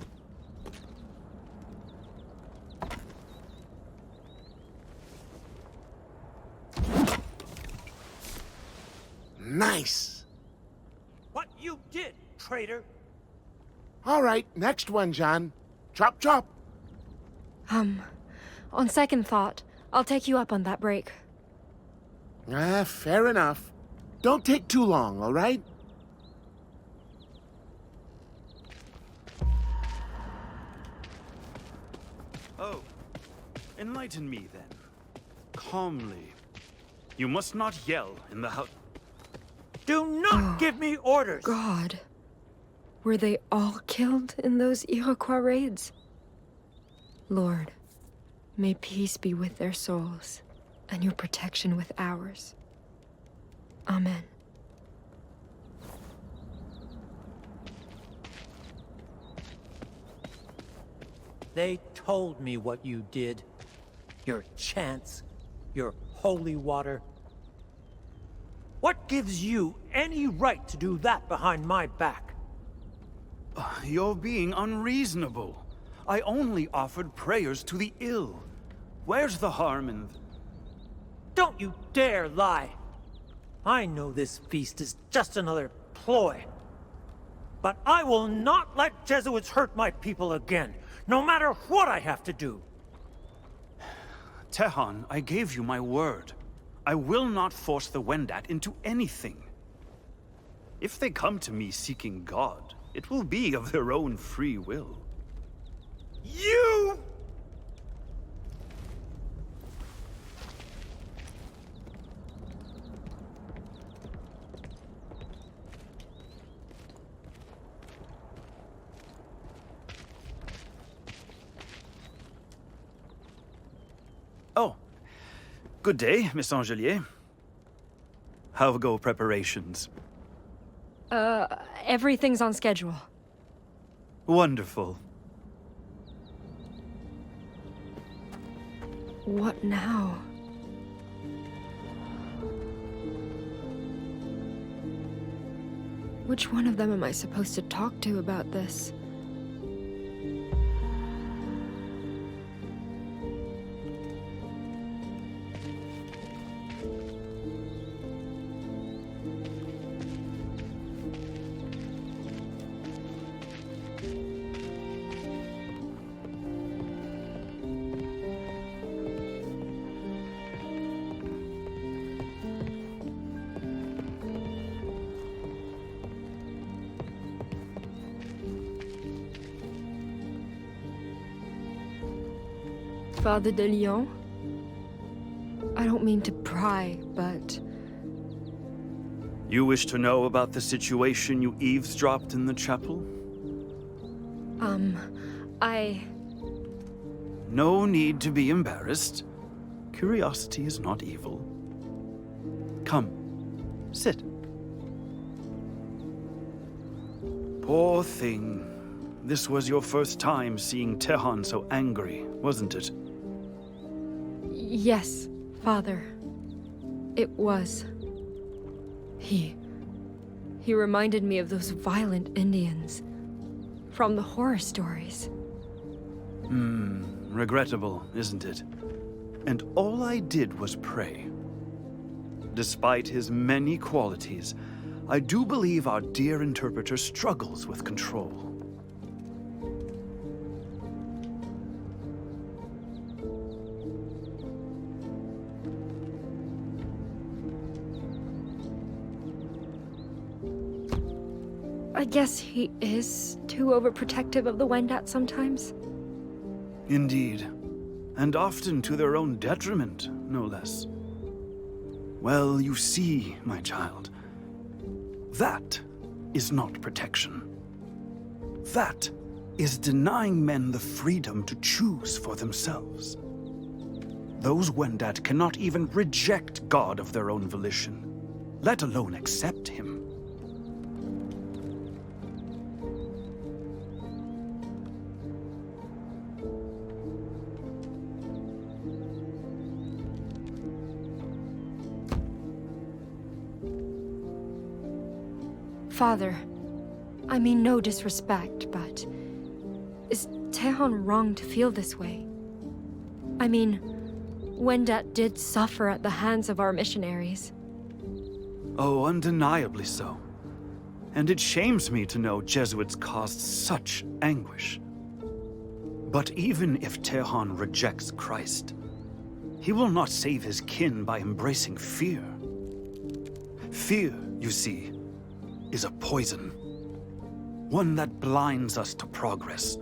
Nice. What you did, traitor? All right, next one, John. Chop, chop. On second thought, I'll take you up on that break. Fair enough. Don't take too long, all right? Oh, enlighten me then. Calmly. You must not yell in the house. Do not give me orders! God. Were they all killed in those Iroquois raids? Lord, may peace be with their souls, and your protection with ours. Amen. They told me what you did. Your chants, your holy water. What gives you any right to do that behind my back? You're being unreasonable. I only offered prayers to the ill. Where's the harm in... Don't you dare lie! I know this feast is just another ploy. But I will not let Jesuits hurt my people again, no matter what I have to do. Tehan, I gave you my word. I will not force the Wendat into anything. If they come to me seeking God, it will be of their own free will. You! Oh, good day, Miss Angelier. How go preparations? Everything's on schedule. Wonderful. What now? Which one of them am I supposed to talk to about this? Father de Lyon? I don't mean to pry, but... You wish to know about the situation you eavesdropped in the chapel? No need to be embarrassed. Curiosity is not evil. Come, sit. Poor thing. This was your first time seeing Tehan so angry, wasn't it? Yes, Father. It was. He reminded me of those violent Indians from the horror stories. Regrettable, isn't it? And all I did was pray. Despite his many qualities, I do believe our dear interpreter struggles with control. I guess he is too overprotective of the Wendat sometimes. Indeed. And often to their own detriment, no less. Well, you see, my child, that is not protection. That is denying men the freedom to choose for themselves. Those Wendat cannot even reject God of their own volition, let alone accept him. Father, I mean no disrespect, but is Tehan wrong to feel this way? I mean, Wendat did suffer at the hands of our missionaries. Oh, undeniably so. And it shames me to know Jesuits caused such anguish. But even if Tehan rejects Christ, he will not save his kin by embracing fear. Fear, you see, is a poison. One that blinds us to progress,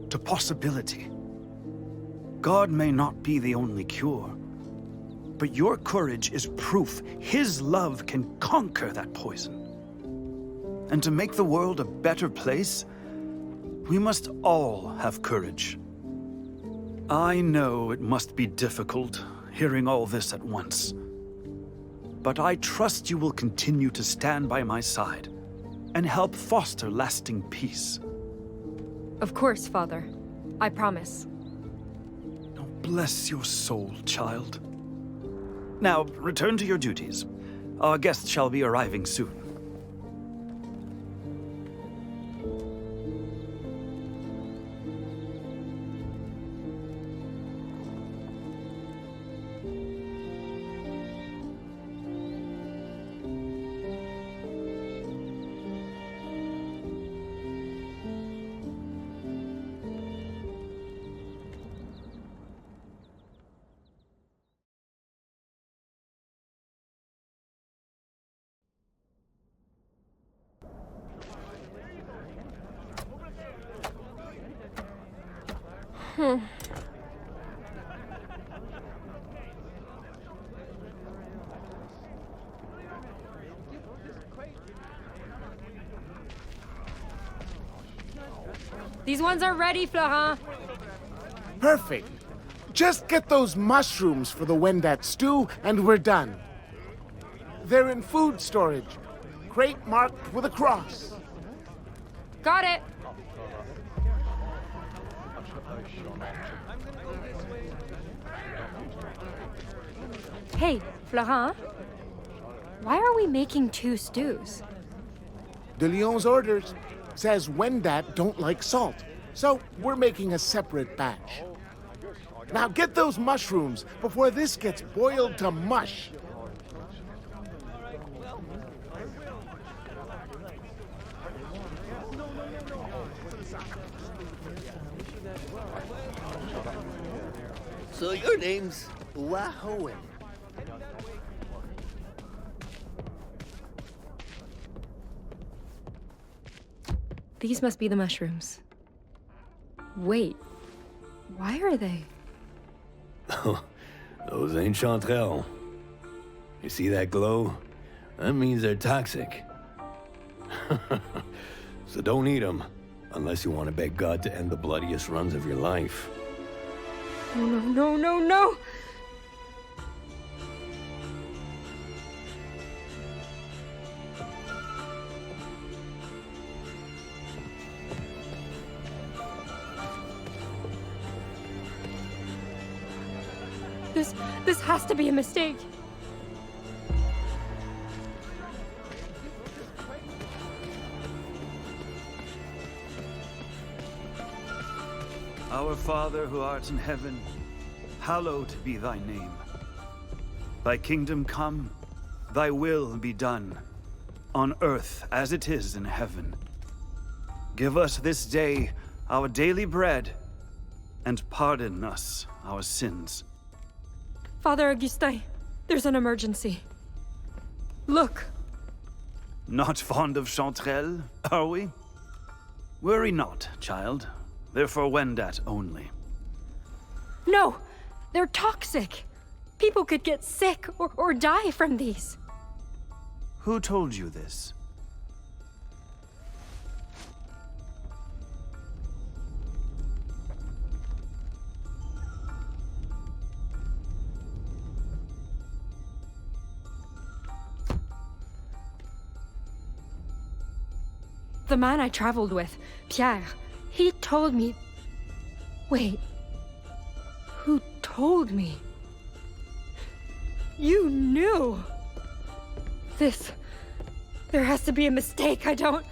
to possibility. God may not be the only cure, but your courage is proof his love can conquer that poison. And to make the world a better place, we must all have courage. I know it must be difficult, hearing all this at once. But I trust you will continue to stand by my side and help foster lasting peace. Of course, Father. I promise. Oh, bless your soul, child. Now, return to your duties. Our guests shall be arriving soon. These ones are ready, Florent. Perfect. Just get those mushrooms for the Wendat stew, and we're done. They're in food storage. Crate marked with a cross. Got it. Hey, Florent. Why are we making 2 stews? De Lyon's orders says Wendat don't like salt, so we're making a separate batch. Now get those mushrooms before this gets boiled to mush. So your name's Wahoen. These must be the mushrooms. Wait, why are they? Those ain't chanterelles. You see that glow? That means they're toxic. So don't eat them, unless you want to beg God to end the bloodiest runs of your life. No, no, no, no, no! This has to be a mistake. Our Father who art in heaven, hallowed be thy name. Thy kingdom come, thy will be done, on earth as it is in heaven. Give us this day our daily bread, and pardon us our sins. Father Augustin, there's an emergency. Look. Not fond of chanterelles, are we? Worry not, child. They're for Wendat only. No! They're toxic! People could get sick or die from these. Who told you this? The man I traveled with, Pierre, he told me... Wait. Who told me? You knew! There has to be a mistake, I don't...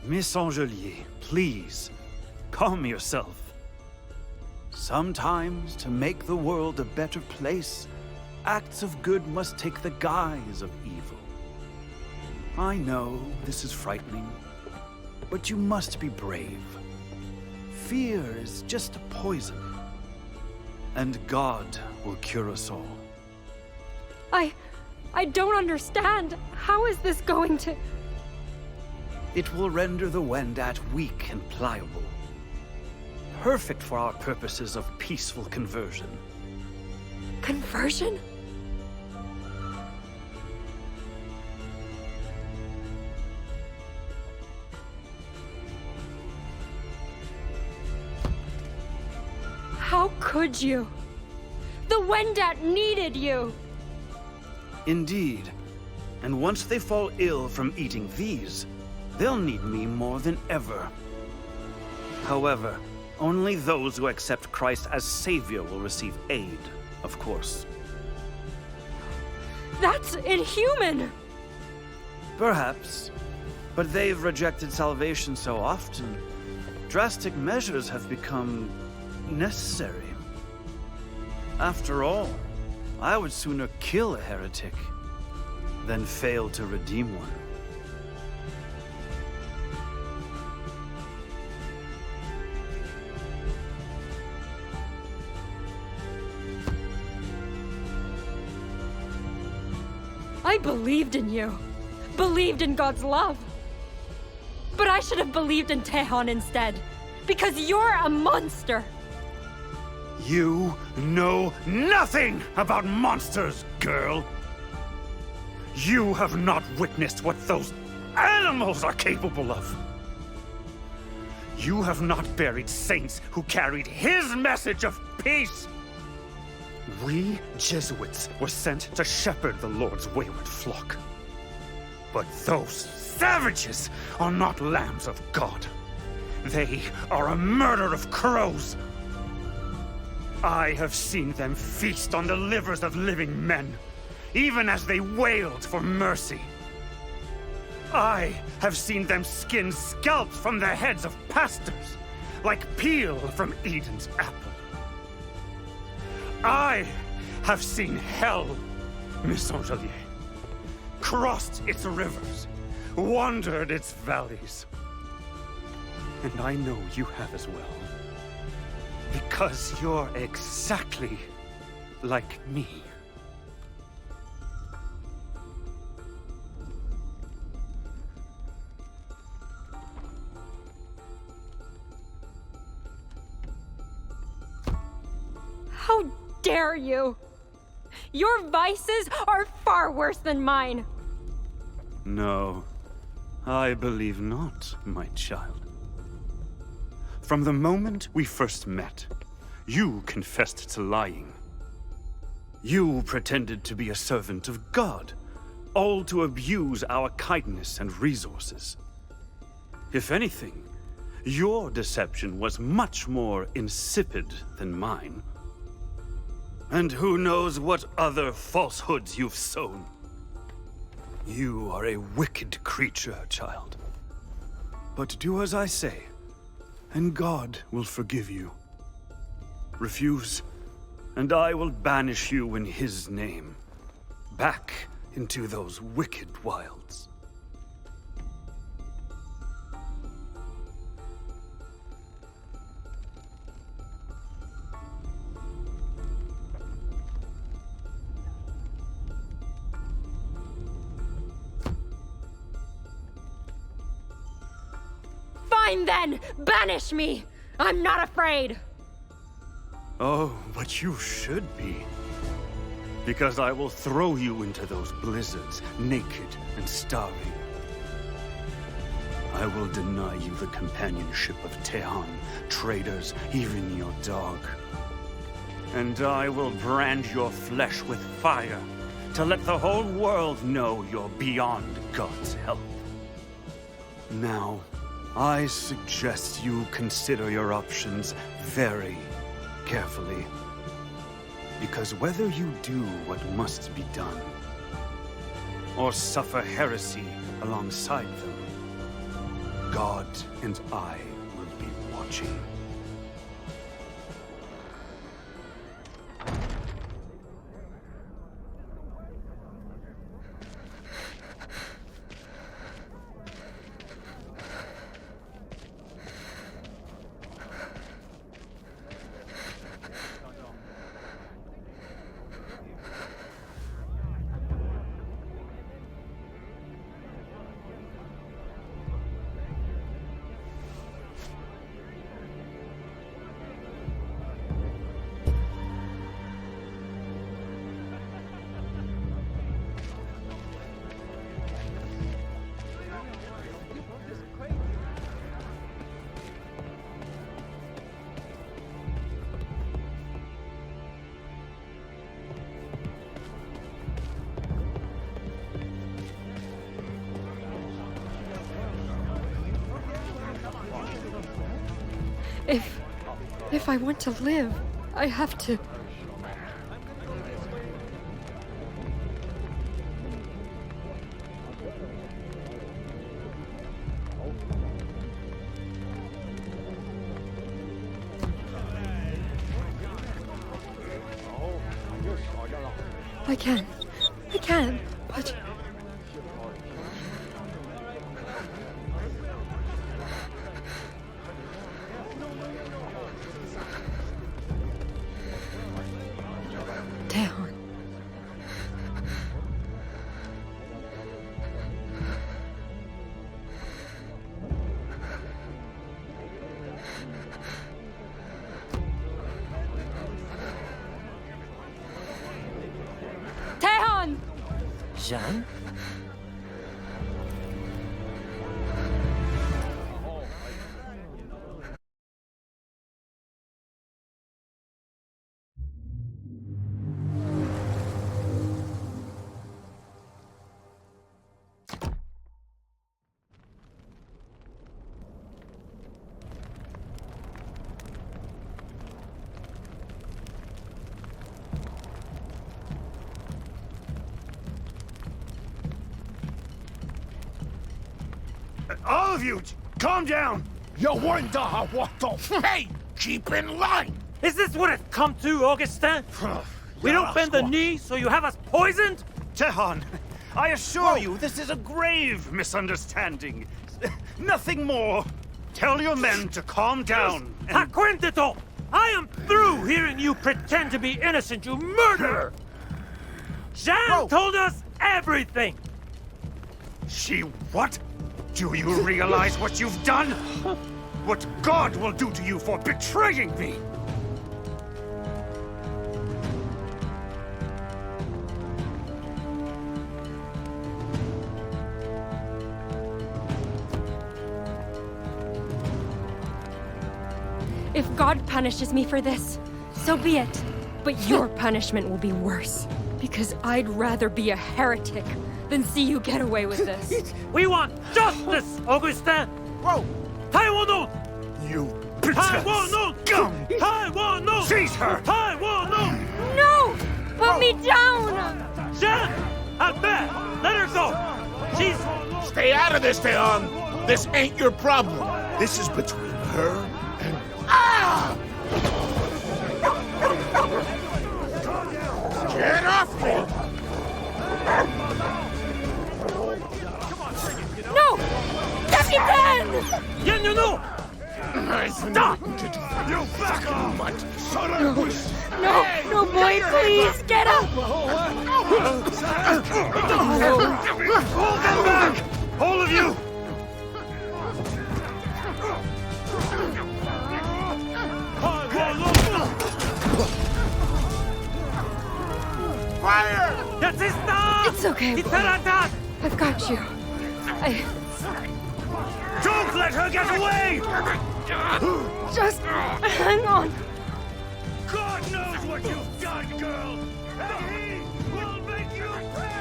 Miss Angelier, please, calm yourself. Sometimes, to make the world a better place, acts of good must take the guise of evil. I know this is frightening, but you must be brave. Fear is just a poison, and God will cure us all. I don't understand. How is this going to... It will render the Wendat weak and pliable. Perfect for our purposes of peaceful conversion. Conversion? How could you? The Wendat needed you! Indeed. And once they fall ill from eating these, they'll need me more than ever. However, only those who accept Christ as Savior will receive aid, of course. That's inhuman! Perhaps. But they've rejected salvation so often, drastic measures have become necessary. After all, I would sooner kill a heretic than fail to redeem one. I believed in you. Believed in God's love. But I should have believed in Tejon instead. Because you're a monster! You know nothing about monsters, girl! You have not witnessed what those animals are capable of! You have not buried saints who carried his message of peace! We Jesuits were sent to shepherd the Lord's wayward flock. But those savages are not lambs of God. They are a murder of crows. I have seen them feast on the livers of living men, even as they wailed for mercy. I have seen them skin scalps from the heads of pastors, like peel from Eden's apple. I have seen hell, Miss Angelier, crossed its rivers, wandered its valleys. And I know you have as well. Because you're exactly like me. How dare you! Your vices are far worse than mine! No, I believe not, my child. From the moment we first met, you confessed to lying. You pretended to be a servant of God, all to abuse our kindness and resources. If anything, your deception was much more insipid than mine. And who knows what other falsehoods you've sown. You are a wicked creature, child. But do as I say, and God will forgive you. Refuse, and I will banish you in His name, back into those wicked wilds. Fine then! Banish me! I'm not afraid! Oh, but you should be. Because I will throw you into those blizzards, naked and starving. I will deny you the companionship of Tehan, traders, even your dog. And I will brand your flesh with fire, to let the whole world know you're beyond God's help. Now, I suggest you consider your options very carefully. Because whether you do what must be done, or suffer heresy alongside them, God and I will be watching. If I want to live, I have to... I can, but... Tehan. Jeanne? All of you, calm down! You wonder what the... Hey! Keep in line! Is this what it's come to, Augustin? We don't bend the knee, so you have us poisoned? Tehan, I assure you this is a grave misunderstanding. Nothing more. Tell your men to calm down. Takuatshina! I am through hearing you pretend to be innocent, you murderer! Jeanne told us everything! She what? Do you realize what you've done? What God will do to you for betraying me? If God punishes me for this, so be it. But your punishment will be worse. Because I'd rather be a heretic than see you get away with this. We want justice, Augustin! Whoa! Taiwan! You Taiwan! scum! Taiwan! Seize her! Taiwan! No! Put me down! Jeanne! Albert! Let her go! She's... Stay out of this, Theon! This ain't your problem. This is between her and... Ah! Get off me! No! Capitaine! Yen, you know! Stop! You back off! Mutt. Son of a... No, boy, please, get up! Hold them back! All of you! Fire! It's okay, boy. I've got you. Don't let her get away! Just hang on. God knows what you've done, girl! And he will make you pay!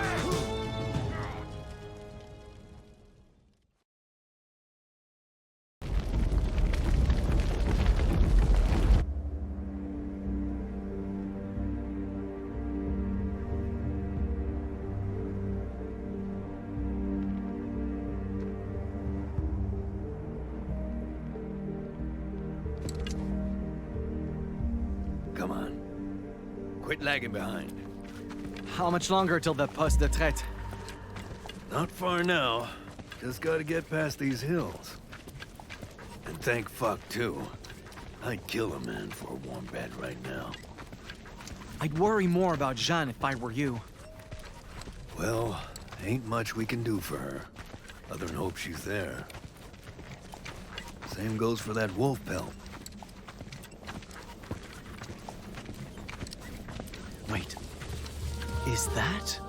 Come on. Quit lagging behind. How much longer till the poste de traite? Not far now. Just gotta get past these hills. And thank fuck, too. I'd kill a man for a warm bed right now. I'd worry more about Jeanne if I were you. Well, ain't much we can do for her. Other than hope she's there. Same goes for that wolf pelt. Wait. Is that...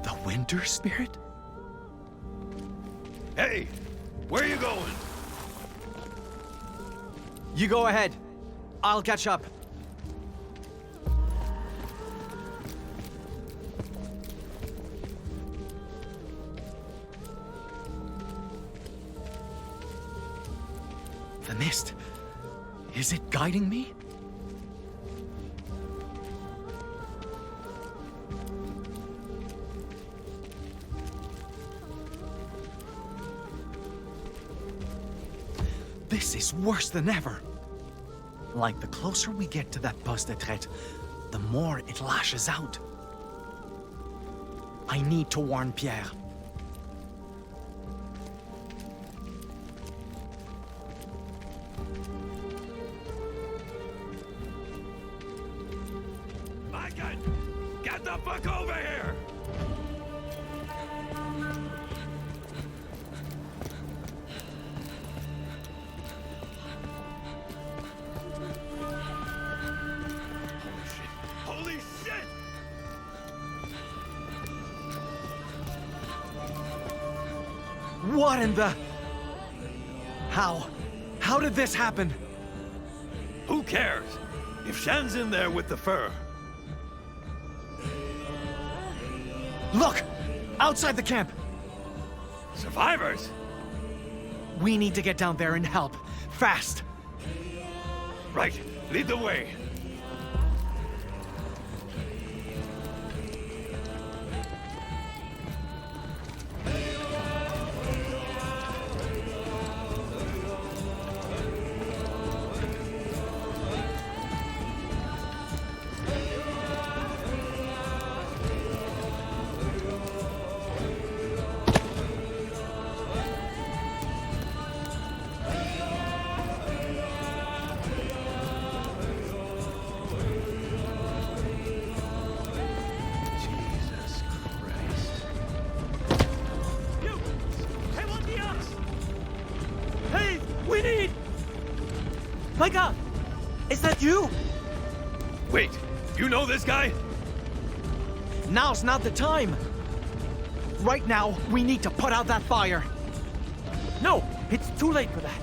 the winter spirit? Hey! Where you going? You go ahead. I'll catch up. The mist. Is it guiding me? This is worse than ever. Like the closer we get to that poste de traite, the more it lashes out. I need to warn Pierre. Get the fuck over here! Holy shit. What in the... How? How did this happen? Who cares? If Shan's in there with the fur. Look! Outside the camp! Survivors? We need to get down there and help. Fast! Right. Lead the way. My God! Is that you? Wait, you know this guy? Now's not the time! Right now, we need to put out that fire! No, it's too late for that.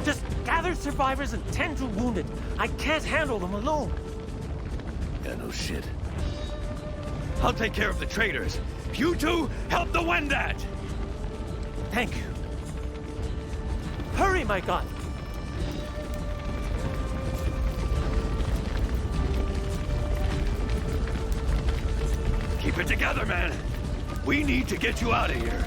Just gather survivors and tend to wounded. I can't handle them alone. Yeah, no shit. I'll take care of the traitors. You two, help the Wendat! Thank you. Hurry, my God! Keep it together, man. We need to get you out of here.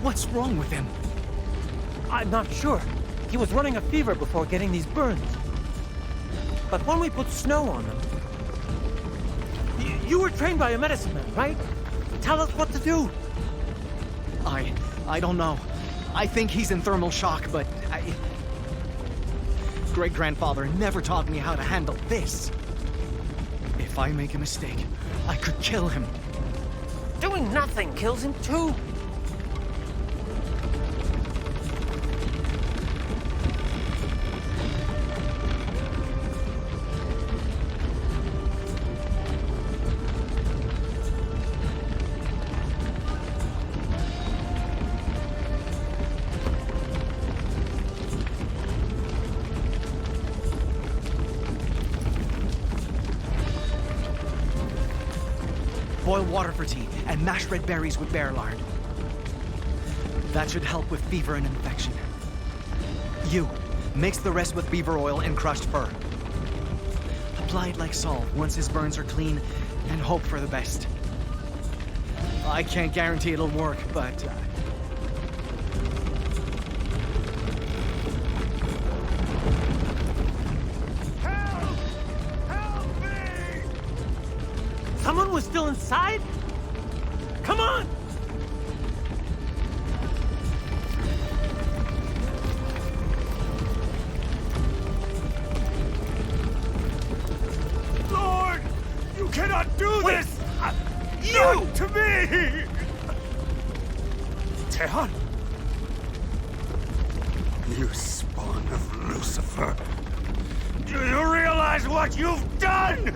What's wrong with him? I'm not sure. He was running a fever before getting these burns. But when we put snow on him... You were trained by a medicine man, right? Tell us what to do. I don't know. I think he's in thermal shock, but Great-grandfather never taught me how to handle this. If I make a mistake, I could kill him. Doing nothing kills him too. Boil water for tea, and mash red berries with bear lard. That should help with fever and infection. You, mix the rest with beaver oil and crushed fur. Apply it like salt once his burns are clean, and hope for the best. I can't guarantee it'll work, but... Someone was still inside? Come on! Lord! You cannot do this! Not to me! Tehan? You spawn of Lucifer. Do you realize what you've done?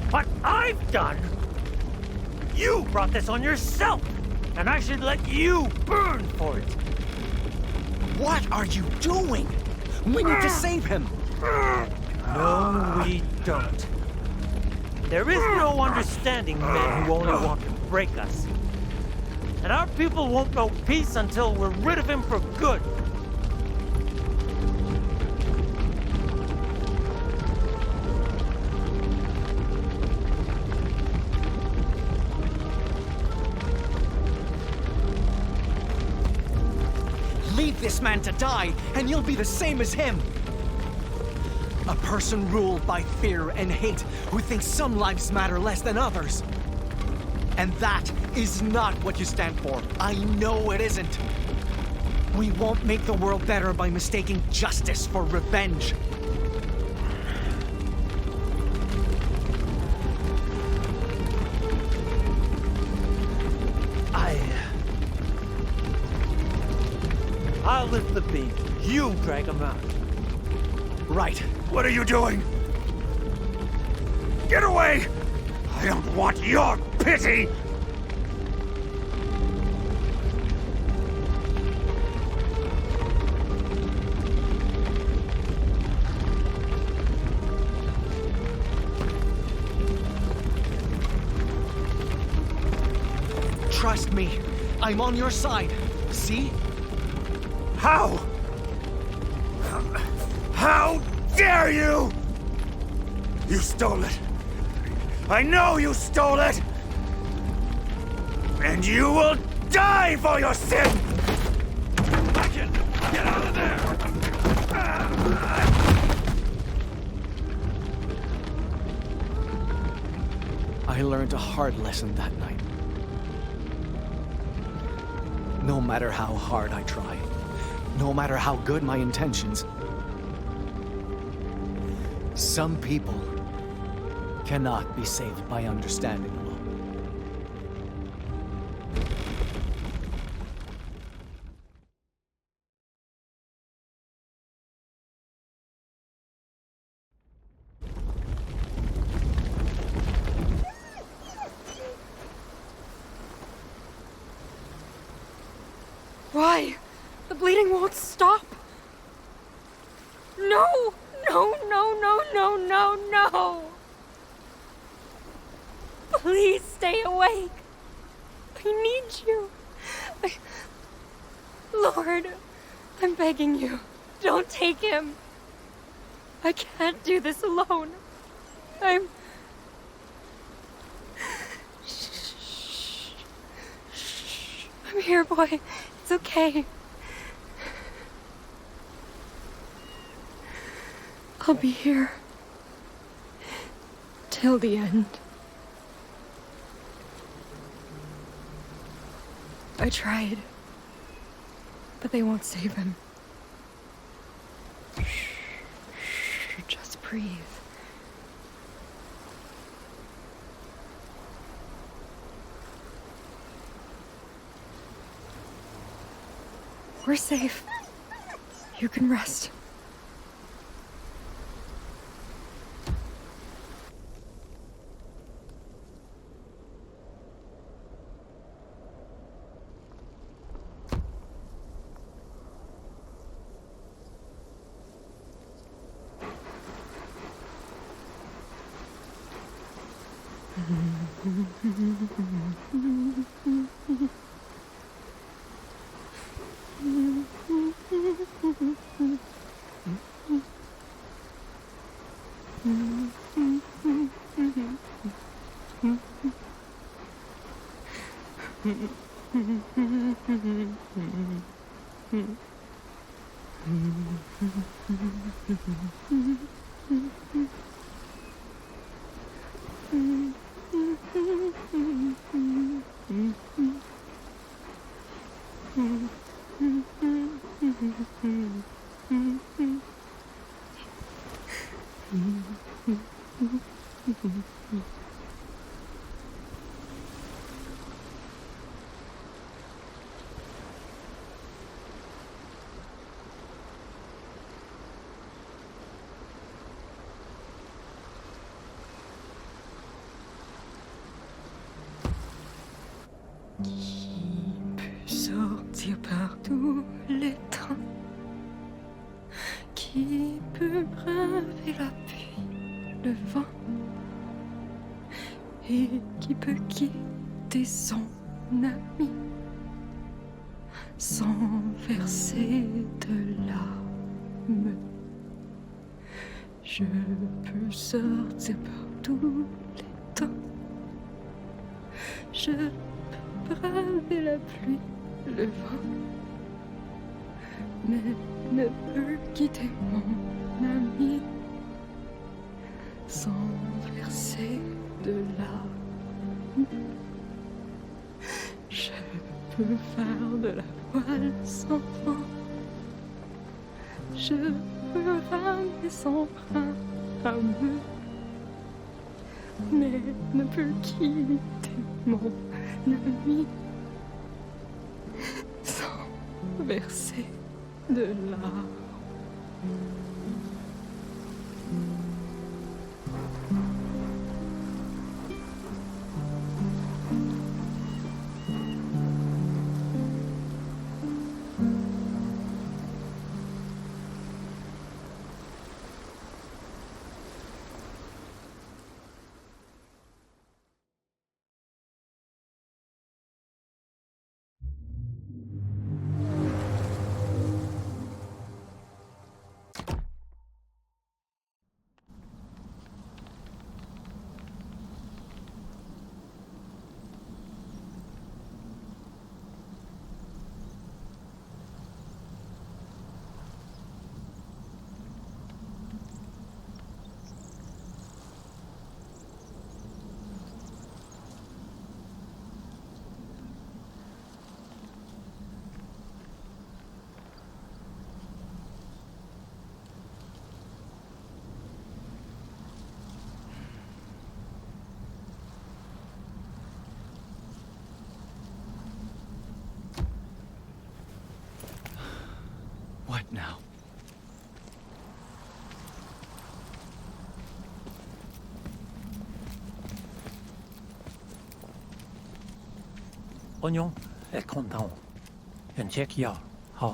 What I've done? You brought this on yourself, and I should let you burn for it. What are you doing? We need to save him. No, we don't. There is no understanding men who only want to break us. And our people won't know peace until we're rid of him for good. Leave this man to die, and you'll be the same as him. A person ruled by fear and hate who thinks some lives matter less than others. And that is not what you stand for. I know it isn't. We won't make the world better by mistaking justice for revenge. I'll lift the beam. You drag him out. Right. What are you doing? Get away! I don't want your pity! Trust me. I'm on your side. See? How? How dare you! You stole it. I know you stole it! And you will die for your sin! I can get out of there! I learned a hard lesson that night. No matter how hard I try, no matter how good my intentions, some people cannot be saved by understanding alone. Why? The bleeding won't stop. No! No, no, no, no, no, no! Please stay awake. I need you. Lord, I'm begging you. Don't take him. I can't do this alone. I'm here, boy. It's okay. I'll be here till the end. I tried, but they won't save him. Shh, just breathe. We're safe. You can rest. Sortir par tous les temps, qui peut braver la pluie, le vent, et qui peut quitter son ami sans verser de larmes. Je peux sortir par tous les temps, je peux braver la pluie, le vent, mais ne peux quitter mon ami sans verser de larmes. Je peux faire de la voile sans vent, je peux ramer son bras fameux, mais ne peux quitter mon ami sans verser de là. What now? Oignon est content. En check ya, ha?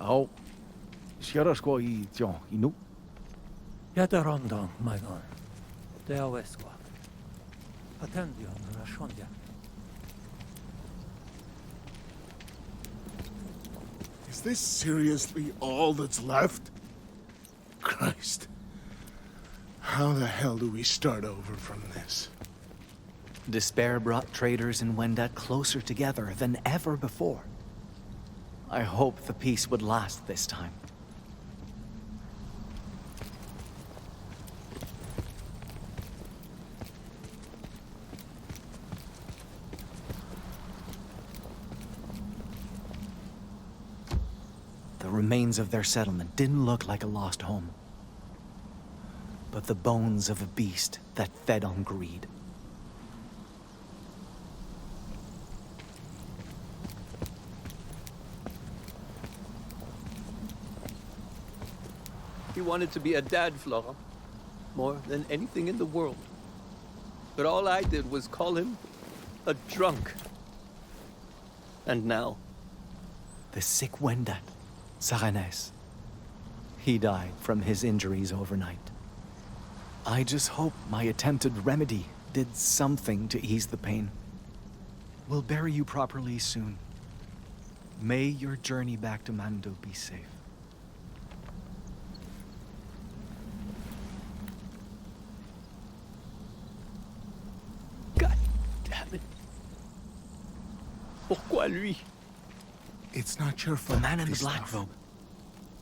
Oh, Sharaskwa I John, you Yadarondong, my god. Deawesqua. Attendion, Rashondia. Is this seriously all that's left? Christ. How the hell do we start over from this? Despair brought traders in Wenda closer together than ever before. I hope the peace would last this time. The remains of their settlement didn't look like a lost home, but the bones of a beast that fed on greed. He wanted to be a dad, Flora, more than anything in the world. But all I did was call him a drunk. And now? The sick Wendat, Saranes. He died from his injuries overnight. I just hope my attempted remedy did something to ease the pain. We'll bury you properly soon. May your journey back to Mando be safe. God damn it. Pourquoi lui? It's not your The fault. man in the Christoph. black robe.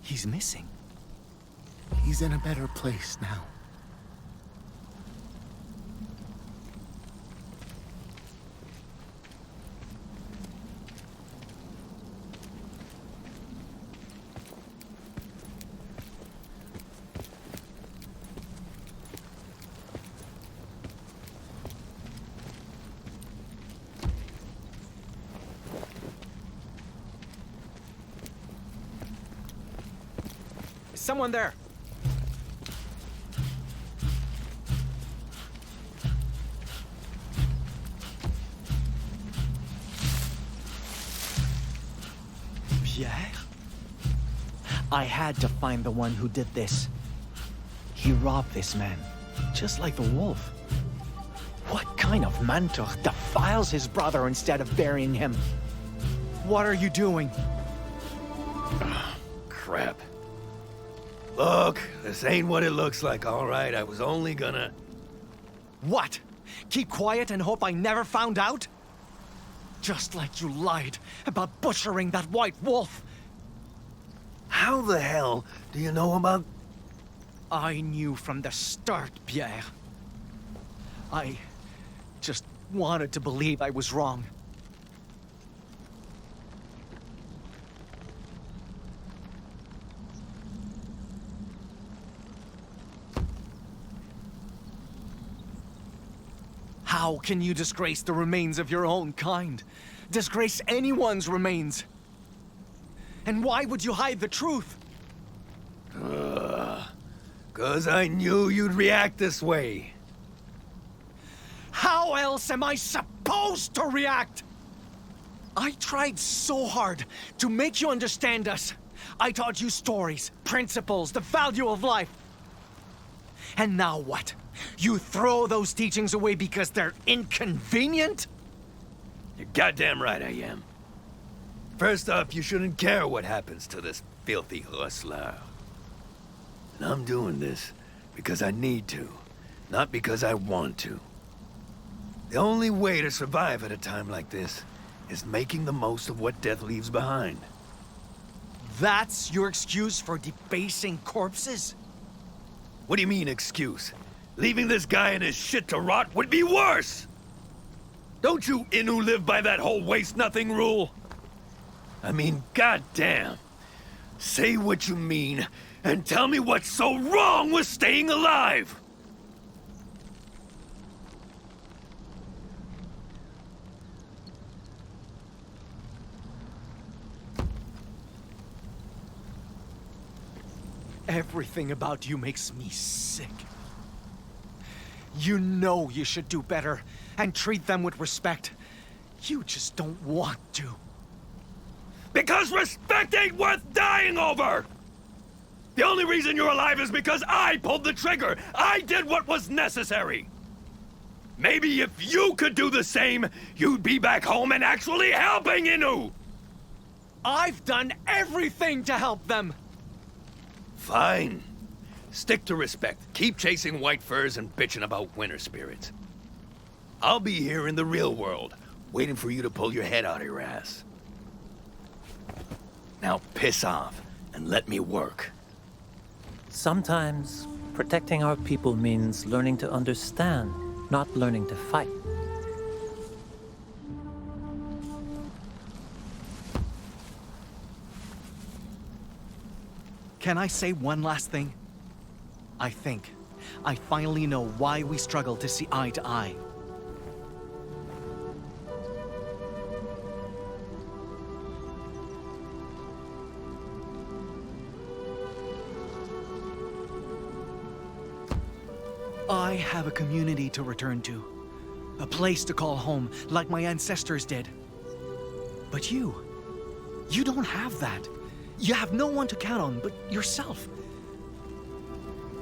He's missing. He's in a better place now. Is someone there? Pierre? I had to find the one who did this. He robbed this man, just like the wolf. What kind of mentor defiles his brother instead of burying him? What are you doing? Crap. Look, this ain't what it looks like, all right? I was only gonna... What? Keep quiet and hope I never found out? Just like you lied about butchering that white wolf. How the hell do you know about... I knew from the start, Pierre. I just wanted to believe I was wrong. How can you disgrace the remains of your own kind? Disgrace anyone's remains? And why would you hide the truth? 'Cause I knew you'd react this way. How else am I supposed to react? I tried so hard to make you understand us. I taught you stories, principles, the value of life. And now what? You throw those teachings away because they're inconvenient? You're goddamn right I am. First off, you shouldn't care what happens to this filthy rustler. And I'm doing this because I need to, not because I want to. The only way to survive at a time like this is making the most of what death leaves behind. That's your excuse for debasing corpses? What do you mean, excuse? Leaving this guy and his shit to rot would be worse! Don't you Innu live by that whole waste-nothing rule? I mean, goddamn. Say what you mean, and tell me what's so wrong with staying alive! Everything about you makes me sick. You know you should do better and treat them with respect. You just don't want to. Because respect ain't worth dying over! The only reason you're alive is because I pulled the trigger! I did what was necessary! Maybe if you could do the same, you'd be back home and actually helping Innu! I've done everything to help them! Fine. Stick to respect. Keep chasing white furs and bitching about winter spirits. I'll be here in the real world, waiting for you to pull your head out of your ass. Now piss off and let me work. Sometimes protecting our people means learning to understand, not learning to fight. Can I say one last thing? I think I finally know why we struggle to see eye to eye. I have a community to return to. A place to call home, like my ancestors did. But you don't have that. You have no one to count on but yourself.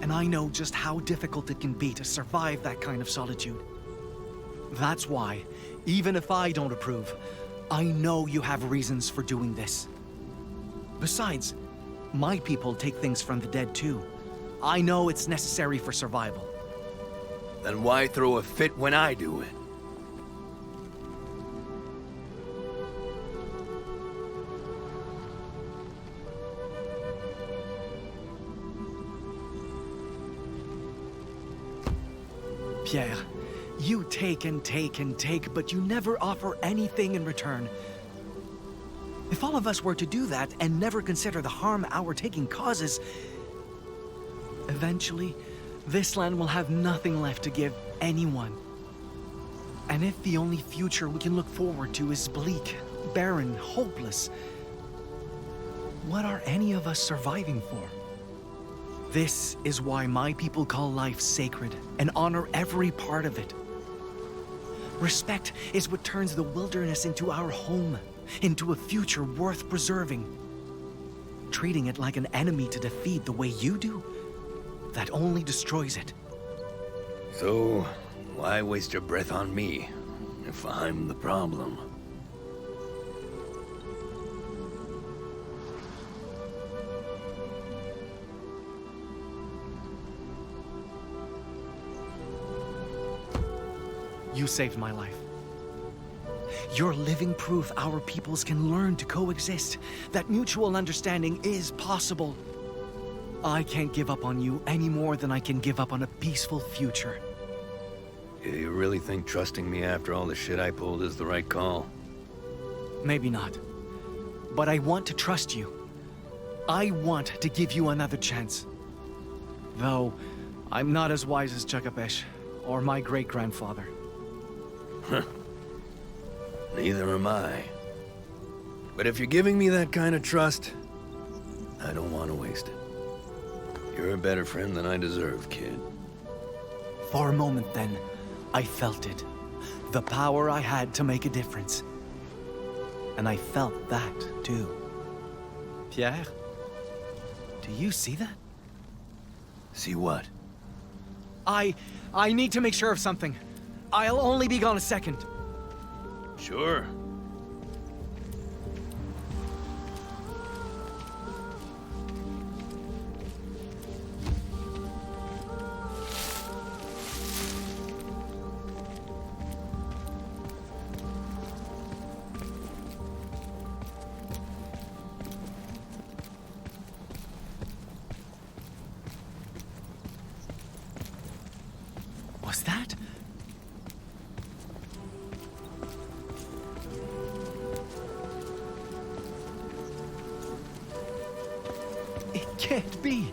And I know just how difficult it can be to survive that kind of solitude. That's why, even if I don't approve, I know you have reasons for doing this. Besides, my people take things from the dead too. I know it's necessary for survival. Then why throw a fit when I do it? Pierre, you take and take and take, but you never offer anything in return. If all of us were to do that and never consider the harm our taking causes, eventually, this land will have nothing left to give anyone. And if the only future we can look forward to is bleak, barren, hopeless, what are any of us surviving for? This is why my people call life sacred and honor every part of it. Respect is what turns the wilderness into our home, into a future worth preserving. Treating it like an enemy to defeat the way you do, that only destroys it. So, why waste your breath on me, if I'm the problem? You saved my life. You're living proof our peoples can learn to coexist, that mutual understanding is possible. I can't give up on you any more than I can give up on a peaceful future. You really think trusting me after all the shit I pulled is the right call? Maybe not. But I want to trust you. I want to give you another chance. Though, I'm not as wise as Chakapesh, or my great-grandfather. Neither am I. But if you're giving me that kind of trust, I don't want to waste it. You're a better friend than I deserve, kid. For a moment then, I felt it. The power I had to make a difference. And I felt that, too. Pierre? Do you see that? See what? I need to make sure of something. I'll only be gone a second. Sure. Was that? It can't be.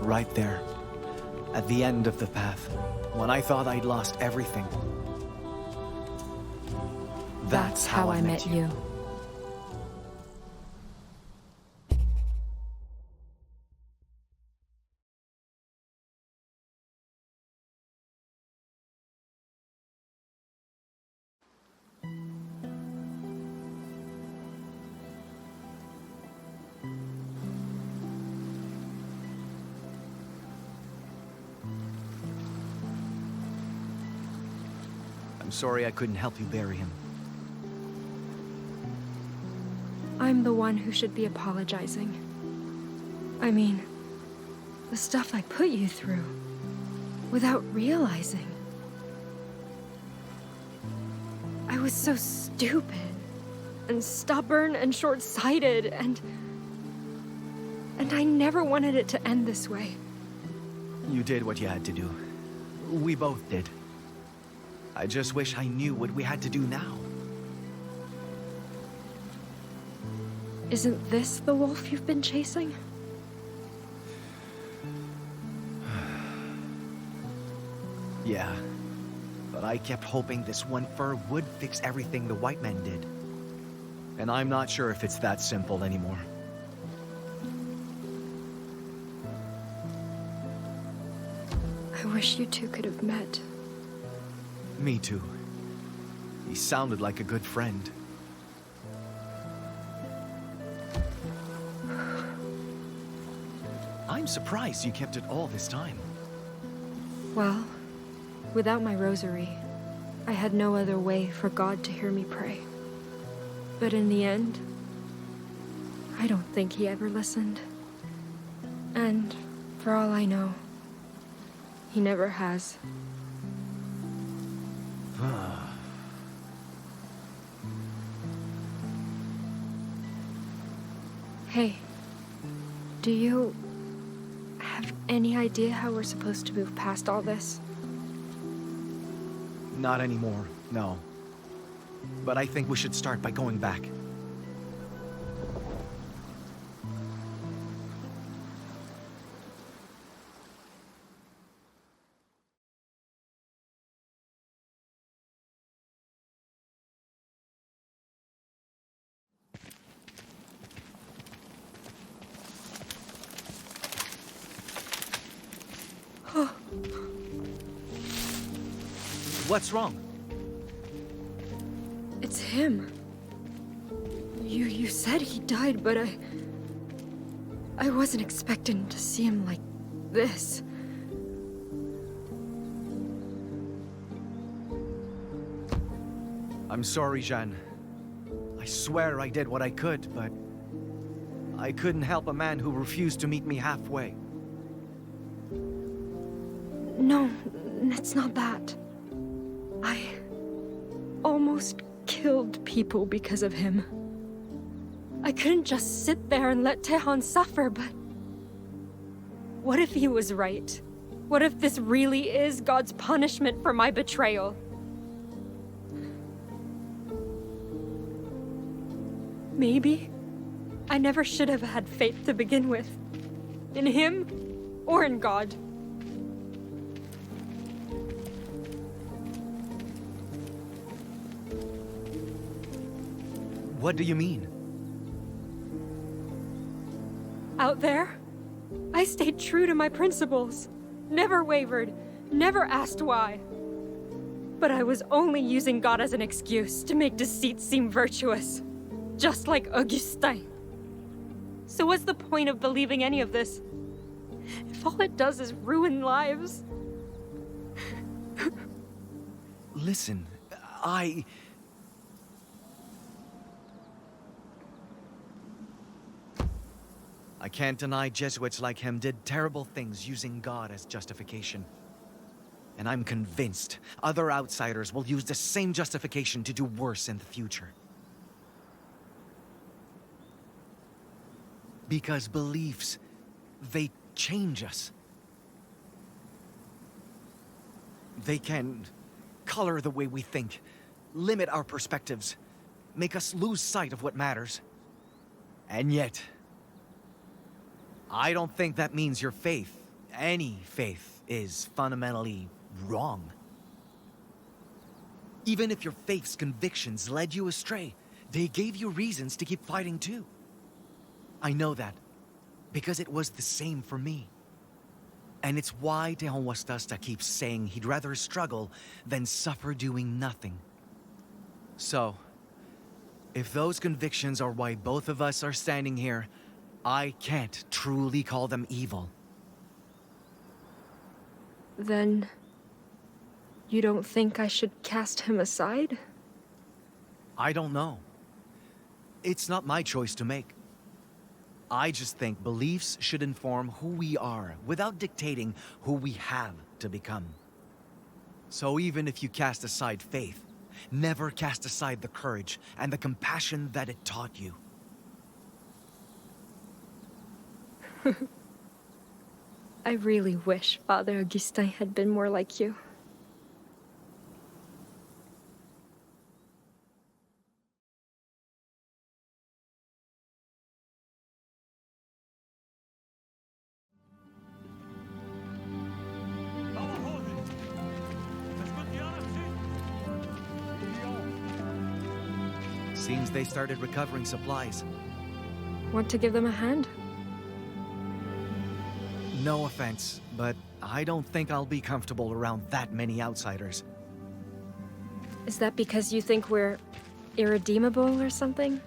Right there, at the end of the path, when I thought I'd lost everything. That's how I met you. I'm sorry I couldn't help you bury him. I'm the one who should be apologizing. I mean, the stuff I put you through, without realizing. I was so stupid, and stubborn, and short-sighted, and I never wanted it to end this way. You did what you had to do. We both did. I just wish I knew what we had to do now. Isn't this the wolf you've been chasing? Yeah, but I kept hoping this one fur would fix everything the white men did. And I'm not sure if it's that simple anymore. I wish you two could have met. Me too. He sounded like a good friend. I'm surprised you kept it all this time. Well, without my rosary, I had no other way for God to hear me pray. But in the end, I don't think he ever listened. And for all I know, he never has. Hey, do you have any idea how we're supposed to move past all this? Not anymore, no. But I think we should start by going back. What's wrong? It's him. You said he died, but I wasn't expecting to see him like this. I'm sorry, Jeanne. I swear I did what I could, but I couldn't help a man who refused to meet me halfway. No, it's not that. I almost killed people because of him. I couldn't just sit there and let Tehan suffer, but What if he was right? What if this really is God's punishment for my betrayal? Maybe I never should have had faith to begin with. In him or in God. What do you mean? Out there, I stayed true to my principles. Never wavered, never asked why. But I was only using God as an excuse to make deceit seem virtuous. Just like Augustin. So what's the point of believing any of this? If all it does is ruin lives. Listen, I can't deny Jesuits like him did terrible things using God as justification. And I'm convinced other outsiders will use the same justification to do worse in the future. Because beliefs, they change us. They can color the way we think, limit our perspectives, make us lose sight of what matters. And yet, I don't think that means your faith, any faith, is fundamentally wrong. Even if your faith's convictions led you astray, they gave you reasons to keep fighting too. I know that, because it was the same for me. And it's why Tehonuastasta keeps saying he'd rather struggle than suffer doing nothing. So, if those convictions are why both of us are standing here, I can't truly call them evil. Then, you don't think I should cast him aside? I don't know. It's not my choice to make. I just think beliefs should inform who we are without dictating who we have to become. So even if you cast aside faith, never cast aside the courage and the compassion that it taught you. I really wish Father Augustin had been more like you. Seems they started recovering supplies. Want to give them a hand? No offense, but I don't think I'll be comfortable around that many outsiders. Is that because you think we're irredeemable or something?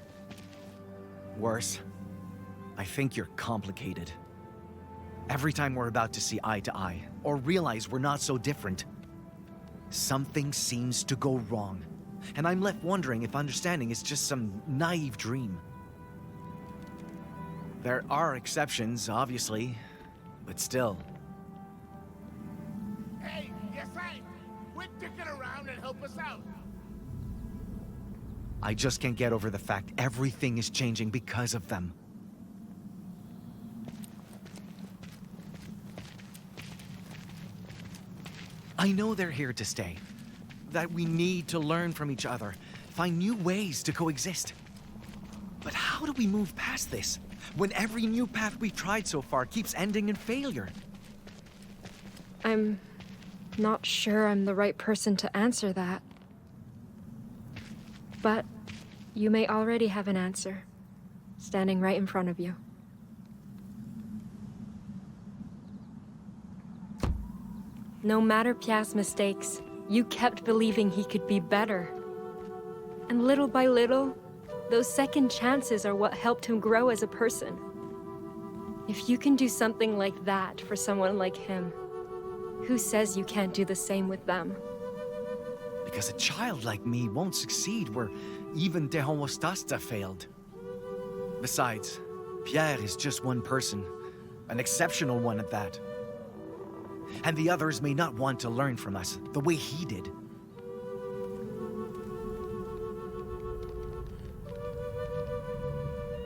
Worse, I think you're complicated. Every time we're about to see eye to eye, or realize we're not so different, something seems to go wrong. And I'm left wondering if understanding is just some naive dream. There are exceptions, obviously, but still. Hey, yes, quit dicking around and help us out. I just can't get over the fact everything is changing because of them. I know they're here to stay. That we need to learn from each other, find new ways to coexist. But how do we move past this, when every new path we've tried so far keeps ending in failure? I'm not sure I'm the right person to answer that. But you may already have an answer, standing right in front of you. No matter Pierre's mistakes, you kept believing he could be better. And little by little, those second chances are what helped him grow as a person. If you can do something like that for someone like him, who says you can't do the same with them? Because a child like me won't succeed where even Tehonuastasta failed. Besides, Pierre is just one person, an exceptional one at that. And the others may not want to learn from us the way he did.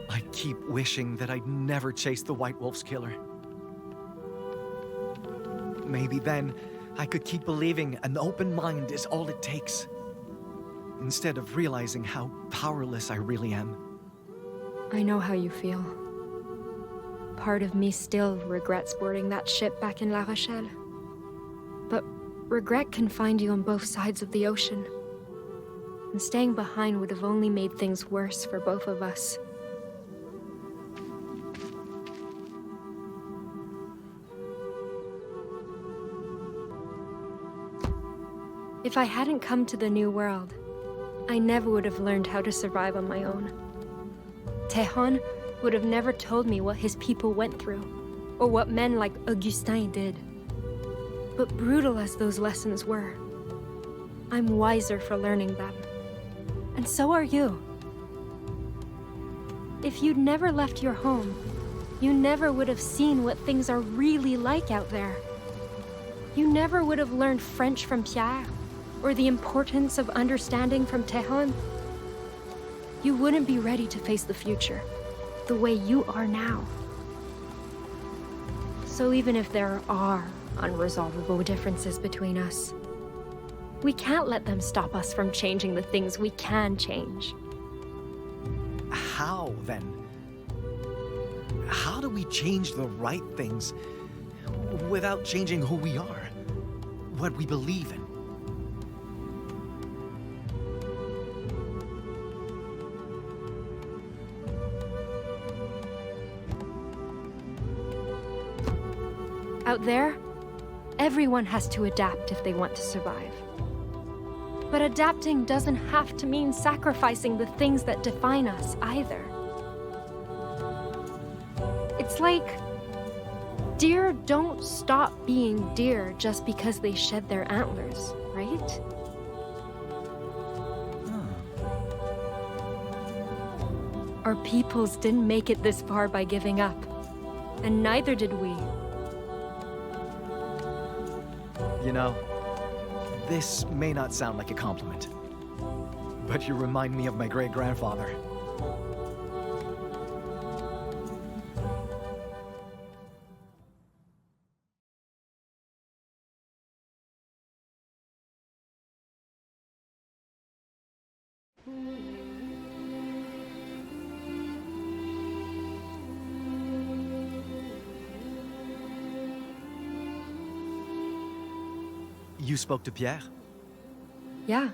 I keep wishing that I'd never chased the White Wolf's killer. Maybe then I could keep believing an open mind is all it takes, instead of realizing how powerless I really am. I know how you feel. Part of me still regrets boarding that ship back in La Rochelle. But regret can find you on both sides of the ocean. And staying behind would have only made things worse for both of us. If I hadn't come to the New World, I never would have learned how to survive on my own. Tejon would have never told me what his people went through, or what men like Augustin did. But brutal as those lessons were, I'm wiser for learning them. And so are you. If you'd never left your home, you never would have seen what things are really like out there. You never would have learned French from Pierre, or the importance of understanding from Tejon. You wouldn't be ready to face the future, the way you are now. So even if there are unresolvable differences between us, we can't let them stop us from changing the things we can change. How, then? How do we change the right things without changing who we are, what we believe in? Out there, everyone has to adapt if they want to survive. But adapting doesn't have to mean sacrificing the things that define us, either. It's like, deer don't stop being deer just because they shed their antlers, right? Our peoples didn't make it this far by giving up, and neither did we. You know, this may not sound like a compliment, but you remind me of my great-grandfather. You spoke to Pierre? Yeah.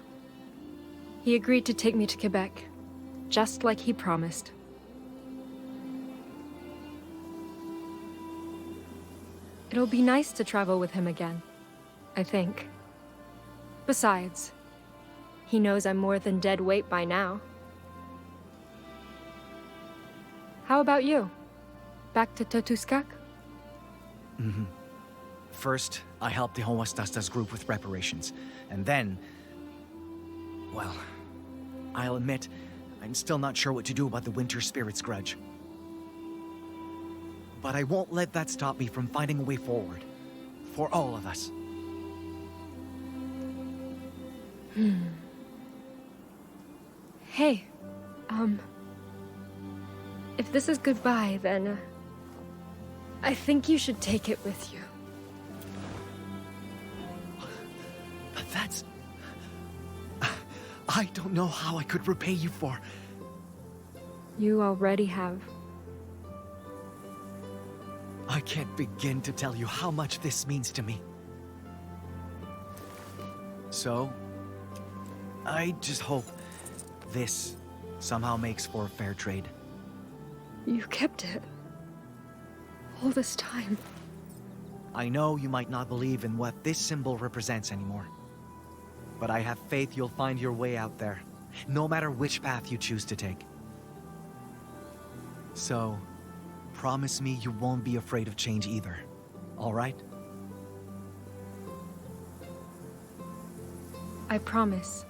He agreed to take me to Quebec, just like he promised. It'll be nice to travel with him again, I think. Besides, he knows I'm more than dead weight by now. How about you? Back to Totuskak? Mm-hmm. First, I helped the Homostasta's group with reparations, and then... well, I'll admit, I'm still not sure what to do about the Winter Spirit's grudge. But I won't let that stop me from finding a way forward. For all of us. Hey, if this is goodbye, then... I think you should take it with you. But that's... I don't know how I could repay you for... You already have. I can't begin to tell you how much this means to me. So, I just hope this somehow makes for a fair trade. You kept it. All this time. I know you might not believe in what this symbol represents anymore. But I have faith you'll find your way out there, no matter which path you choose to take. So, promise me you won't be afraid of change either, all right? I promise.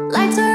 Lights are